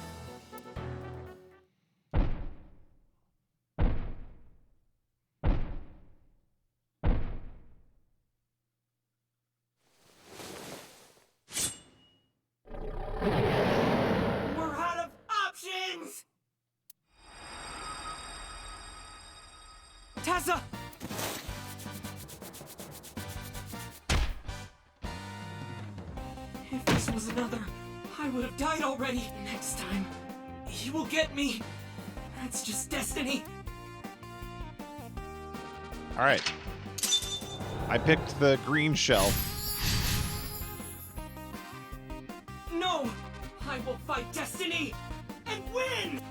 We're out of options! Tessa! If this was another, I would have died already. Next time, he will get me. That's just destiny. All right. I picked the green shell. No! I will fight destiny and win!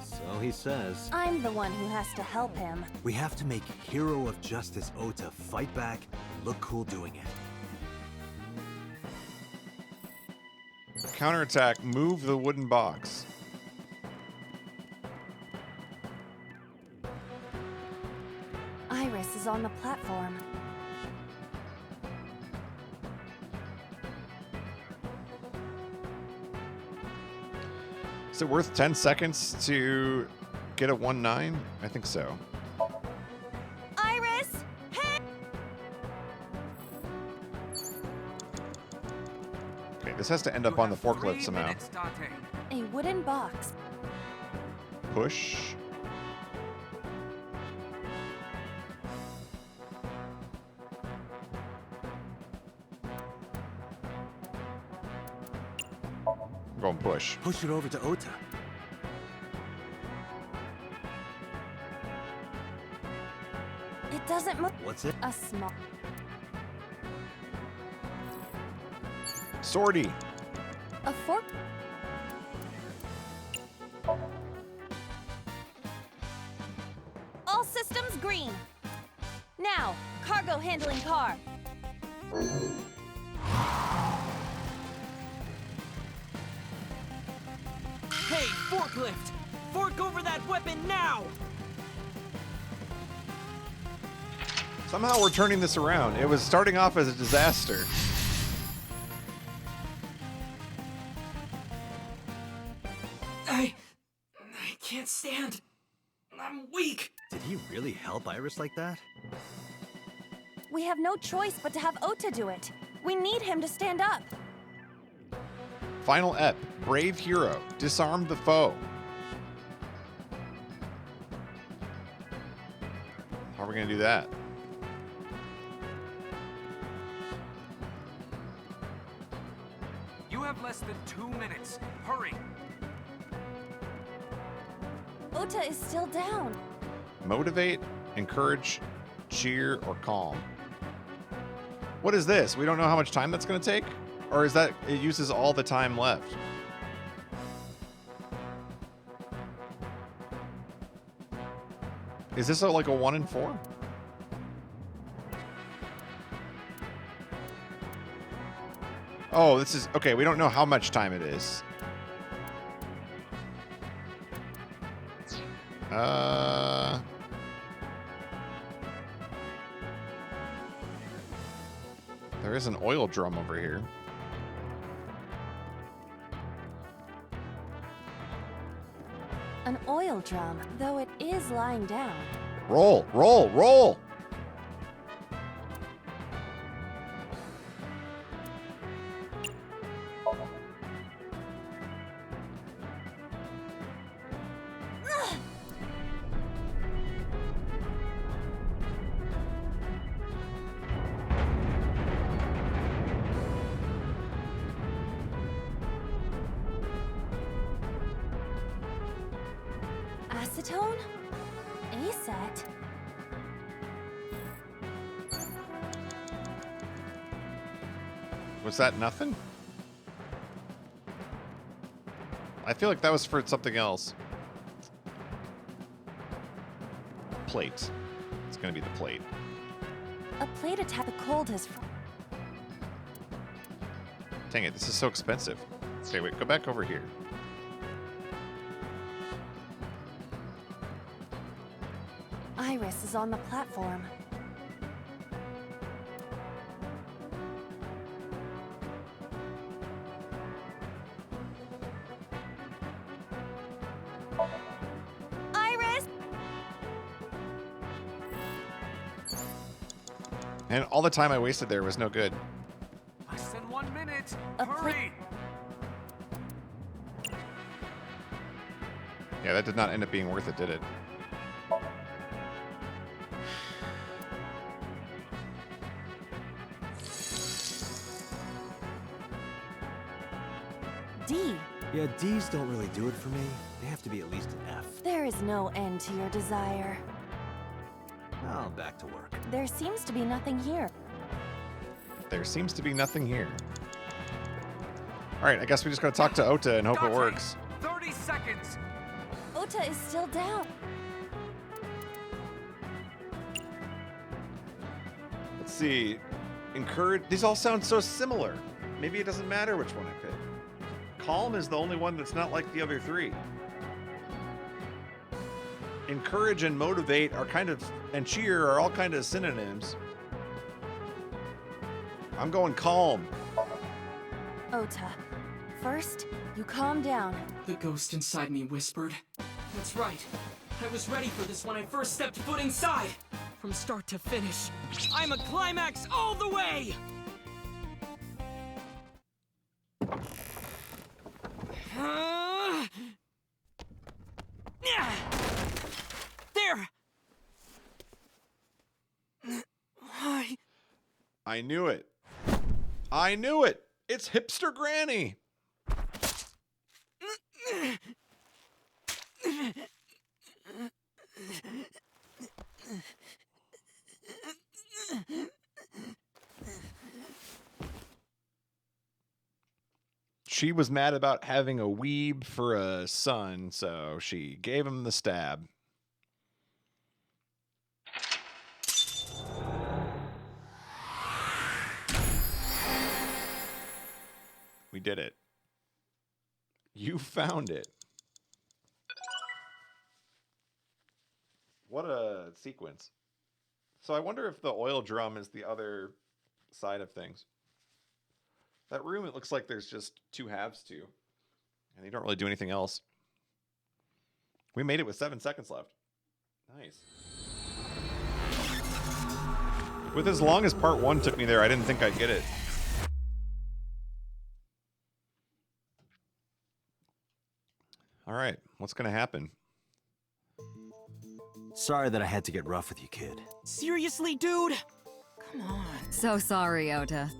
So he says. I'm the one who has to help him. We have to make Hero of Justice Ota fight back and look cool doing it. Counterattack, move the wooden box. Iris is on the platform. Is it worth 10 seconds to get a 1-9? I think so. Iris! Hey! Okay, this has to end up on the forklift somehow. A wooden box. Push. I'm going push. Push it over to Ota. It doesn't move. What's it? A small. Sortie. A fork. All systems green. Now, cargo handling car. Hey, forklift! Fork over that weapon now! Somehow we're turning this around. It was starting off as a disaster. I can't stand. I'm weak. Did he really help Iris like that? We have no choice but to have Ota do it. We need him to stand up. Final ep. Brave hero. Disarm the foe. How are we going to do that? You have less than 2 minutes. Hurry. Ota is still down. Motivate, encourage, cheer, or calm. What is this? We don't know how much time that's going to take? Or is that it uses all the time left? Is this like a 1 in 4? Oh, this is... Okay, we don't know how much time it is. There is an oil drum over here. An oil drum, though it is lying down. Roll, roll, roll! Acetone? ASAT? Was that nothing? I feel like that was for something else. Plate. It's gonna be the plate. A plate attack the cold has... Dang it, this is so expensive. Okay, wait, go back over here. Iris is on the platform. Iris! And all the time I wasted there was no good. Less than 1 minute. Hurry! Yeah, that did not end up being worth it, did it? D. Yeah, D's don't really do it for me. They have to be at least an F. There is no end to your desire. Well, back to work. There seems to be nothing here. There seems to be nothing here. All right, I guess we just gotta talk to Ota and hope it works. 30 seconds. Ota is still down. Let's see. Encourage. These all sound so similar. Maybe it doesn't matter which one I pick. Calm is the only one that's not like the other three. Encourage and motivate are kind of, and cheer are all kind of synonyms. I'm going calm. Ota, first, you calm down. The ghost inside me whispered. That's right. I was ready for this when I first stepped foot inside. From start to finish, I'm a climax all the way! There! I knew it. I knew it. It's Hipster Granny. She was mad about having a weeb for a son, so she gave him the stab. We did it. You found it. What a sequence. So I wonder if the oil drum is the other side of things. That room, it looks like there's just two halves to. And they don't really do anything else. We made it with 7 seconds left. Nice. With as long as part 1 took me there, I didn't think I'd get it. All right, what's going to happen? Sorry that I had to get rough with you, kid. Seriously, dude? Come on. So sorry, Ota.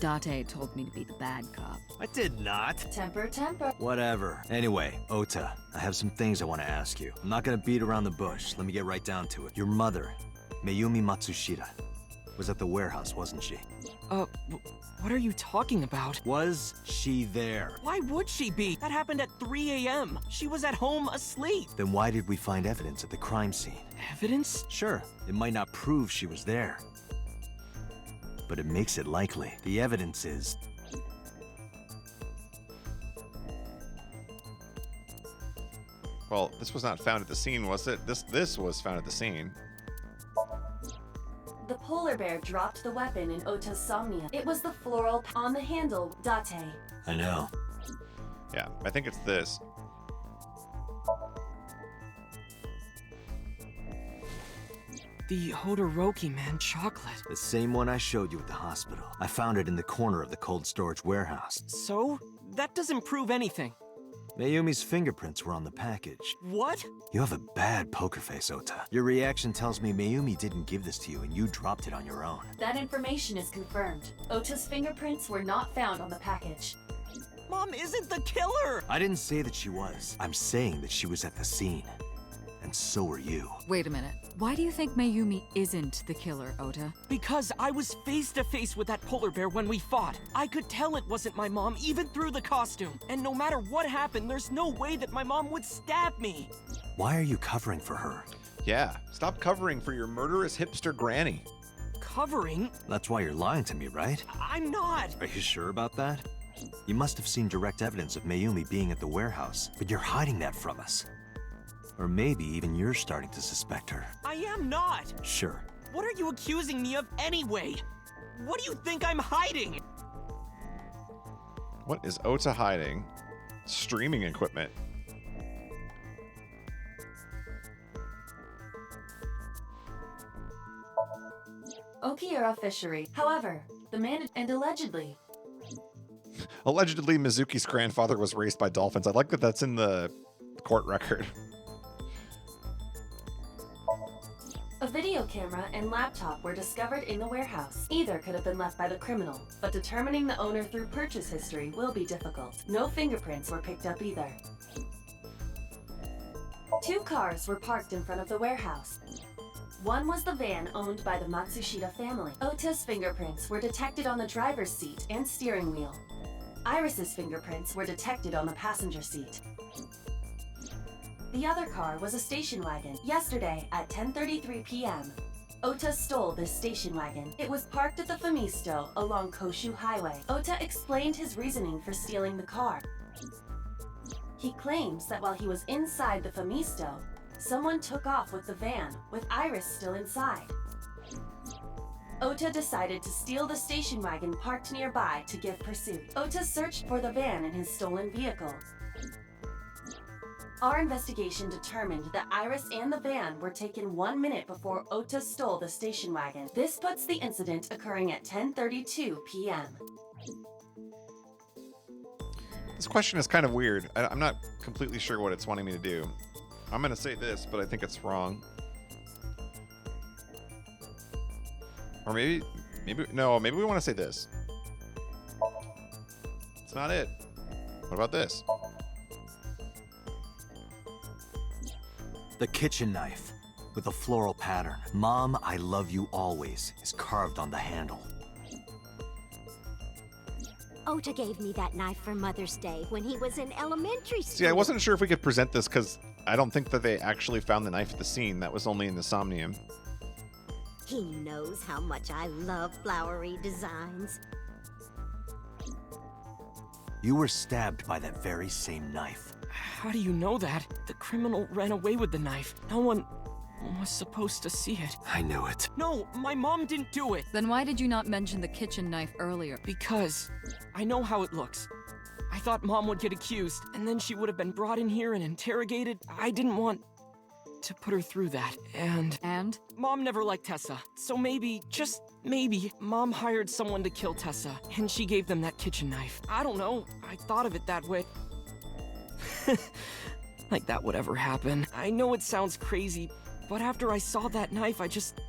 Date told me to be the bad cop. I did not. Temper, temper. Whatever. Anyway, Ota, I have some things I want to ask you. I'm not gonna beat around the bush. Let me get right down to it. Your mother, Mayumi Matsushita, was at the warehouse, wasn't she? What are you talking about? Was she there? Why would she be? That happened at 3 a.m. She was at home asleep. Then why did we find evidence at the crime scene? Evidence? Sure, it might not prove she was there, but it makes it likely. The evidence is... Well, this was not found at the scene, was it? This was found at the scene. The polar bear dropped the weapon in Ota's Somnium. It was the floral on the handle, Date. I know. Yeah, I think it's this. The Hodoroki Man chocolate. The same one I showed you at the hospital. I found it in the corner of the cold storage warehouse. So? That doesn't prove anything. Mayumi's fingerprints were on the package. What? You have a bad poker face, Ota. Your reaction tells me Mayumi didn't give this to you and you dropped it on your own. That information is confirmed. Ota's fingerprints were not found on the package. Mom isn't the killer! I didn't say that she was. I'm saying that she was at the scene. And so were you. Wait a minute. Why do you think Mayumi isn't the killer, Ota? Because I was face to face with that polar bear when we fought. I could tell it wasn't my mom, even through the costume. And no matter what happened, there's no way that my mom would stab me. Why are you covering for her? Yeah, stop covering for your murderous hipster granny. Covering? That's why you're lying to me, right? I'm not. Are you sure about that? You must have seen direct evidence of Mayumi being at the warehouse, but you're hiding that from us. Or maybe even you're starting to suspect her. I am not! Sure. What are you accusing me of anyway? What do you think I'm hiding? What is Ota hiding? Streaming equipment. Okiura Fishery. However, the man and allegedly. Allegedly, Mizuki's grandfather was raised by dolphins. I like that that's in the court record. A video camera and laptop were discovered in the warehouse. Either could have been left by the criminal, but determining the owner through purchase history will be difficult. No fingerprints were picked up either. 2 cars were parked in front of the warehouse. One was the van owned by the Matsushita family. Ota's fingerprints were detected on the driver's seat and steering wheel. Iris's fingerprints were detected on the passenger seat. The other car was a station wagon. Yesterday at 10:33 p.m., Ota stole this station wagon. It was parked at the Famisto along Koshu Highway. Ota explained his reasoning for stealing the car. He claims that while he was inside the Famisto, someone took off with the van, with Iris still inside. Ota decided to steal the station wagon parked nearby to give pursuit. Ota searched for the van in his stolen vehicle. Our investigation determined that Iris and the van were taken 1 minute before Ota stole the station wagon. This puts the incident occurring at 10:32 p.m. This question is kind of weird. I'm not completely sure what it's wanting me to do. I'm going to say this, but I think it's wrong. Or maybe we want to say this. It's not it. What about this? The kitchen knife, with a floral pattern. Mom, I love you always, is carved on the handle. Ota gave me that knife for Mother's Day when he was in elementary school. See, I wasn't sure if we could present this because I don't think that they actually found the knife at the scene. That was only in the Somnium. He knows how much I love flowery designs. You were stabbed by that very same knife. How do you know that? The criminal ran away with the knife. No one was supposed to see it. I knew it. No, my mom didn't do it. Then why did you not mention the kitchen knife earlier? Because I know how it looks. I thought Mom would get accused, and then she would have been brought in here and interrogated. I didn't want to put her through that, And? Mom never liked Tessa, so maybe, just maybe, Mom hired someone to kill Tessa, and she gave them that kitchen knife. I don't know, I thought of it that way. Like that would ever happen. I know it sounds crazy, but after I saw that knife, I just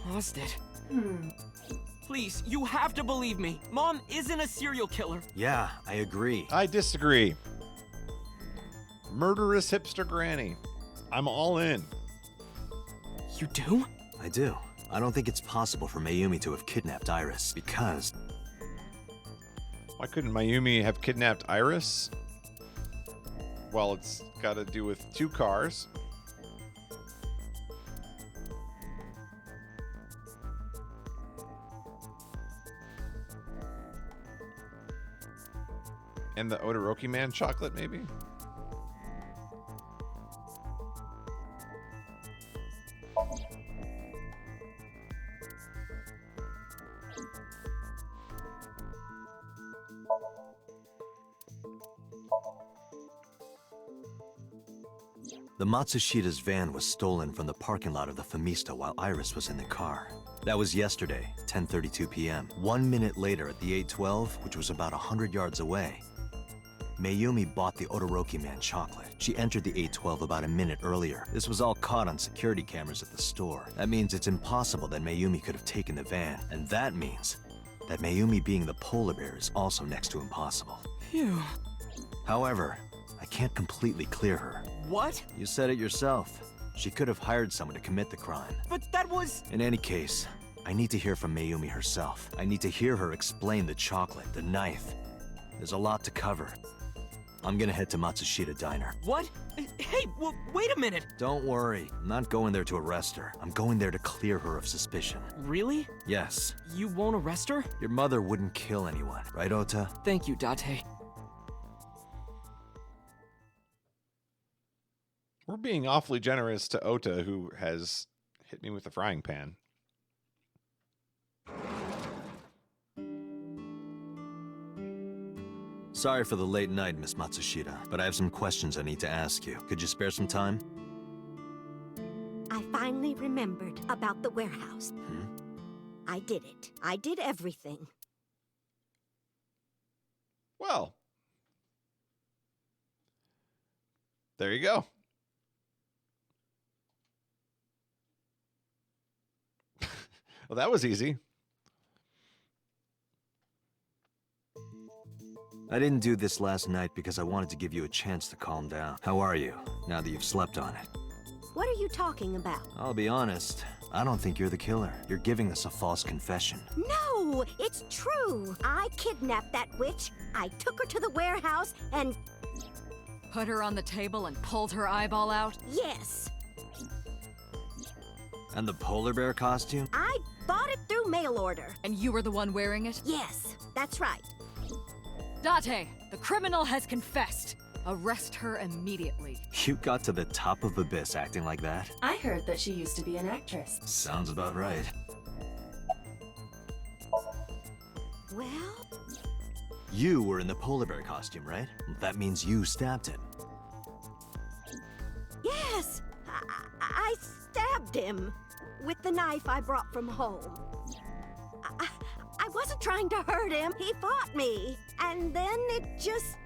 lost it. Please, you have to believe me. Mom isn't a serial killer. Yeah, I agree. I disagree. Murderous hipster granny. I'm all in. You do? I do. I don't think it's possible for Mayumi to have kidnapped Iris, because... Why couldn't Mayumi have kidnapped Iris? Well, it's got to do with 2 cars. And the Odoroki Man chocolate, maybe? The Matsushita's van was stolen from the parking lot of the Famisto while Iris was in the car. That was yesterday, 10:32 p.m. 1 minute later at the 812, which was about 100 yards away, Mayumi bought the Odoroki Man chocolate. She entered the 812 about a minute earlier. This was all caught on security cameras at the store. That means it's impossible that Mayumi could have taken the van. And that means that Mayumi being the polar bear is also next to impossible. Phew. However, I can't completely clear her. What? You said it yourself. She could have hired someone to commit the crime. But that was... In any case, I need to hear from Mayumi herself. I need to hear her explain the chocolate, the knife. There's a lot to cover. I'm gonna head to Matsushita Diner. What? Hey, wait a minute! Don't worry, I'm not going there to arrest her. I'm going there to clear her of suspicion. Really? Yes. You won't arrest her? Your mother wouldn't kill anyone, right, Ota? Thank you, Date. We're being awfully generous to Ota, who has hit me with a frying pan. Sorry for the late night, Miss Matsushita, but I have some questions I need to ask you. Could you spare some time? I finally remembered about the warehouse. I did it. I did everything. Well, there you go. Well, that was easy. I didn't do this last night because I wanted to give you a chance to calm down. How are you, now that you've slept on it? What are you talking about? I'll be honest, I don't think you're the killer. You're giving us a false confession. No, it's true. I kidnapped that witch. I took her to the warehouse and... Put her on the table and pulled her eyeball out? Yes. And the polar bear costume? I bought it through mail order. And you were the one wearing it? Yes, that's right. Date, the criminal has confessed. Arrest her immediately. You got to the top of Abyss acting like that? I heard that she used to be an actress. Sounds about right. Well? You were in the polar bear costume, right? That means you stabbed him. Yes! I stabbed him with the knife I brought from home. I wasn't trying to hurt him. He fought me. And then it just...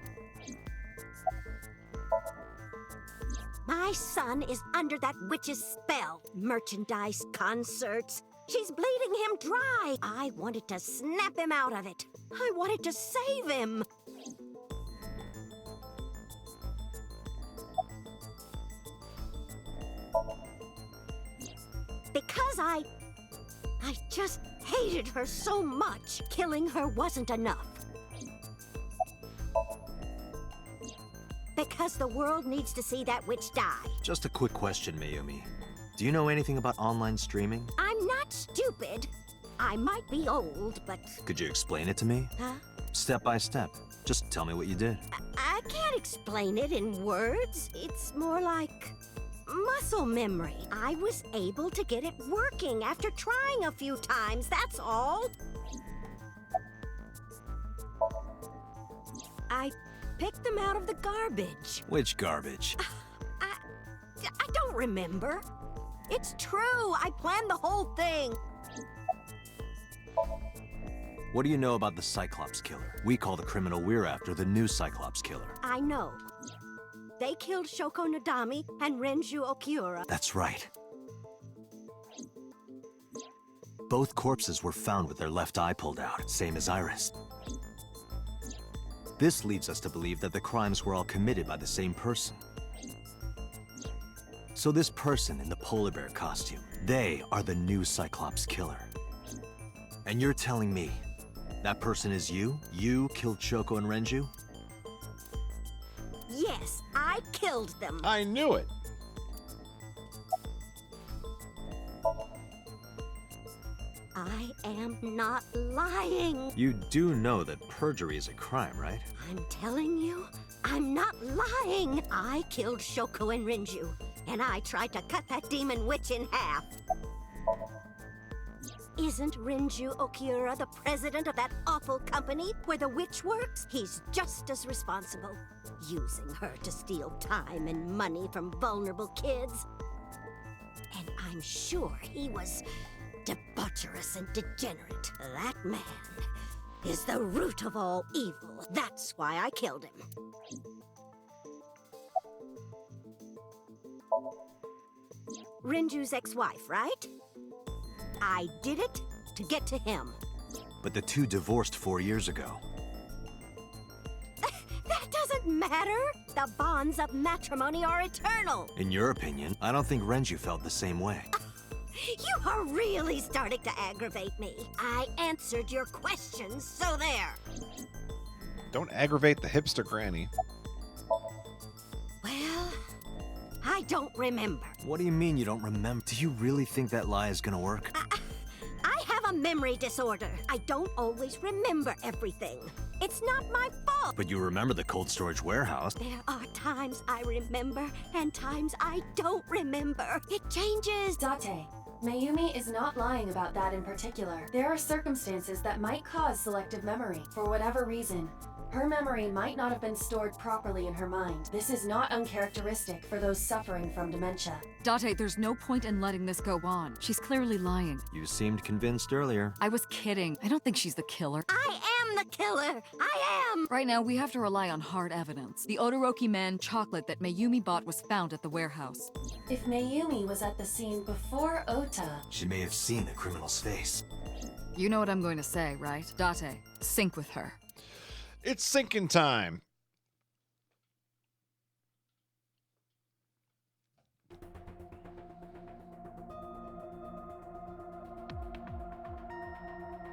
My son is under that witch's spell. Merchandise, concerts. She's bleeding him dry. I wanted to snap him out of it. I wanted to save him. Because I just hated her so much. Killing her wasn't enough. Because the world needs to see that witch die. Just a quick question, Mayumi. Do you know anything about online streaming? I'm not stupid. I might be old, but... Could you explain it to me? Huh? Step by step. Just tell me what you did. I can't explain it in words. It's more like muscle memory. I was able to get it working after trying a few times, that's all. I picked them out of the garbage. Which garbage? I don't remember. It's true. I planned the whole thing. What do you know about the Cyclops killer? We call the criminal we're after the new Cyclops killer. I know. They killed Shoko Nadami and Renju Okiura. That's right. Both corpses were found with their left eye pulled out, same as Iris. This leads us to believe that the crimes were all committed by the same person. So this person in the polar bear costume, they are the new Cyclops killer. And you're telling me that person is you? You killed Shoko and Renju? Yes, I killed them. I knew it. I am not lying. You do know that perjury is a crime, right? I'm telling you, I'm not lying. I killed Shoko and Renju, and I tried to cut that demon witch in half. Isn't Renju Okiura the president of that awful company where the witch works? He's just as responsible, using her to steal time and money from vulnerable kids. And I'm sure he was debaucherous and degenerate. That man is the root of all evil. That's why I killed him. Renju's ex-wife, right? I did it to get to him. But the two divorced 4 years ago. That doesn't matter. The bonds of matrimony are eternal. In your opinion, I don't think Renju felt the same way. You are really starting to aggravate me. I answered your questions, so there. Don't aggravate the hipster granny. I don't remember. What do you mean you don't remember? Do you really think that lie is gonna work? I have a memory disorder. I don't always remember everything. It's not my fault. But you remember the cold storage warehouse. There are times I remember and times I don't remember. It changes. Date, Mayumi is not lying about that in particular. There are circumstances that might cause selective memory, for whatever reason. Her memory might not have been stored properly in her mind. This is not uncharacteristic for those suffering from dementia. Date, there's no point in letting this go on. She's clearly lying. You seemed convinced earlier. I was kidding. I don't think she's the killer. I am the killer! I am! Right now, we have to rely on hard evidence. The Odoroki Man chocolate that Mayumi bought was found at the warehouse. If Mayumi was at the scene before Ota... She may have seen the criminal's face. You know what I'm going to say, right? Date, sync with her. It's sinking time.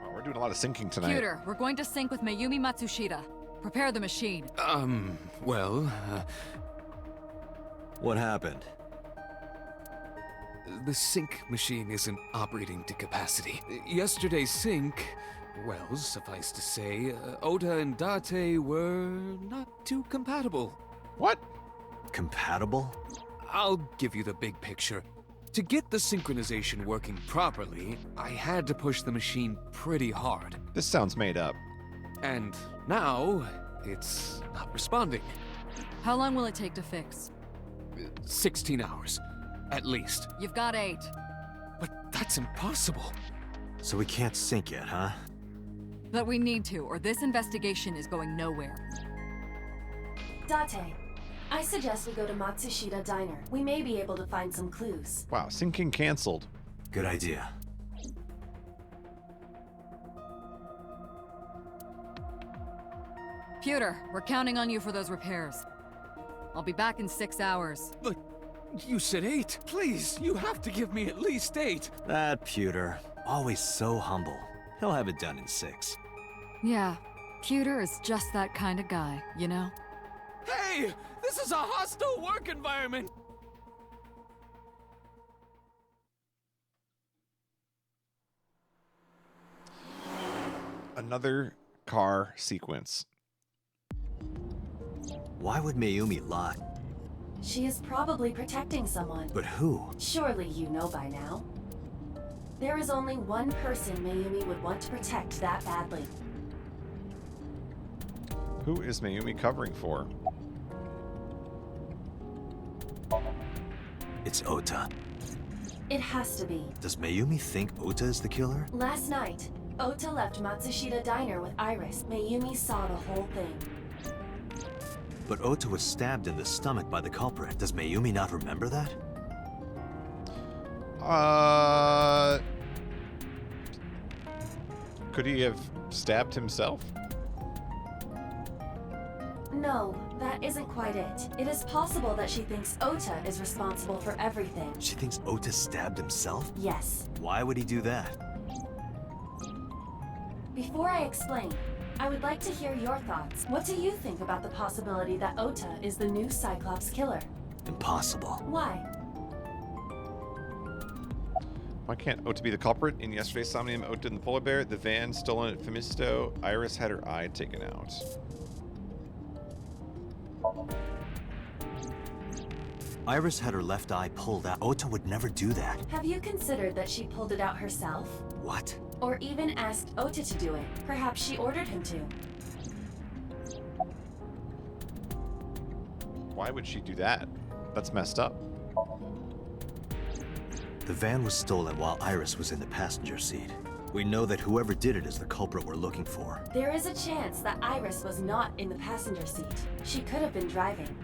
Oh, we're doing a lot of syncing tonight. Computer, we're going to sync with Mayumi Matsushita. Prepare the machine. Well, What happened? the sync machine isn't operating to capacity. Yesterday's sync, well, suffice to say, Ota and Date were not too compatible. What? Compatible? I'll give you the big picture. To get the synchronization working properly, I had to push the machine pretty hard. This sounds made up. And now, it's not responding. How long will it take to fix? 16 hours, at least. You've got 8. But that's impossible. So we can't sync yet, huh? But we need to, or this investigation is going nowhere. Date, I suggest we go to Matsushita Diner. We may be able to find some clues. Wow, syncing canceled. Good idea. Pewter, we're counting on you for those repairs. I'll be back in 6 hours. But you said 8. Please, you have to give me at least 8. That Pewter, always so humble. He'll have it done in 6. Yeah, Pewter is just that kind of guy, you know? Hey! This is a hostile work environment! Another car sequence. Why would Mayumi lie? She is probably protecting someone. But who? Surely you know by now. There is only one person Mayumi would want to protect that badly. Who is Mayumi covering for? It's Ota. It has to be. Does Mayumi think Ota is the killer? Last night, Ota left Matsushita Diner with Iris. Mayumi saw the whole thing. But Ota was stabbed in the stomach by the culprit. Does Mayumi not remember that? Could he have stabbed himself? No, that isn't quite it. It is possible that she thinks Ota is responsible for everything. She thinks Ota stabbed himself? Yes. Why would he do that? Before I explain, I would like to hear your thoughts. What do you think about the possibility that Ota is the new Cyclops killer? Impossible. Why? Why can't Ota be the culprit? In yesterday's Somnium, Ota and the polar bear, the van stolen at Femisto, Iris had her eye taken out. Iris had her left eye pulled out. Ota would never do that. Have you considered that she pulled it out herself? What? Or even asked Ota to do it? Perhaps she ordered him to. Why would she do that? That's messed up. The van was stolen while Iris was in the passenger seat. We know that whoever did it is the culprit we're looking for. There is a chance that Iris was not in the passenger seat. She could have been driving.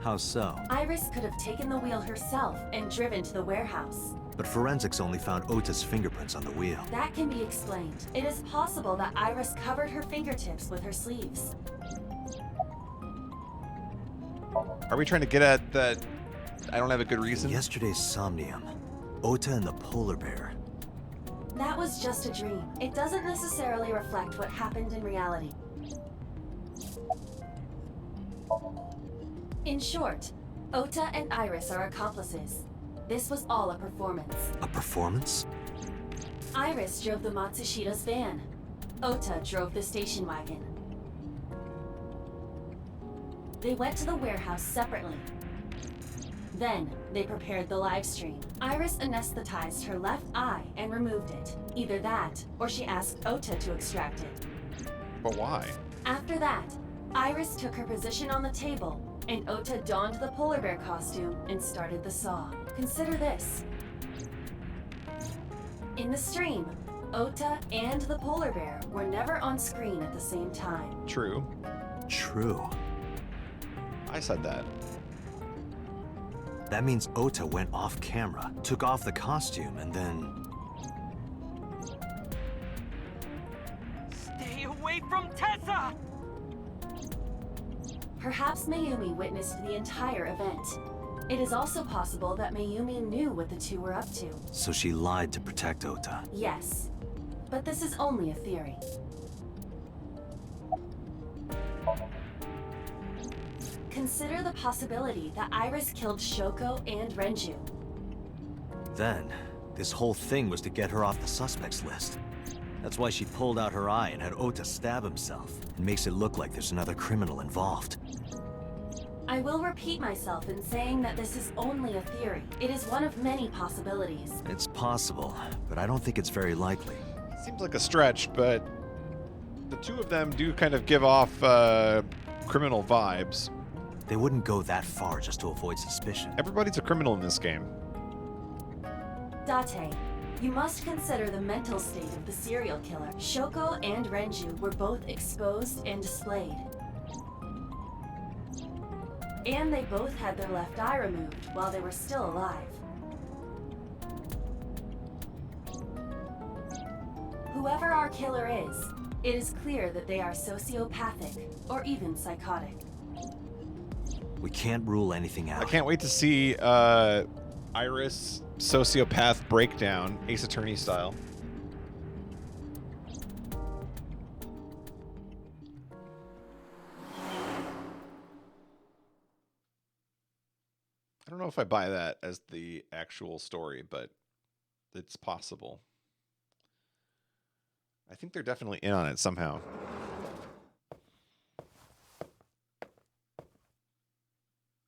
How so? Iris could have taken the wheel herself and driven to the warehouse. But forensics only found Ota's fingerprints on the wheel. That can be explained. It is possible that Iris covered her fingertips with her sleeves. Are we trying to get at that I don't have a good reason? Yesterday's Somnium. Ota and the polar bear. That was just a dream. It doesn't necessarily reflect what happened in reality. In short, Ota and Iris are accomplices. This was all a performance. A performance? Iris drove the Matsushida's van. Ota drove the station wagon. They went to the warehouse separately. Then, they prepared the live stream. Iris anesthetized her left eye and removed it. Either that, or she asked Ota to extract it. But why? After that, Iris took her position on the table, and Ota donned the polar bear costume and started the saw. Consider this. In the stream, Ota and the polar bear were never on screen at the same time. True. True. I said that. That means Ota went off camera, took off the costume, and then... Stay away from Tessa! Perhaps Mayumi witnessed the entire event. It is also possible that Mayumi knew what the two were up to. So she lied to protect Ota. Yes, but this is only a theory. Consider the possibility that Iris killed Shoko and Renju. Then, this whole thing was to get her off the suspects list. That's why she pulled out her eye and had Ota stab himself. It makes it look like there's another criminal involved. I will repeat myself in saying that this is only a theory. It is one of many possibilities. It's possible, but I don't think it's very likely. Seems like a stretch, but the two of them do kind of give off criminal vibes. They wouldn't go that far just to avoid suspicion. Everybody's a criminal in this game. Date, you must consider the mental state of the serial killer. Shoko and Renju were both exposed and displayed. And they both had their left eye removed while they were still alive. Whoever our killer is, it is clear that they are sociopathic or even psychotic. We can't rule anything out. I can't wait to see Iris sociopath breakdown, Ace Attorney style. I don't know if I buy that as the actual story, but it's possible. I think they're definitely in on it somehow.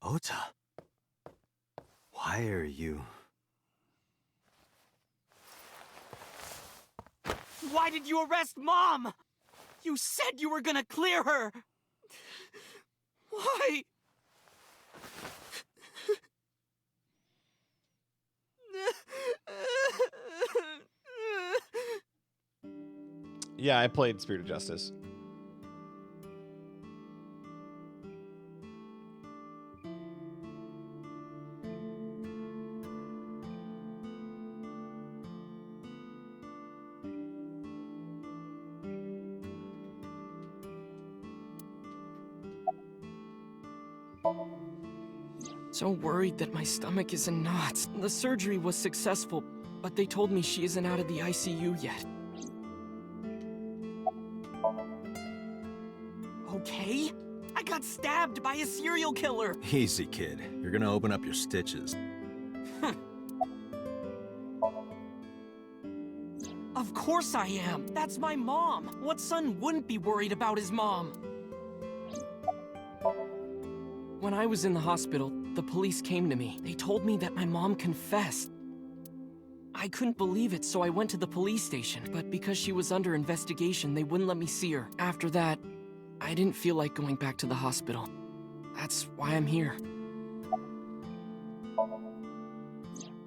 Ota, why are you... Why did you arrest Mom? You said you were gonna clear her! Why? Yeah, I played Spirit of Justice. So worried that my stomach is in knots. The surgery was successful, but they told me she isn't out of the ICU yet. Okay? I got stabbed by a serial killer! Easy, kid. You're gonna open up your stitches. Of course I am! That's my mom! What son wouldn't be worried about his mom? When I was in the hospital, the police came to me. They told me that my mom confessed. I couldn't believe it, so I went to the police station. But because she was under investigation, they wouldn't let me see her. After that, I didn't feel like going back to the hospital. That's why I'm here.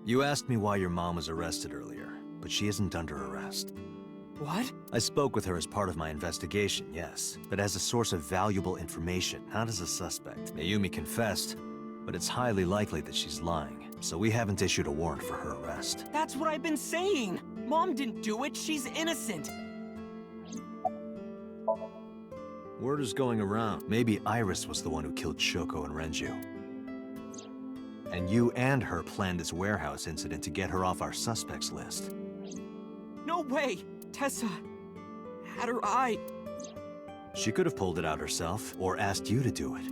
You asked me why your mom was arrested earlier, but she isn't under arrest. What? I spoke with her as part of my investigation, yes, but as a source of valuable information, not as a suspect. Mayumi confessed, but it's highly likely that she's lying, so we haven't issued a warrant for her arrest. That's what I've been saying! Mom didn't do it, she's innocent! Word is going around. Maybe Iris was the one who killed Shoko and Renju. And you and her planned this warehouse incident to get her off our suspects list. No way! Tessa had her eye. She could have pulled it out herself, or asked you to do it.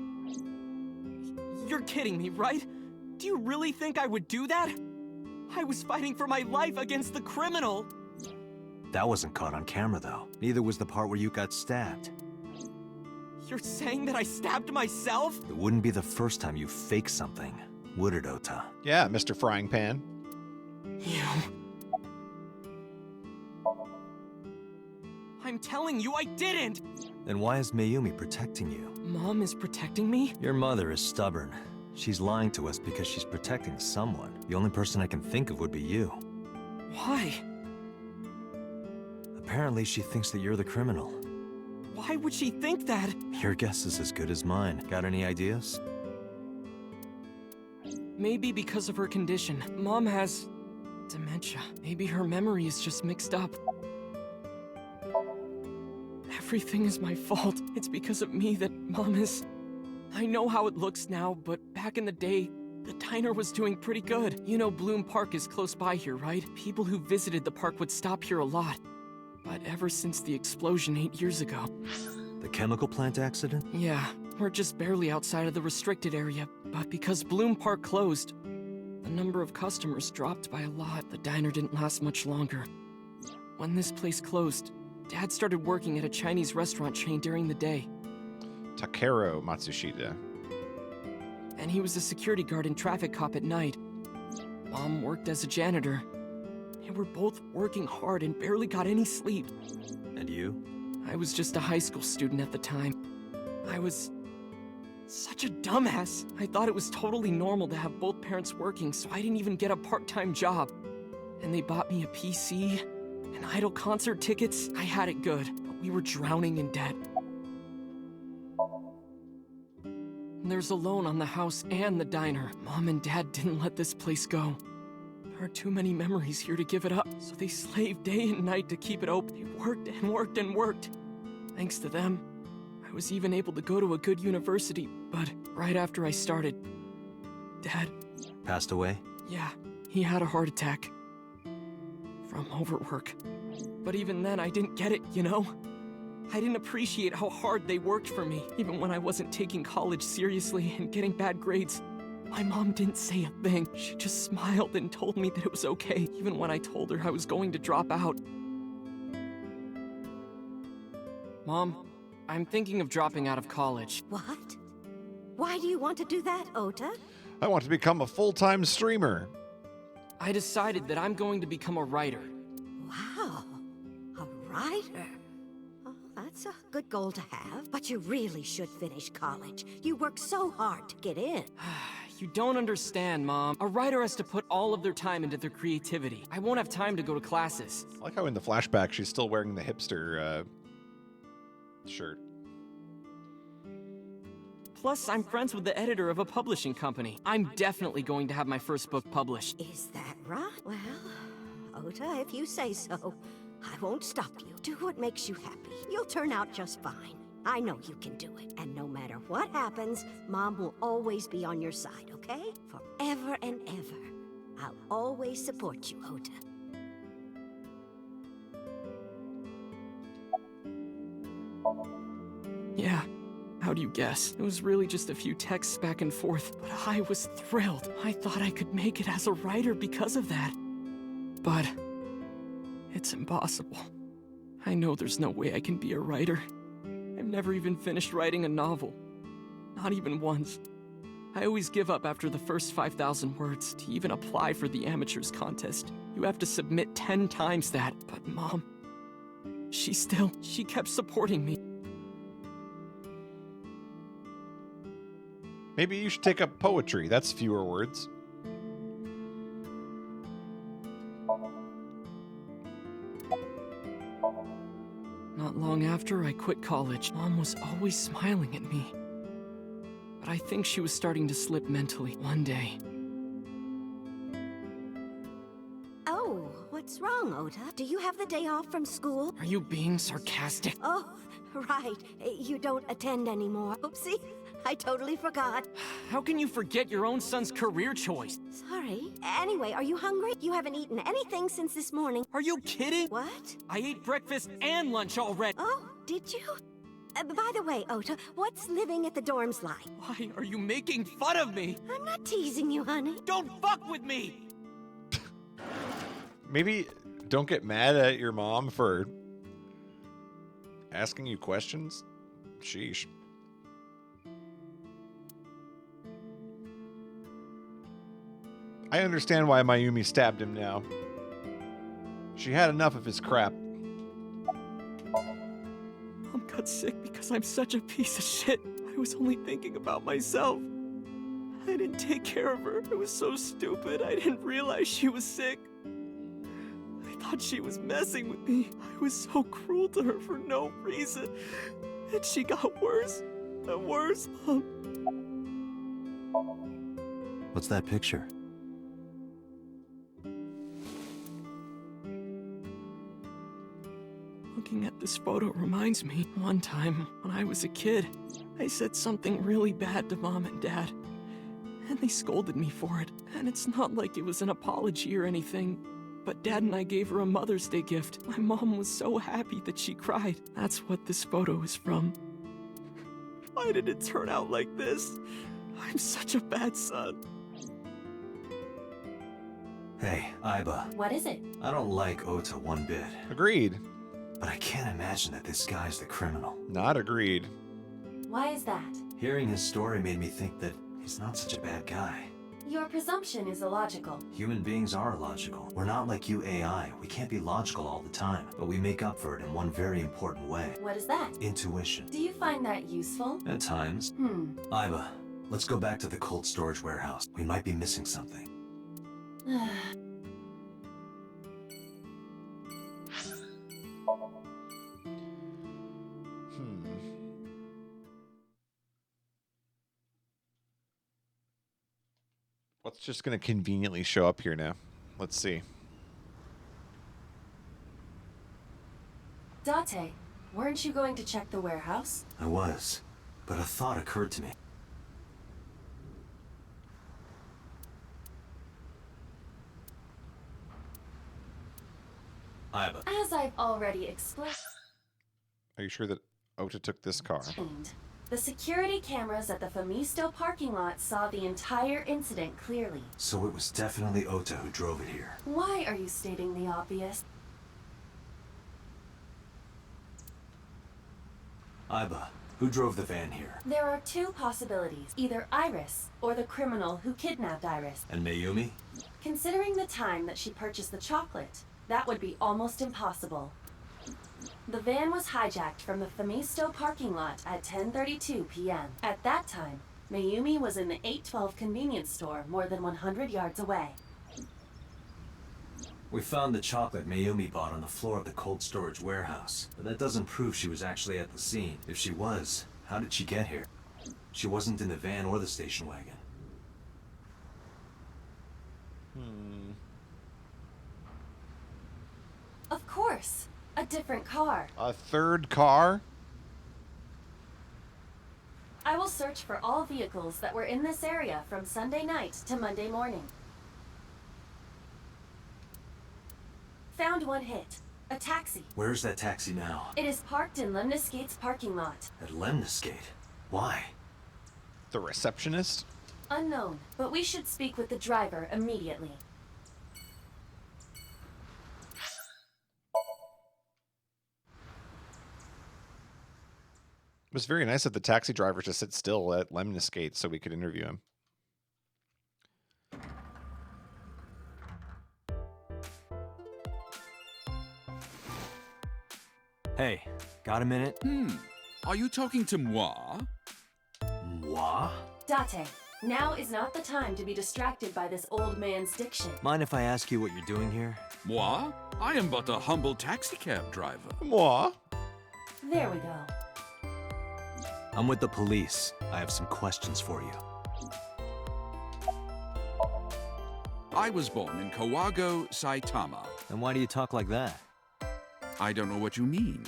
You're kidding me, right? Do you really think I would do that? I was fighting for my life against the criminal! That wasn't caught on camera, though. Neither was the part where you got stabbed. You're saying that I stabbed myself? It wouldn't be the first time you faked something, would it, Ota? Yeah, Mr. Frying Pan. You... I'm telling you I didn't! Then why is Mayumi protecting you? Mom is protecting me? Your mother is stubborn. She's lying to us because she's protecting someone. The only person I can think of would be you. Why? Apparently she thinks that you're the criminal. Why would she think that? Your guess is as good as mine. Got any ideas? Maybe because of her condition. Mom has... dementia. Maybe her memory is just mixed up. Everything is my fault. It's because of me that Mom is... I know how it looks now, but back in the day, the diner was doing pretty good. You know Bloom Park is close by here, right? People who visited the park would stop here a lot. But ever since the explosion 8 years ago... The chemical plant accident? Yeah, we're just barely outside of the restricted area. But because Bloom Park closed, the number of customers dropped by a lot. The diner didn't last much longer. When this place closed, Dad started working at a Chinese restaurant chain during the day. Takero Matsushita. And he was a security guard and traffic cop at night. Mom worked as a janitor. They were both working hard and barely got any sleep. And you? I was just a high school student at the time. I was such a dumbass. I thought it was totally normal to have both parents working, so I didn't even get a part-time job. And they bought me a PC and idol concert tickets. I had it good, but we were drowning in debt. There's a loan on the house and the diner. Mom and Dad didn't let this place go. There are too many memories here to give it up, so they slaved day and night to keep it open. They worked and worked and worked. Thanks to them, I was even able to go to a good university, but right after I started, Dad... Passed away? Yeah, he had a heart attack. From overwork. But even then, I didn't get it, you know? I didn't appreciate how hard they worked for me, even when I wasn't taking college seriously and getting bad grades. My mom didn't say a thing. She just smiled and told me that it was okay, even when I told her I was going to drop out. Mom, I'm thinking of dropping out of college. What? Why do you want to do that, Ota? I want to become a full-time streamer. I decided that I'm going to become a writer. Wow, a writer? Oh, that's a good goal to have, but you really should finish college. You worked so hard to get in. You don't understand, Mom. A writer has to put all of their time into their creativity. I won't have time to go to classes. I like how in the flashback she's still wearing the hipster shirt. Plus, I'm friends with the editor of a publishing company. I'm definitely going to have my first book published. Is that right? Well, Ota, if you say so, I won't stop you. Do what makes you happy. You'll turn out just fine. I know you can do it. And no matter what happens, Mom will always be on your side, okay? Forever and ever. I'll always support you, Ota. Yeah. How do you guess? It was really just a few texts back and forth, but I was thrilled. I thought I could make it as a writer because of that. But it's impossible. I know there's no way I can be a writer. I've never even finished writing a novel. Not even once. I always give up after the first 5,000 words. To even apply for the amateurs contest, you have to submit 10 times that. But Mom, she kept supporting me. Maybe you should take up poetry. That's fewer words. Not long after I quit college, Mom was always smiling at me. But I think she was starting to slip mentally one day. Oh, what's wrong, Ota? Do you have the day off from school? Are you being sarcastic? Oh, right. You don't attend anymore. Oopsie. I totally forgot. How can you forget your own son's career choice? Sorry. Anyway, are you hungry? You haven't eaten anything since this morning. Are you kidding? What? I ate breakfast and lunch already. Oh, did you? By the way, Ota, what's living at the dorms like? Why are you making fun of me? I'm not teasing you, honey. Don't fuck with me! Maybe don't get mad at your mom for asking you questions. Sheesh. I understand why Mayumi stabbed him now. She had enough of his crap. Mom got sick because I'm such a piece of shit. I was only thinking about myself. I didn't take care of her. I was so stupid. I didn't realize she was sick. I thought she was messing with me. I was so cruel to her for no reason. And she got worse and worse, Mom. What's that picture? Looking at this photo reminds me, one time when I was a kid, I said something really bad to Mom and Dad. And they scolded me for it. And it's not like it was an apology or anything. But Dad and I gave her a Mother's Day gift. My mom was so happy that she cried. That's what this photo is from. Why did it turn out like this? I'm such a bad son. Hey, Aiba. What is it? I don't like Ota one bit. Agreed. But I can't imagine that this guy's the criminal. Not agreed. Why is that? Hearing his story made me think that he's not such a bad guy. Your presumption is illogical. Human beings are illogical. We're not like you AI. We can't be logical all the time, but we make up for it in one very important way. What is that? Intuition. Do you find that useful? At times. Aiba, let's go back to the cold storage warehouse. We might be missing something. What's just going to conveniently show up here now? Let's see. Date, weren't you going to check the warehouse? I was, but a thought occurred to me. Aiba. As I've already explained, Are you sure that Ota took this car? the security cameras at the Famisto parking lot saw the entire incident clearly. So it was definitely Ota who drove it here. Why are you stating the obvious? Aiba, who drove the van here? There are two possibilities, either Iris or the criminal who kidnapped Iris. And Mayumi? Considering the time that she purchased the chocolate, that would be almost impossible. The van was hijacked from the Famisto parking lot at 10:32 p.m. At that time, Mayumi was in the 812 convenience store more than 100 yards away. We found the chocolate Mayumi bought on the floor of the cold storage warehouse, but that doesn't prove she was actually at the scene. If she was, how did she get here? She wasn't in the van or the station wagon. Of course, a different car. A third car? I will search for all vehicles that were in this area from Sunday night to Monday morning. Found one hit. A taxi. Where's that taxi now? It is parked in Lemniscate's parking lot. At Lemniscate? Why? The receptionist? Unknown, but we should speak with the driver immediately. It was very nice of the taxi driver to sit still at Lemniscate so we could interview him. Hey, got a minute? Are you talking to moi? Moi? Date, now is not the time to be distracted by this old man's diction. Mind if I ask you what you're doing here? Moi? I am but a humble taxicab driver. Moi? There we go. I'm with the police. I have some questions for you. I was born in Kawago, Saitama. And why do you talk like that? I don't know what you mean.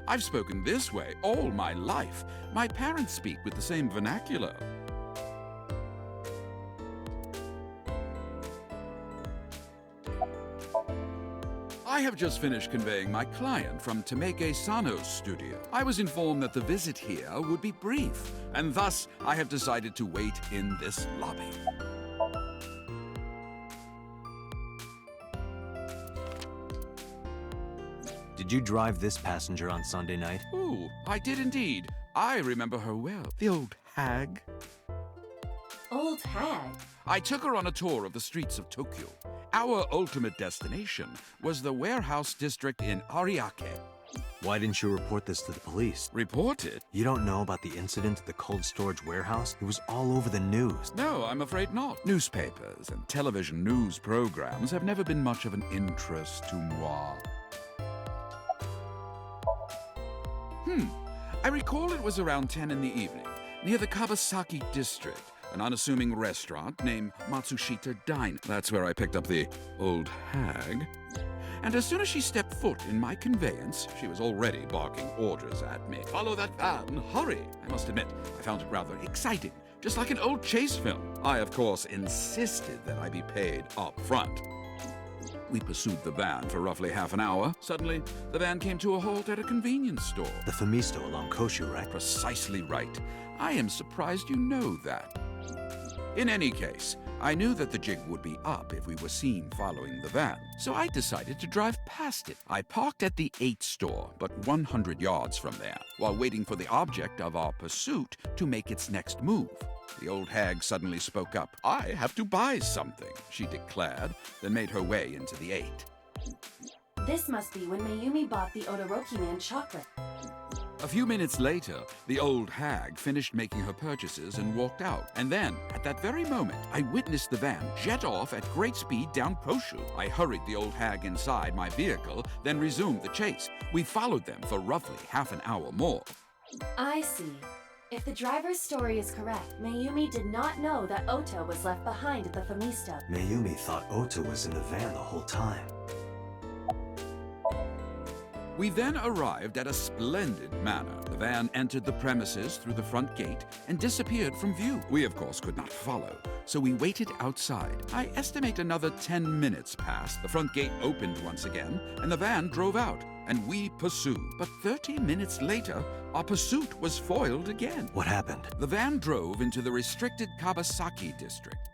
I've spoken this way all my life. My parents speak with the same vernacular. I have just finished conveying my client from Temeke Sano's studio. I was informed that the visit here would be brief, and thus I have decided to wait in this lobby. Did you drive this passenger on Sunday night? Ooh, I did indeed. I remember her well. The old hag. Old hag? I took her on a tour of the streets of Tokyo. Our ultimate destination was the warehouse district in Ariake. Why didn't you report this to the police? Report it? You don't know about the incident at the cold storage warehouse? It was all over the news. No, I'm afraid not. Newspapers and television news programs have never been much of an interest to moi. I recall it was around 10 in the evening, near the Kabasaki district, an unassuming restaurant named Matsushita Dine. That's where I picked up the old hag. And as soon as she stepped foot in my conveyance, she was already barking orders at me. Follow that van, hurry! I must admit, I found it rather exciting, just like an old chase film. I, of course, insisted that I be paid up front. We pursued the van for roughly half an hour. Suddenly, the van came to a halt at a convenience store. The Famisto along Koshu, right? Precisely right. I am surprised you know that. In any case, I knew that the jig would be up if we were seen following the van, so I decided to drive past it. I parked at the 8 store, but 100 yards from there, while waiting for the object of our pursuit to make its next move. The old hag suddenly spoke up. "I have to buy something," she declared, then made her way into the 8. This must be when Mayumi bought the Odoroki Man chocolate. A few minutes later, the old hag finished making her purchases and walked out. And then, at that very moment, I witnessed the van jet off at great speed down Koshu. I hurried the old hag inside my vehicle, then resumed the chase. We followed them for roughly half an hour more. I see. If the driver's story is correct, Mayumi did not know that Ota was left behind at the Famisto. Mayumi thought Ota was in the van the whole time. We then arrived at a splendid manor. The van entered the premises through the front gate and disappeared from view. We, of course, could not follow, so we waited outside. I estimate another 10 minutes passed. The front gate opened once again, and the van drove out, and we pursued. But 30 minutes later, our pursuit was foiled again. What happened? The van drove into the restricted Kabasaki district.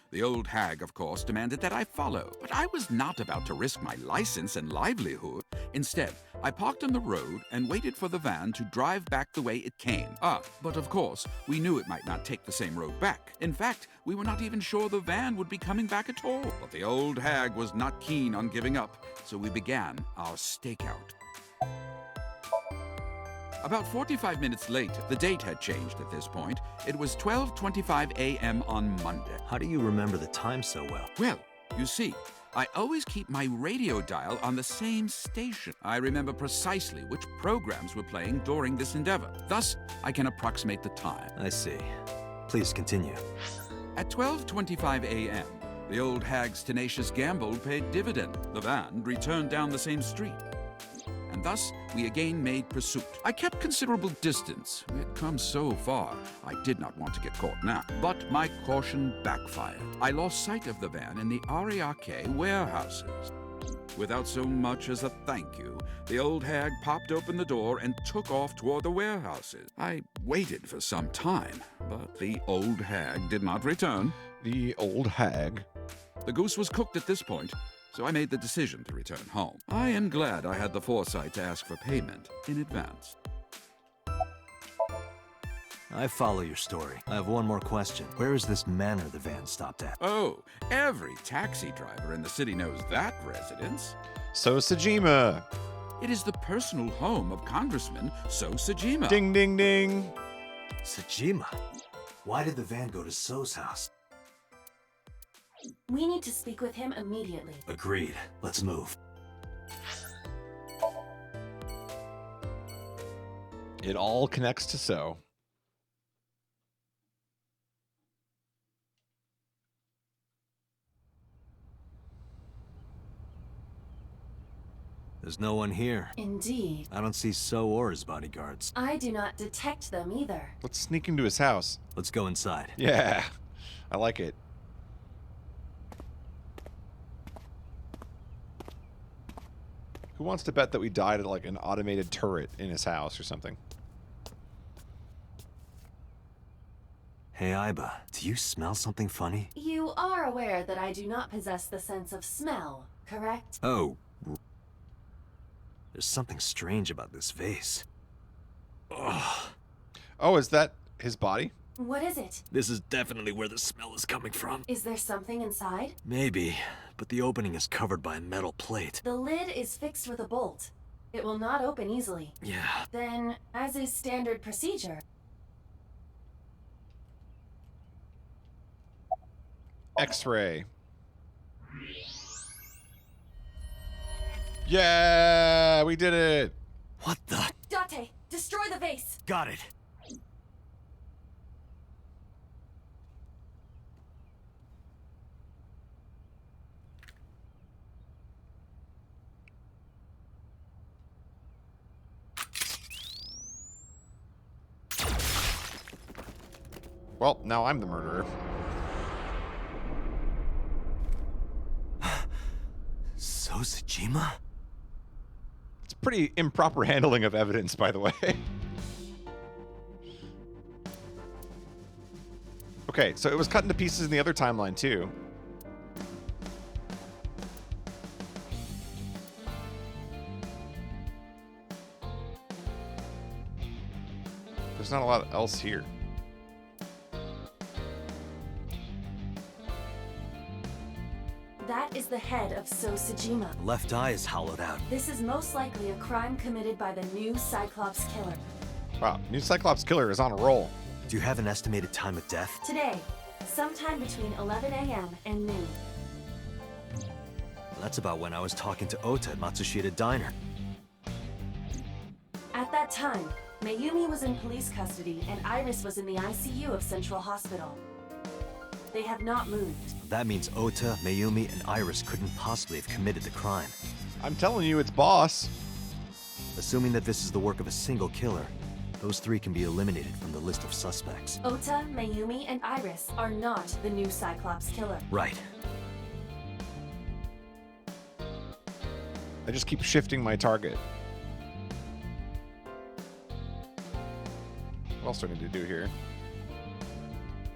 The old hag, of course, demanded that I follow, but I was not about to risk my license and livelihood. Instead, I parked on the road and waited for the van to drive back the way it came. But of course, we knew it might not take the same road back. In fact, we were not even sure the van would be coming back at all. But the old hag was not keen on giving up, so we began our stakeout. About 45 minutes later, the date had changed at this point. It was 12:25 a.m. on Monday. How do you remember the time so well? Well, you see, I always keep my radio dial on the same station. I remember precisely which programs were playing during this endeavor. Thus, I can approximate the time. I see. Please continue. At 12:25 a.m., the old hag's tenacious gamble paid dividend. The van returned down the same street. And thus, we again made pursuit. I kept considerable distance. We had come so far, I did not want to get caught now. But my caution backfired. I lost sight of the van in the Ariake warehouses. Without so much as a thank you, the old hag popped open the door and took off toward the warehouses. I waited for some time, but the old hag did not return. The old hag? The goose was cooked at this point, so I made the decision to return home. I am glad I had the foresight to ask for payment in advance. I follow your story. I have one more question. Where is this manor the van stopped at? Oh, every taxi driver in the city knows that residence. So Sejima. It is the personal home of Congressman So Sejima. Ding, ding, ding. Sejima? Why did the van go to So's house? We need to speak with him immediately. Agreed. Let's move. It all connects to So. There's no one here. Indeed. I don't see So or his bodyguards. I do not detect them either. Let's sneak into his house. Let's go inside. Yeah, I like it. Who wants to bet that we died at like an automated turret in his house or something? Hey, Iba, do you smell something funny? You are aware that I do not possess the sense of smell, correct? Oh. There's something strange about this vase. Ugh. Oh, is that his body? What is it? This is definitely where the smell is coming from. Is there something inside? Maybe, but the opening is covered by a metal plate. The lid is fixed with a bolt. It will not open easily. Yeah. Then, as is standard procedure... X-ray. Yeah, we did it. What the? Date, destroy the vase. Got it. Well, now I'm the murderer. So, Sejima? It's pretty improper handling of evidence, by the way. Okay, so it was cut into pieces in the other timeline, too. There's not a lot else here. That is the head of So Sejima. Left eye is hollowed out. This is most likely a crime committed by the new Cyclops killer. Wow, new Cyclops killer is on a roll. Do you have an estimated time of death? Today, sometime between 11 a.m. and noon. That's about when I was talking to Ota at Matsushita Diner. At that time, Mayumi was in police custody and Iris was in the ICU of Central Hospital. They have not moved. That means Ota, Mayumi, and Iris couldn't possibly have committed the crime. I'm telling you, it's Boss. Assuming that this is the work of a single killer, those three can be eliminated from the list of suspects. Ota, Mayumi, and Iris are not the new Cyclops killer. Right. I just keep shifting my target. What else do I need to do here?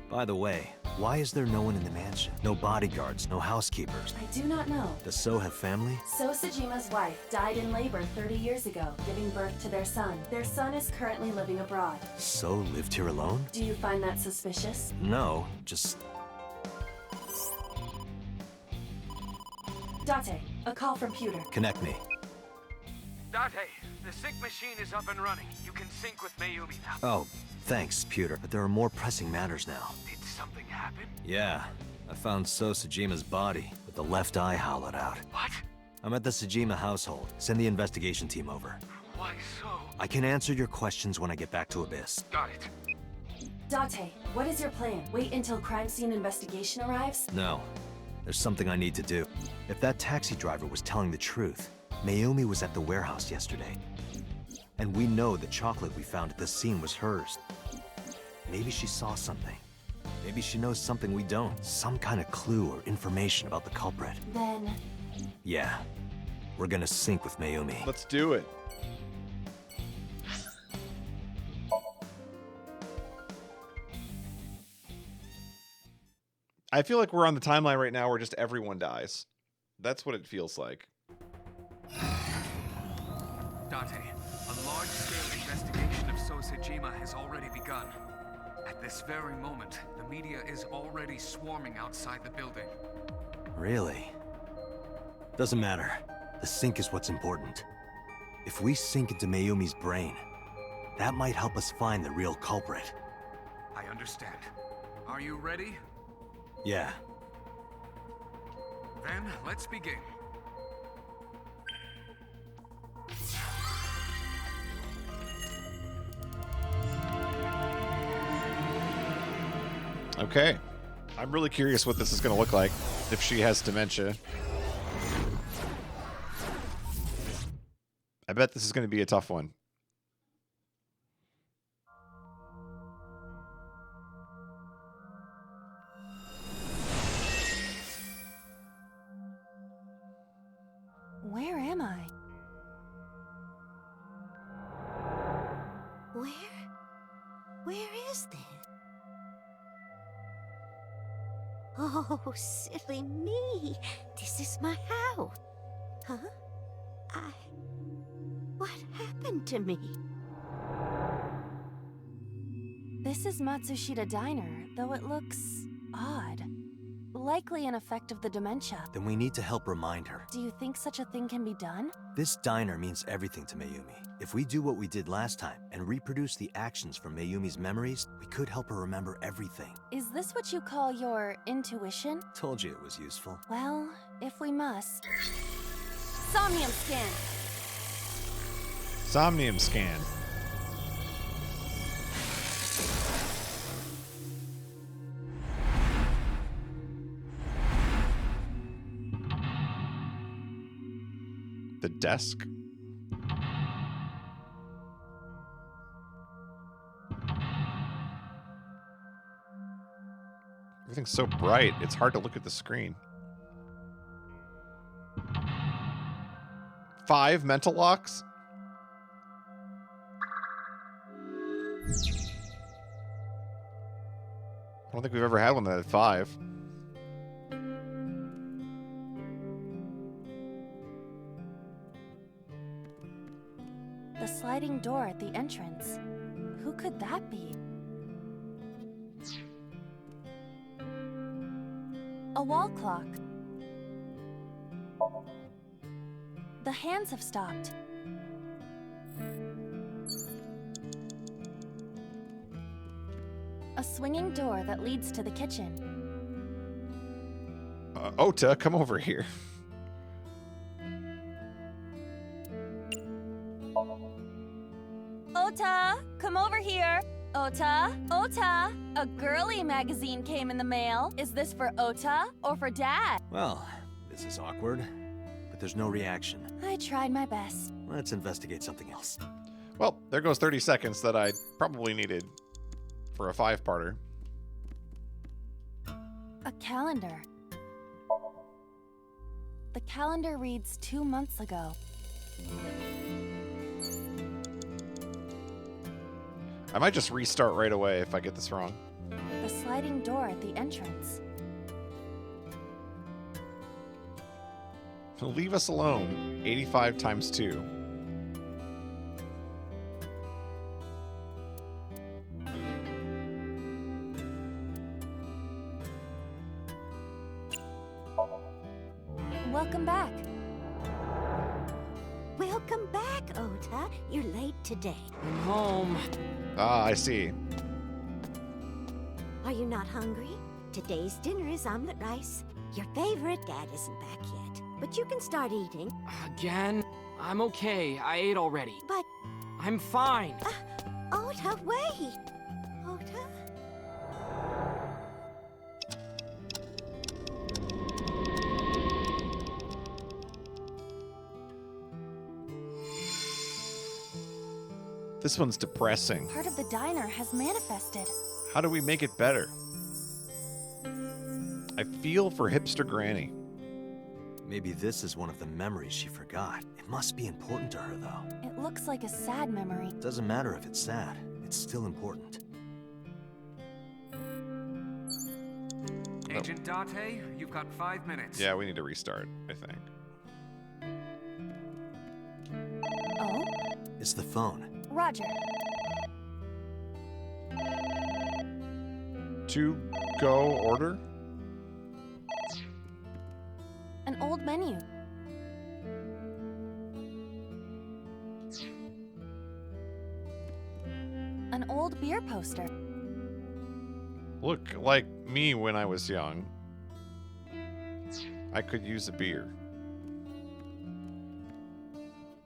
By the way, why is there no one in the mansion? No bodyguards, no housekeepers. I do not know. Does So have family? So Sejima's wife died in labor 30 years ago, giving birth to their son. Their son is currently living abroad. So lived here alone? Do you find that suspicious? No, just... Date, a call from Pewter. Connect me. Date, the sync machine is up and running. You can sync with Mayumi now. Oh, thanks, Pewter. But there are more pressing matters now. Did something happen? Yeah, I found So Sejima's body, with the left eye hollowed out. What? I'm at the Sejima household. Send the investigation team over. Why so? I can answer your questions when I get back to Abyss. Got it. Date, what is your plan? Wait until crime scene investigation arrives? No. There's something I need to do. If that taxi driver was telling the truth, Mayumi was at the warehouse yesterday. And we know the chocolate we found at the scene was hers. Maybe she saw something. Maybe she knows something we don't. Some kind of clue or information about the culprit. Then... Yeah. We're gonna sync with Mayumi. Let's do it. I feel like we're on the timeline right now where just everyone dies. That's what it feels like. Date, a large-scale investigation of So Sejima has already begun. At this very moment, the media is already swarming outside the building. Really? Doesn't matter. The sync is what's important. If we sink into Mayumi's brain, that might help us find the real culprit. I understand. Are you ready? Yeah. Then, let's begin. Okay. I'm really curious what this is going to look like if she has dementia. I bet this is going to be a tough one. Where am I? Where is this? Oh, silly me. This is my house. Huh? What happened to me? This is Matsushita Diner, though it looks odd. Likely an effect of the dementia. Then we need to help remind her. Do you think such a thing can be done? This diner means everything to Mayumi. If we do what we did last time and reproduce the actions from Mayumi's memories, we could help her remember everything. Is this what you call your intuition? Told you it was useful. Well, if we must. Somnium scan! Somnium scan. The desk. Everything's so bright, it's hard to look at the screen. 5 mental locks? I don't think we've ever had one that had 5. The sliding door at the entrance. Who could that be? A wall clock. The hands have stopped. A swinging door that leads to the kitchen. Ota, come over here. Ota, come over here. Ota, Ota, a girly magazine came in the mail. Is this for Ota or for Dad? Well, this is awkward, but there's no reaction. I tried my best. Let's investigate something else. Well, there goes 30 seconds that I probably needed for a 5-parter. A calendar. The calendar reads 2 months ago. I might just restart right away if I get this wrong. The sliding door at the entrance. Leave us alone. 85 times 2. Welcome back. Welcome back, Ota. You're late today. I'm home. Ah, I see. Are you not hungry? Today's dinner is omelet rice. Your favorite. Dad isn't back yet, but you can start eating. Again? I'm okay. I ate already. But... I'm fine. Ota, wait! Ota? This one's depressing. Part of the diner has manifested. How do we make it better? I feel for hipster Granny. Maybe this is one of the memories she forgot. It must be important to her, though. It looks like a sad memory. Doesn't matter if it's sad. It's still important. Agent Date, you've got 5 minutes. Yeah, we need to restart, I think. Oh? It's the phone. Roger. To go order? An old menu. An old beer poster. Look like me when I was young. I could use a beer.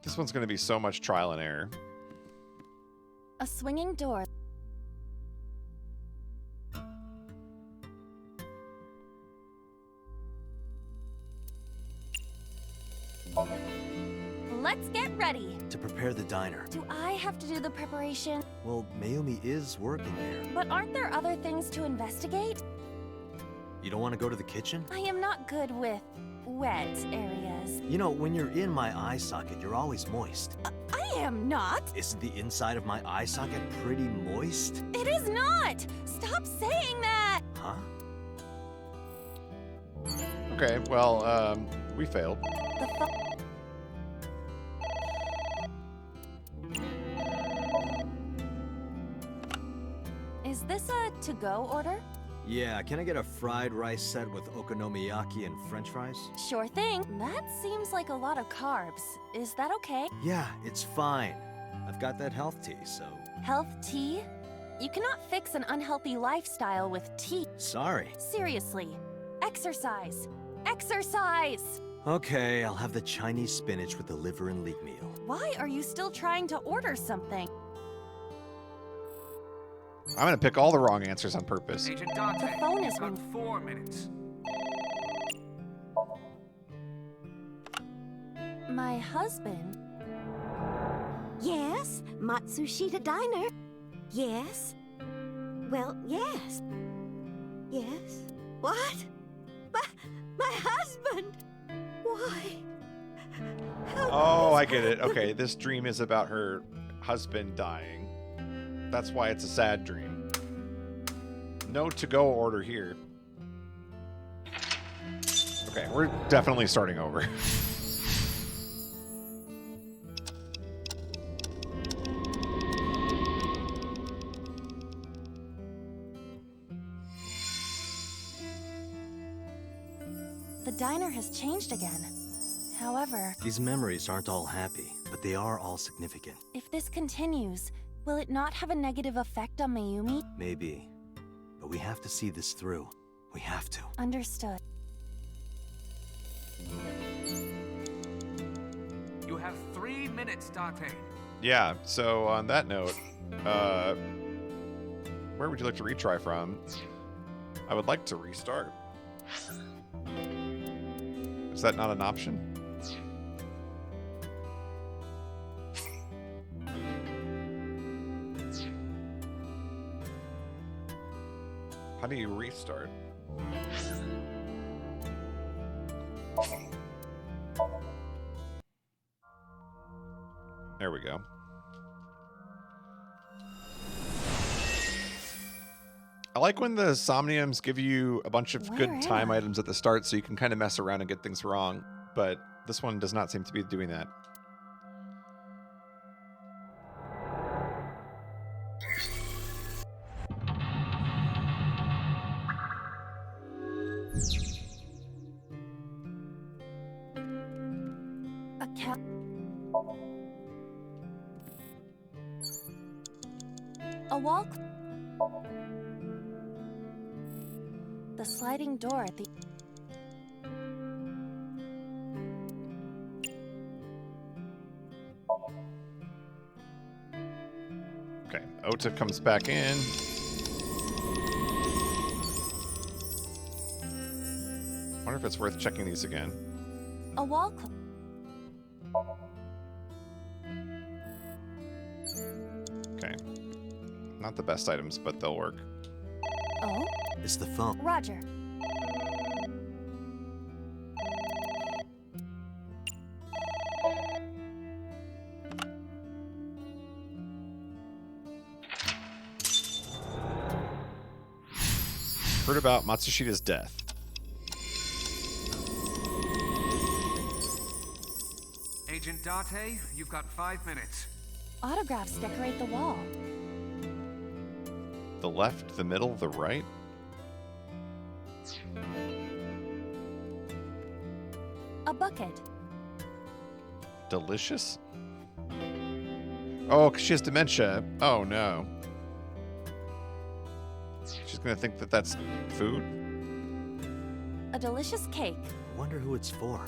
This one's going to be so much trial and error. A swinging door. Let's get ready. To prepare the diner. Do I have to do the preparation? Well, Mayumi is working here. But aren't there other things to investigate? You don't want to go to the kitchen? I am not good with wet areas. You know, when you're in my eye socket, you're always moist. I am not. Isn't the inside of my eye socket pretty moist? It is not. Stop saying that. Huh? Okay, well, we failed. Is this a to-go order? Yeah, can I get a fried rice set with okonomiyaki and french fries? Sure thing. That seems like a lot of carbs. Is that okay? Yeah, it's fine. I've got that health tea, so... Health tea? You cannot fix an unhealthy lifestyle with tea. Sorry. Seriously. Exercise. Exercise! Okay, I'll have the Chinese spinach with the liver and leek meal. Why are you still trying to order something? I'm gonna pick all the wrong answers on purpose. Agent Dante, The phone is you've got ringing. 4 minutes. My husband? Yes, Matsushita Diner. Yes. Well, yes. Yes. What? My husband! Why? Oh, I get it. Okay, this dream is about her husband dying. That's why it's a sad dream. No to-go order here. Okay, we're definitely starting over. The diner has changed again. However, These memories aren't all happy, but they are all significant. if this continues, will it not have a negative effect on Mayumi? Maybe. But we have to see this through. We have to. Understood. You have 3 minutes, Dante. Yeah, so on that note, where would you like to retry from? I would like to restart. Is that not an option? How do you restart? There we go. I like when the Somniums give you a bunch of Where good am time I? items at the start so you can kind of mess around and get things wrong, but this one does not seem to be doing that. A cat. A wall. The sliding door at the. Okay, Ota comes back in. Wonder if it's worth checking these again. A wall. Okay. Not the best items, but they'll work. Oh, It's the phone. Roger. Heard about Matsushita's death. Agent Date, you've got 5 minutes. Autographs decorate the wall. The left, the middle, the right? A bucket. Delicious? Oh, 'cause she has dementia. Oh, no. She's gonna think that that's food? A delicious cake. I wonder who it's for.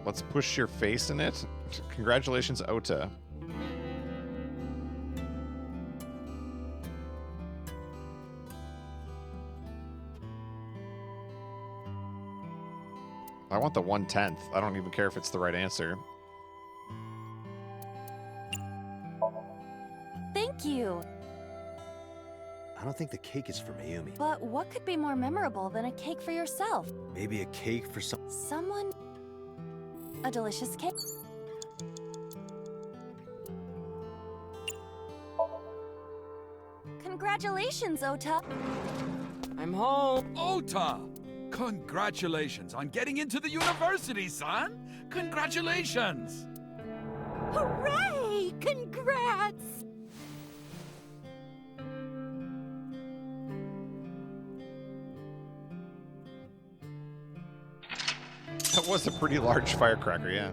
Let's push your face in it. Congratulations, Ota. I want the 1/10. I don't even care if it's the right answer. Thank you. I don't think the cake is for Mayumi. But what could be more memorable than a cake for yourself? Maybe a cake for Someone... A delicious cake? Congratulations, Ota! I'm home. Ota! Congratulations on getting into the university, son! Congratulations! Hooray! Congrats! That was a pretty large firecracker, yeah.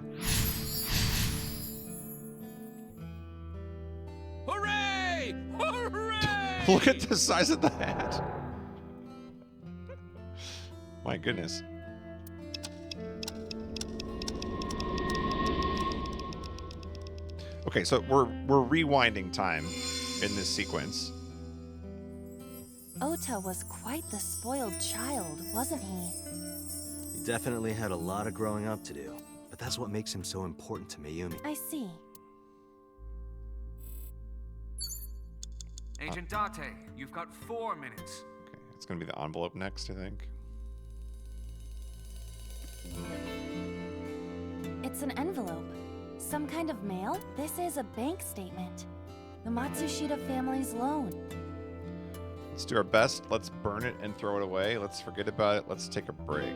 Hooray! Hooray! Look at the size of the hat. My goodness. Okay, so we're rewinding time in this sequence. Ota was quite the spoiled child, wasn't he? He definitely had a lot of growing up to do, but that's what makes him so important to Mayumi. I see. Agent Date, you've got 4 minutes. Okay, it's gonna be the envelope next, I think. It's an envelope. Some kind of mail? This is a bank statement. The Matsushita family's loan. Let's do our best. Let's burn it and throw it away. Let's forget about it. Let's take a break.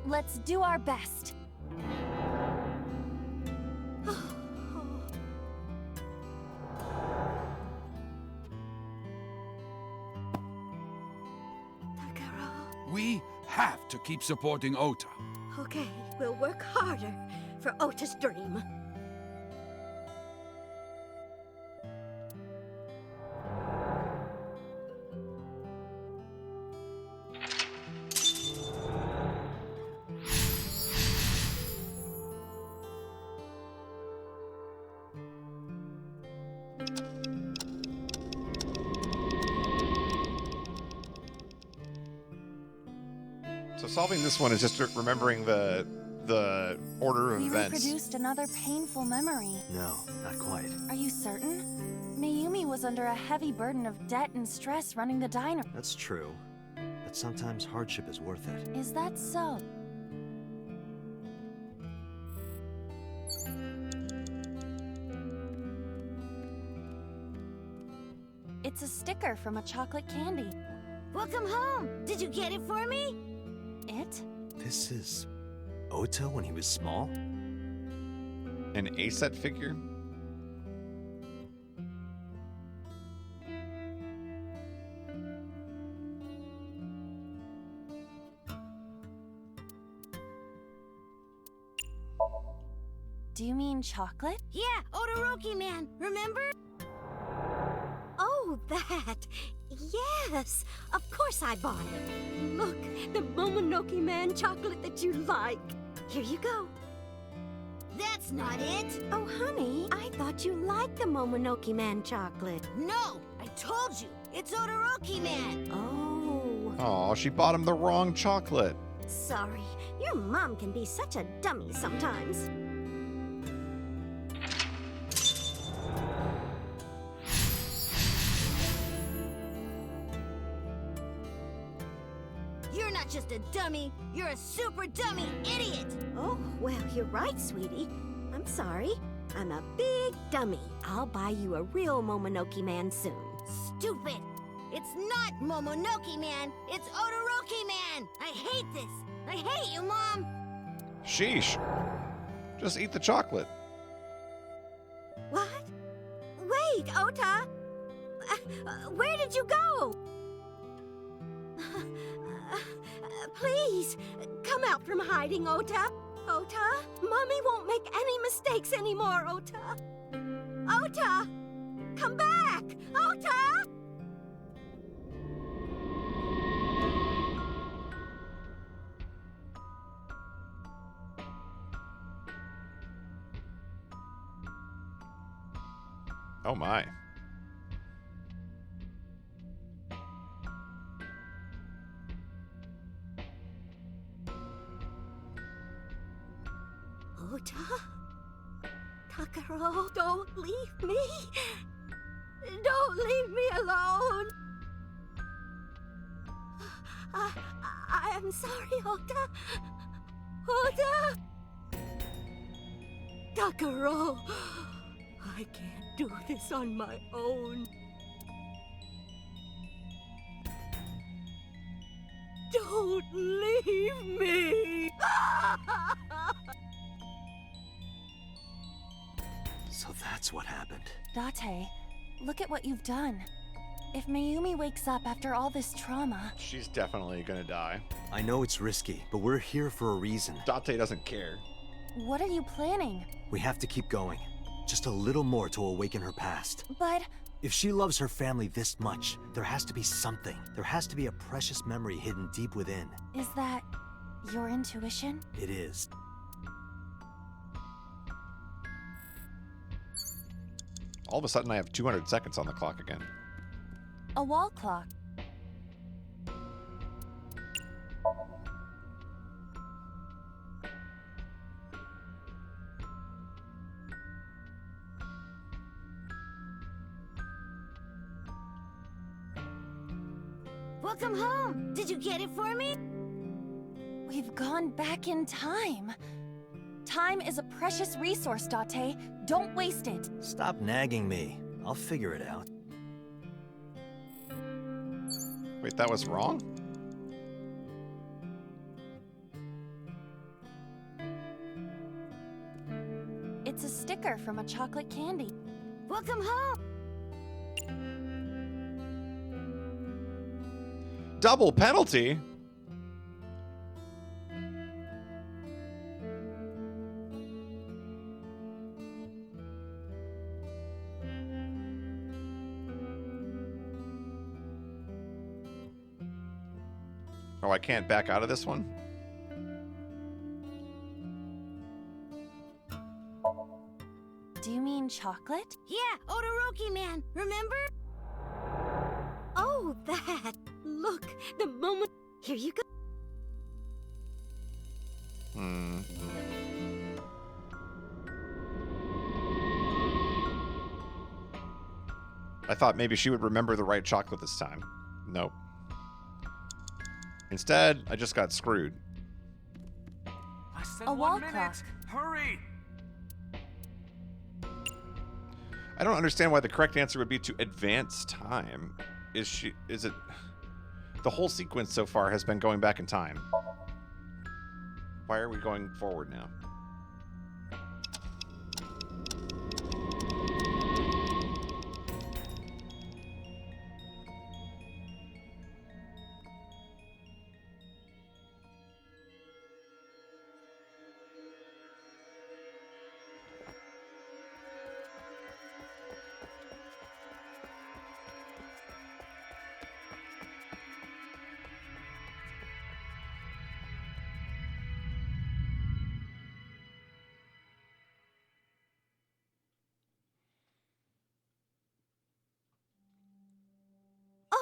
Let's do our best. We have to keep supporting Ota. Okay, we'll work harder for Ota's dream. So solving this one is just remembering the order of We events. reproduced another painful memory. No, not quite. Are you certain? Mayumi was under a heavy burden of debt and stress running the diner. That's true, but sometimes hardship is worth it. Is that so? It's a sticker from a chocolate candy. Welcome home! Did you get it for me? It? This is Ota when he was small? An A-set figure? Do you mean chocolate? Yeah, Todoroki man, remember? Oh, that! Yes! Of course I bought it! Look, the Momonoke Man chocolate that you like! Here you go. That's not it! Oh, honey, I thought you liked the Momonoke Man chocolate. No! I told you! It's Todoroki Man! Oh. Oh, she bought him the wrong chocolate. Sorry, your mom can be such a dummy sometimes. You're not just a dummy, you're a super dummy idiot! Oh, well, you're right, sweetie. I'm sorry. I'm a big dummy. I'll buy you a real Momonoke Man soon. Stupid! It's not Momonoke Man, it's Todoroki Man! I hate this! I hate you, Mom! Sheesh. Just eat the chocolate. What? Wait, Ota! Where did you go? Please, come out from hiding, Ota. Ota, Mommy won't make any mistakes anymore, Ota. Ota! Come back! Ota! Oh my. Ota? Takaro, don't leave me. Don't leave me alone. I am sorry, Ota. Ota! Takaro, I can't do this on my own. Don't leave me! So that's what happened. Date, look at what you've done. If Mayumi wakes up after all this trauma... She's definitely gonna die. I know it's risky, but we're here for a reason. Date doesn't care. What are you planning? We have to keep going. Just a little more to awaken her past. But... If she loves her family this much, there has to be something. There has to be a precious memory hidden deep within. Is that your intuition? It is. All of a sudden, I have 200 seconds on the clock again. A wall clock. Welcome home. Did you get it for me? We've gone back in time. Time is a precious resource, Date. Don't waste it. Stop nagging me. I'll figure it out. Wait, that was wrong? It's a sticker from a chocolate candy. Welcome home. Double penalty? Oh, I can't back out of this one? Do you mean chocolate? Yeah, Todoroki man, remember? Oh, that. Look, the moment... Here you go. I thought maybe she would remember the right chocolate this time. Nope. Instead, I just got screwed. I said A wall 1 minute. clock. Hurry! I don't understand why the correct answer would be to advance time. Is it... The whole sequence so far has been going back in time. Why are we going forward now?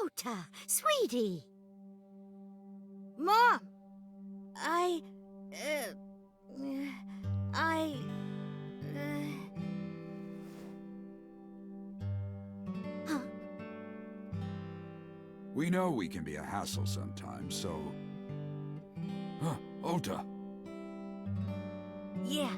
Ota, sweetie. Mom, We know we can be a hassle sometimes, so... Huh, Ota. Yeah.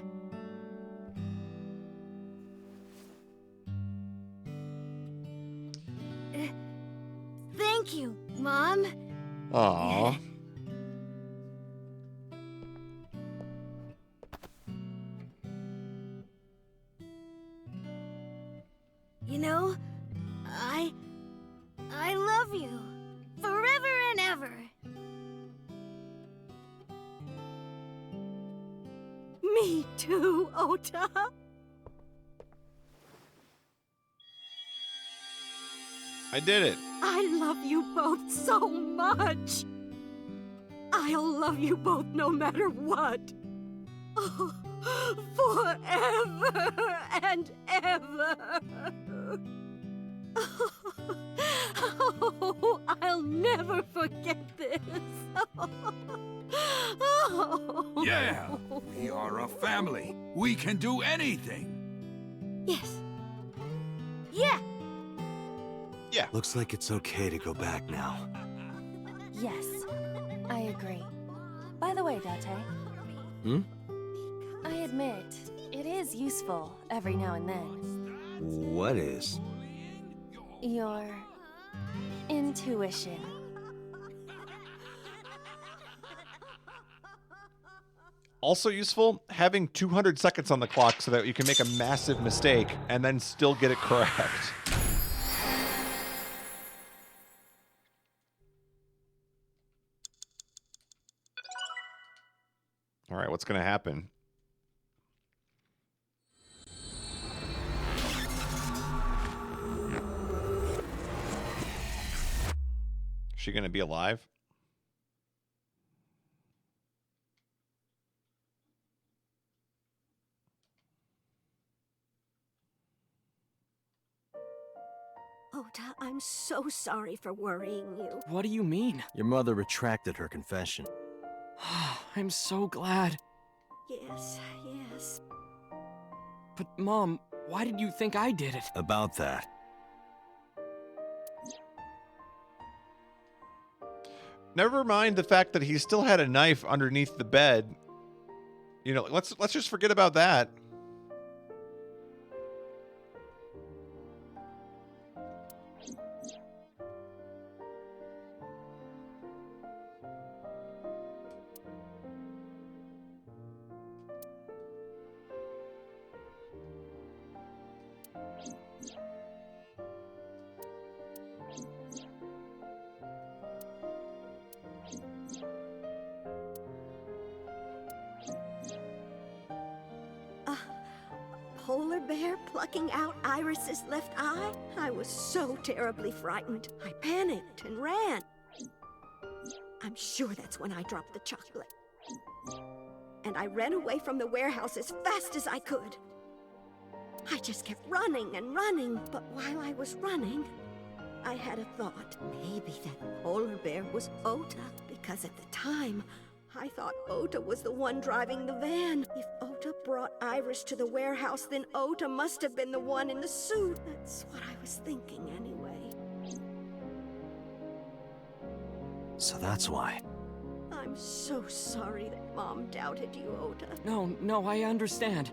Thank you, Mom. Aww. You know, I love you. Forever and ever. Me too, Ota. I did it. I love you both so much. I'll love you both no matter what. Oh, forever and ever. Oh, I'll never forget this. Oh. Yeah, we are a family. We can do anything. Yes. Yeah. Yeah. Looks like it's okay to go back now. Yes, I agree. By the way, Date, Hmm? I admit, it is useful every now and then. What is? Your intuition. Also useful, having 200 seconds on the clock so that you can make a massive mistake and then still get it correct. All right, what's going to happen? Is she going to be alive? Ota, I'm so sorry for worrying you. What do you mean? Your mother retracted her confession. I'm so glad. Yes, yes. But Mom, why did you think I did it? About that. Never mind the fact that he still had a knife underneath the bed. You know, let's just forget about that. Polar bear plucking out Iris's left eye? I was so terribly frightened. I panicked and ran. I'm sure that's when I dropped the chocolate. And I ran away from the warehouse as fast as I could. I just kept running and running, but while I was running, I had a thought. Maybe that polar bear was Ota, because at the time, I thought Ota was the one driving the van. If Ota brought Iris to the warehouse, then Ota must have been the one in the suit. That's what I was thinking anyway. So that's why. I'm so sorry that Mom doubted you, Ota. No, I understand.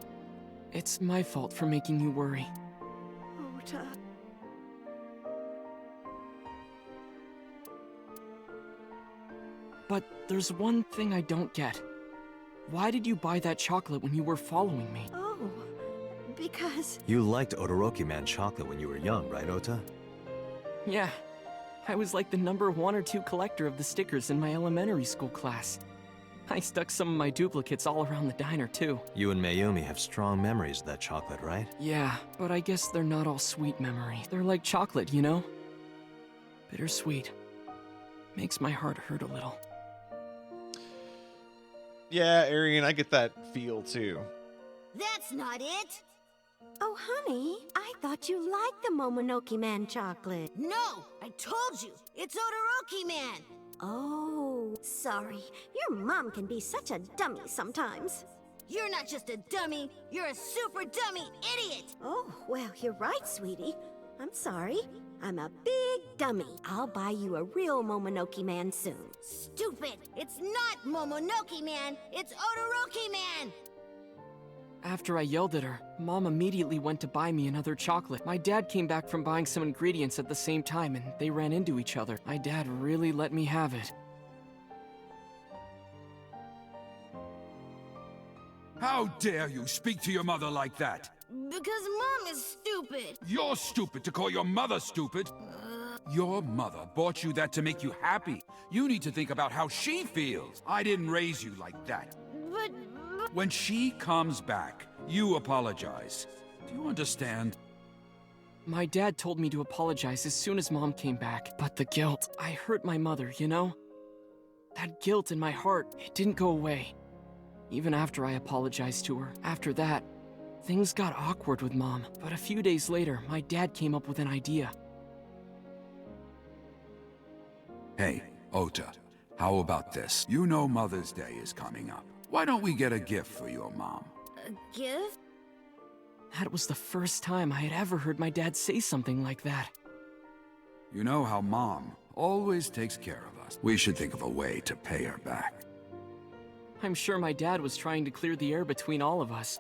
It's my fault for making you worry. Ota. But there's one thing I don't get. Why did you buy that chocolate when you were following me? Oh, because... You liked Todoroki Man chocolate when you were young, right, Ota? Yeah. I was like the number 1 or 2 collector of the stickers in my elementary school class. I stuck some of my duplicates all around the diner, too. You and Mayumi have strong memories of that chocolate, right? Yeah, but I guess they're not all sweet memories. They're like chocolate, you know? Bittersweet. Makes my heart hurt a little. Yeah, Arian, I get that feel too. That's not it! Oh, honey, I thought you liked the Momonoke Man chocolate. No, I told you, it's Todoroki Man. Oh, sorry. Your mom can be such a dummy sometimes. You're not just a dummy, you're a super dummy idiot! Oh, well, you're right, sweetie. I'm sorry. I'm a big dummy. I'll buy you a real Momonoke Man soon. Stupid! It's not Momonoke Man, it's Todoroki Man! After I yelled at her, Mom immediately went to buy me another chocolate. My dad came back from buying some ingredients at the same time, and they ran into each other. My dad really let me have it. How dare you speak to your mother like that? Because Mom is stupid. You're stupid to call your mother stupid. Your mother bought you that to make you happy. You need to think about how she feels. I didn't raise you like that. But... When she comes back, you apologize. Do you understand? My dad told me to apologize as soon as Mom came back. But the guilt, I hurt my mother, you know? That guilt in my heart, it didn't go away. Even after I apologized to her. After that, things got awkward with Mom. But a few days later, my dad came up with an idea. Hey, Ota. How about this? You know Mother's Day is coming up. Why don't we get a gift for your mom? A gift? That was the first time I had ever heard my dad say something like that. You know how Mom always takes care of us. We should think of a way to pay her back. I'm sure my dad was trying to clear the air between all of us.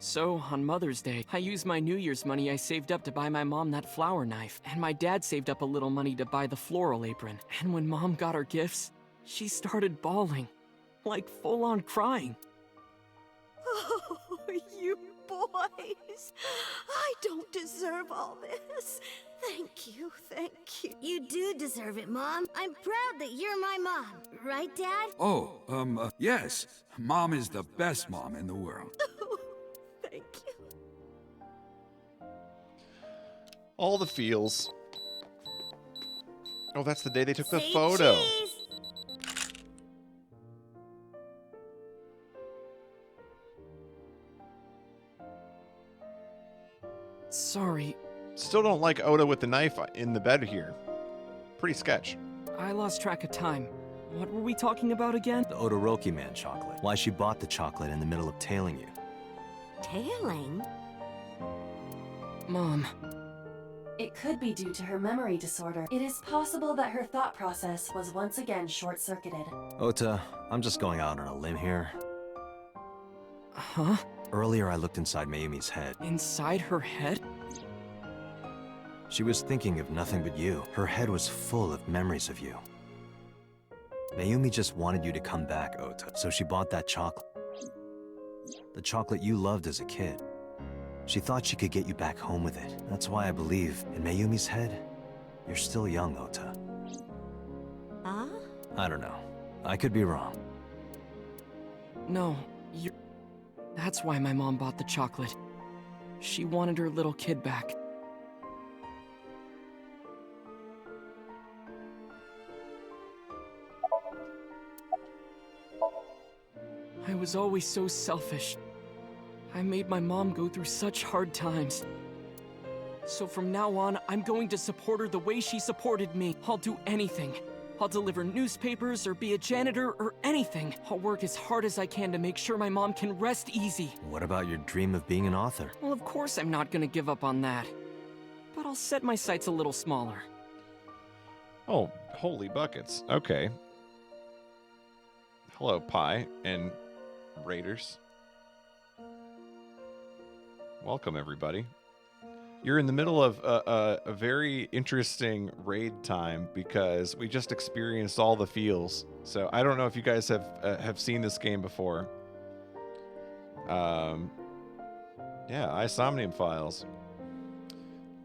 So, on Mother's Day, I used my New Year's money I saved up to buy my mom that flower knife, and my dad saved up a little money to buy the floral apron. And when Mom got her gifts, she started bawling, like full-on crying. Oh, you boys. I don't deserve all this. Thank you, thank you. You do deserve it, Mom. I'm proud that you're my mom. Right, Dad? Oh, yes. Mom is the best mom in the world. Thank you. All the feels. Oh, that's the day they took the Say photo. cheese. Sorry, Still don't like Oda with the knife in the bed here. Pretty sketch. I lost track of time. What were we talking about again? The Odoroki Man chocolate. Why she bought the chocolate in the middle of tailing you. Tailing? Mom. It could be due to her memory disorder. It is possible that her thought process was once again short-circuited. Ota, I'm just going out on a limb here. Huh? Earlier I looked inside Mayumi's head. Inside her head? She was thinking of nothing but you. Her head was full of memories of you. Mayumi just wanted you to come back, Ota, so she bought that chocolate. The chocolate you loved as a kid. She thought she could get you back home with it. That's why I believe, in Mayumi's head, you're still young, Ota. Huh? I don't know. I could be wrong. No, you're... That's why my mom bought the chocolate. She wanted her little kid back. I was always so selfish. I made my mom go through such hard times. So from now on, I'm going to support her the way she supported me. I'll do anything. I'll deliver newspapers or be a janitor or anything. I'll work as hard as I can to make sure my mom can rest easy. What about your dream of being an author? Well, of course I'm not gonna give up on that. But I'll set my sights a little smaller. Oh, holy buckets. Okay. Hello, Pi and Raiders. Welcome, everybody. You're in the middle of a very interesting raid time because we just experienced all the feels. So I don't know if you guys have seen this game before. Yeah, Somnium Files.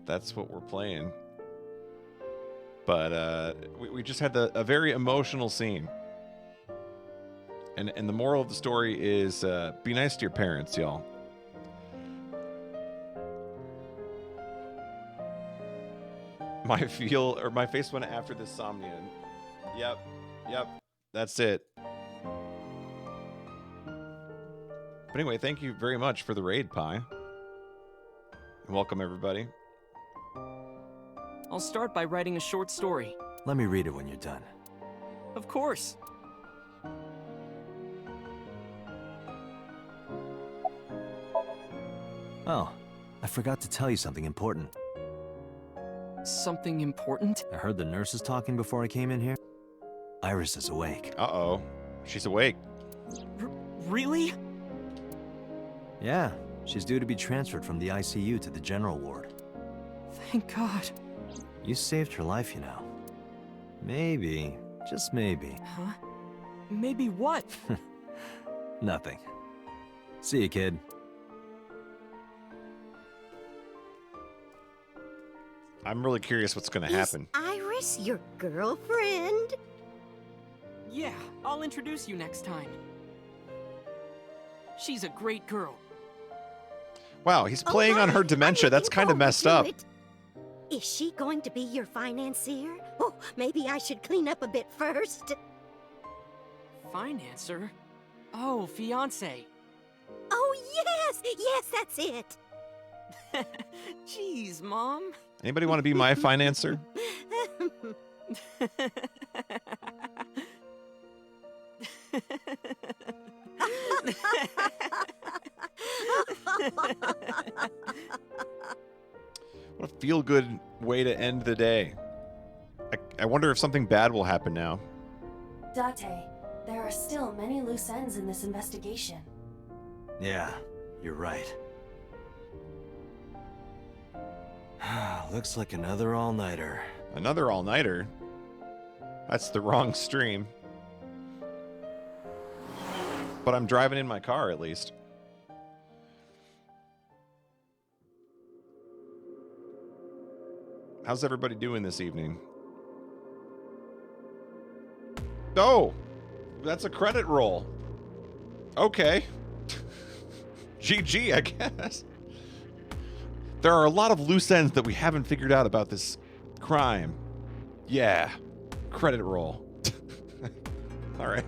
That's what we're playing. But we just had a very emotional scene. And the moral of the story is be nice to your parents, y'all. My face went after this Somnium. Yep, that's it. But anyway, thank you very much for the raid, Pi. And welcome, everybody. I'll start by writing a short story. Let me read it when you're done. Of course. Oh, I forgot to tell you something important. Something important? I heard the nurses talking before I came in here. Iris is awake. Uh-oh. She's awake. Really? Yeah, she's due to be transferred from the ICU to the general ward. Thank God. You saved her life, you know. Maybe, just maybe. Huh? Maybe what? Nothing. See you, kid. I'm really curious what's going to happen. Iris, your girlfriend? Yeah, I'll introduce you next time. She's a great girl. Wow, he's playing on her dementia. That's kind of messed up. Is she going to be your financier? Oh, maybe I should clean up a bit first. Financer? Oh, fiance. Oh, yes! Yes, that's it! Jeez, Mom. Anybody want to be my financer? What a feel-good way to end the day. I wonder if something bad will happen now. Date, there are still many loose ends in this investigation. Yeah, you're right. Looks like another all-nighter. Another all-nighter? That's the wrong stream. But I'm driving in my car, at least. How's everybody doing this evening? Oh! That's a credit roll. Okay. GG, I guess. There are a lot of loose ends that we haven't figured out about this crime. Yeah. Credit roll. All right.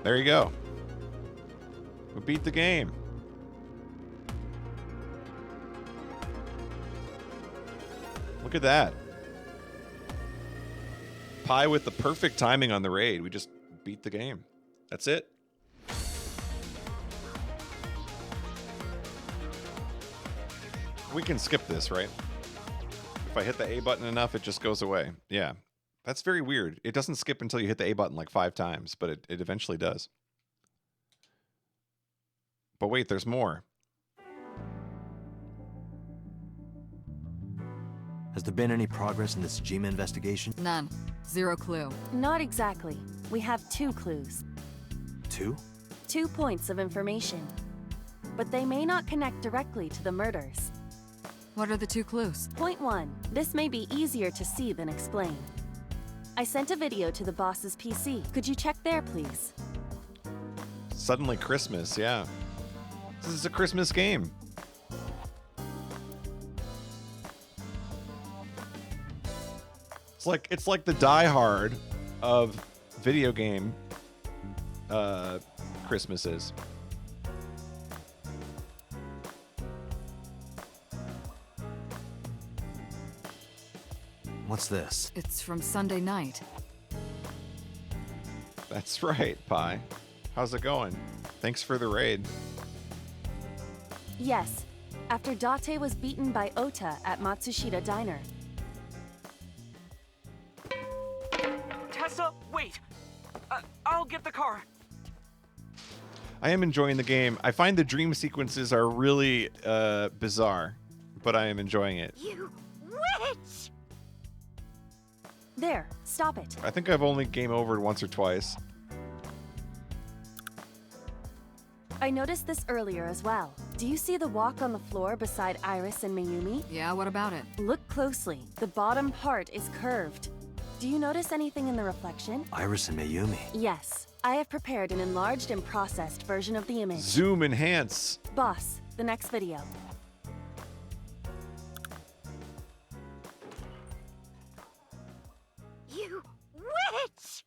There you go. We beat the game. Look at that. Pi with the perfect timing on the raid. We just beat the game. That's it. We can skip this, right? If I hit the A button enough, it just goes away. Yeah. That's very weird. It doesn't skip until you hit the A button like 5 times, but it eventually does. But wait, there's more. Has there been any progress in the Sajima investigation? None. Zero clue. Not exactly. We have 2 clues. 2? 2 points of information. But they may not connect directly to the murders. What are the 2 clues? Point 1. This may be easier to see than explain. I sent a video to the boss's PC. Could you check there, please? Suddenly Christmas, yeah. This is a Christmas game. It's like the Die Hard of video game Christmases. What's this? It's from Sunday night. That's right, Pi. How's it going? Thanks for the raid. Yes. After Date was beaten by Ota at Matsushita Diner. Tessa, wait! I'll get the car. I am enjoying the game. I find the dream sequences are really bizarre, but I am enjoying it. You witch! There, stop it. I think I've only game overed once or twice. I noticed this earlier as well. Do you see the walk on the floor beside Iris and Mayumi? Yeah, what about it? Look closely. The bottom part is curved. Do you notice anything in the reflection? Iris and Mayumi. Yes. I have prepared an enlarged and processed version of the image. Zoom enhance. Boss, the next video. You witch!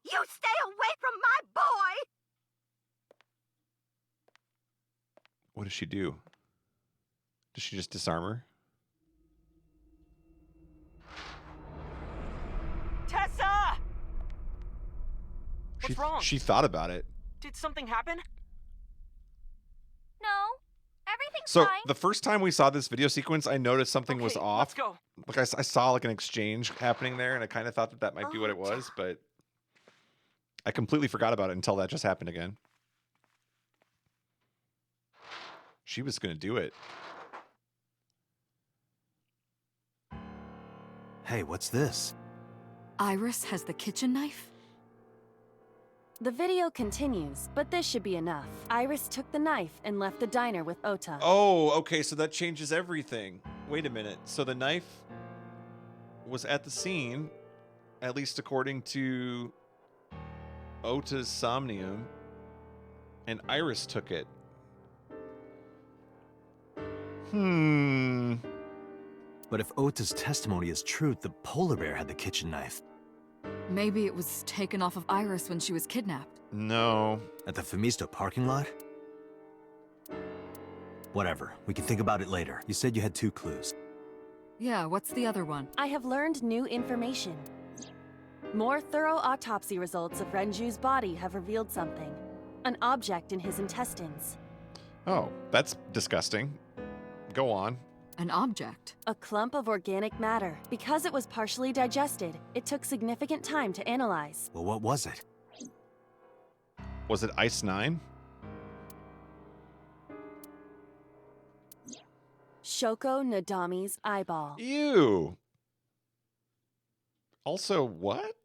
You stay away from my boy! What does she do? Does she just disarm her? Tessa! What's wrong? She thought about it. Did something happen? No, everything's So fine. the first time we saw this video sequence, I noticed something was off. Let's go. Like I saw like an exchange happening there, and I kind of thought that might be what it was, but I completely forgot about it until that just happened again. She was gonna do it. Hey, what's this? Iris has the kitchen knife? The video continues, but this should be enough. Iris took the knife and left the diner with Ota. Oh, okay, so that changes everything. Wait a minute. So the knife was at the scene, at least according to Ota's Somnium, and Iris took it. But if Ota's testimony is true, the polar bear had the kitchen knife. Maybe it was taken off of Iris when she was kidnapped. No. At the Femisto parking lot? Whatever. We can think about it later. You said you had 2 clues. Yeah, what's the other one? I have learned new information. More thorough autopsy results of Renju's body have revealed something. An object in his intestines. Oh, that's disgusting. Go on. An object? A clump of organic matter. Because it was partially digested, it took significant time to analyze. Well, what was it? Was it Ice 9? Shoko Nadami's eyeball. Ew. Also, what?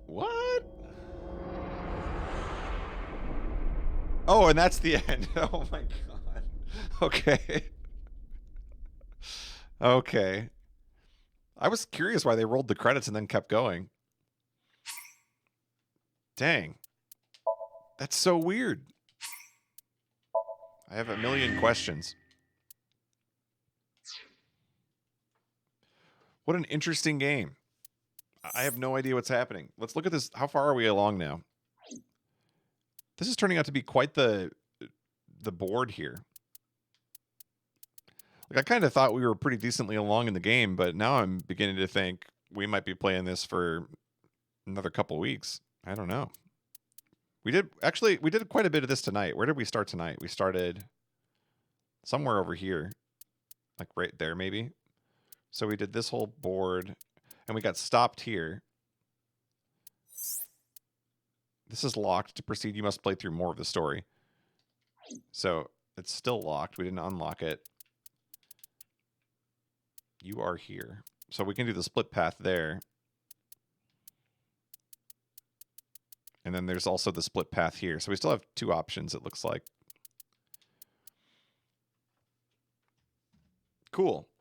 What? Oh, and that's the end. Oh my god. Okay. Okay. I was curious why they rolled the credits and then kept going. Dang. That's so weird. I have a million questions. What an interesting game. I have no idea what's happening. Let's look at this. How far are we along now? This is turning out to be quite the board here. Like, I kind of thought we were pretty decently along in the game, but now I'm beginning to think we might be playing this for another couple weeks. I don't know. We did quite a bit of this tonight. Where did we start tonight? We started somewhere over here, like right there maybe. So we did this whole board and we got stopped here. This is locked. To proceed, you must play through more of the story. So it's still locked. We didn't unlock it. You are here. So we can do the split path there. And then there's also the split path here. So we still have 2 options, it looks like. Cool.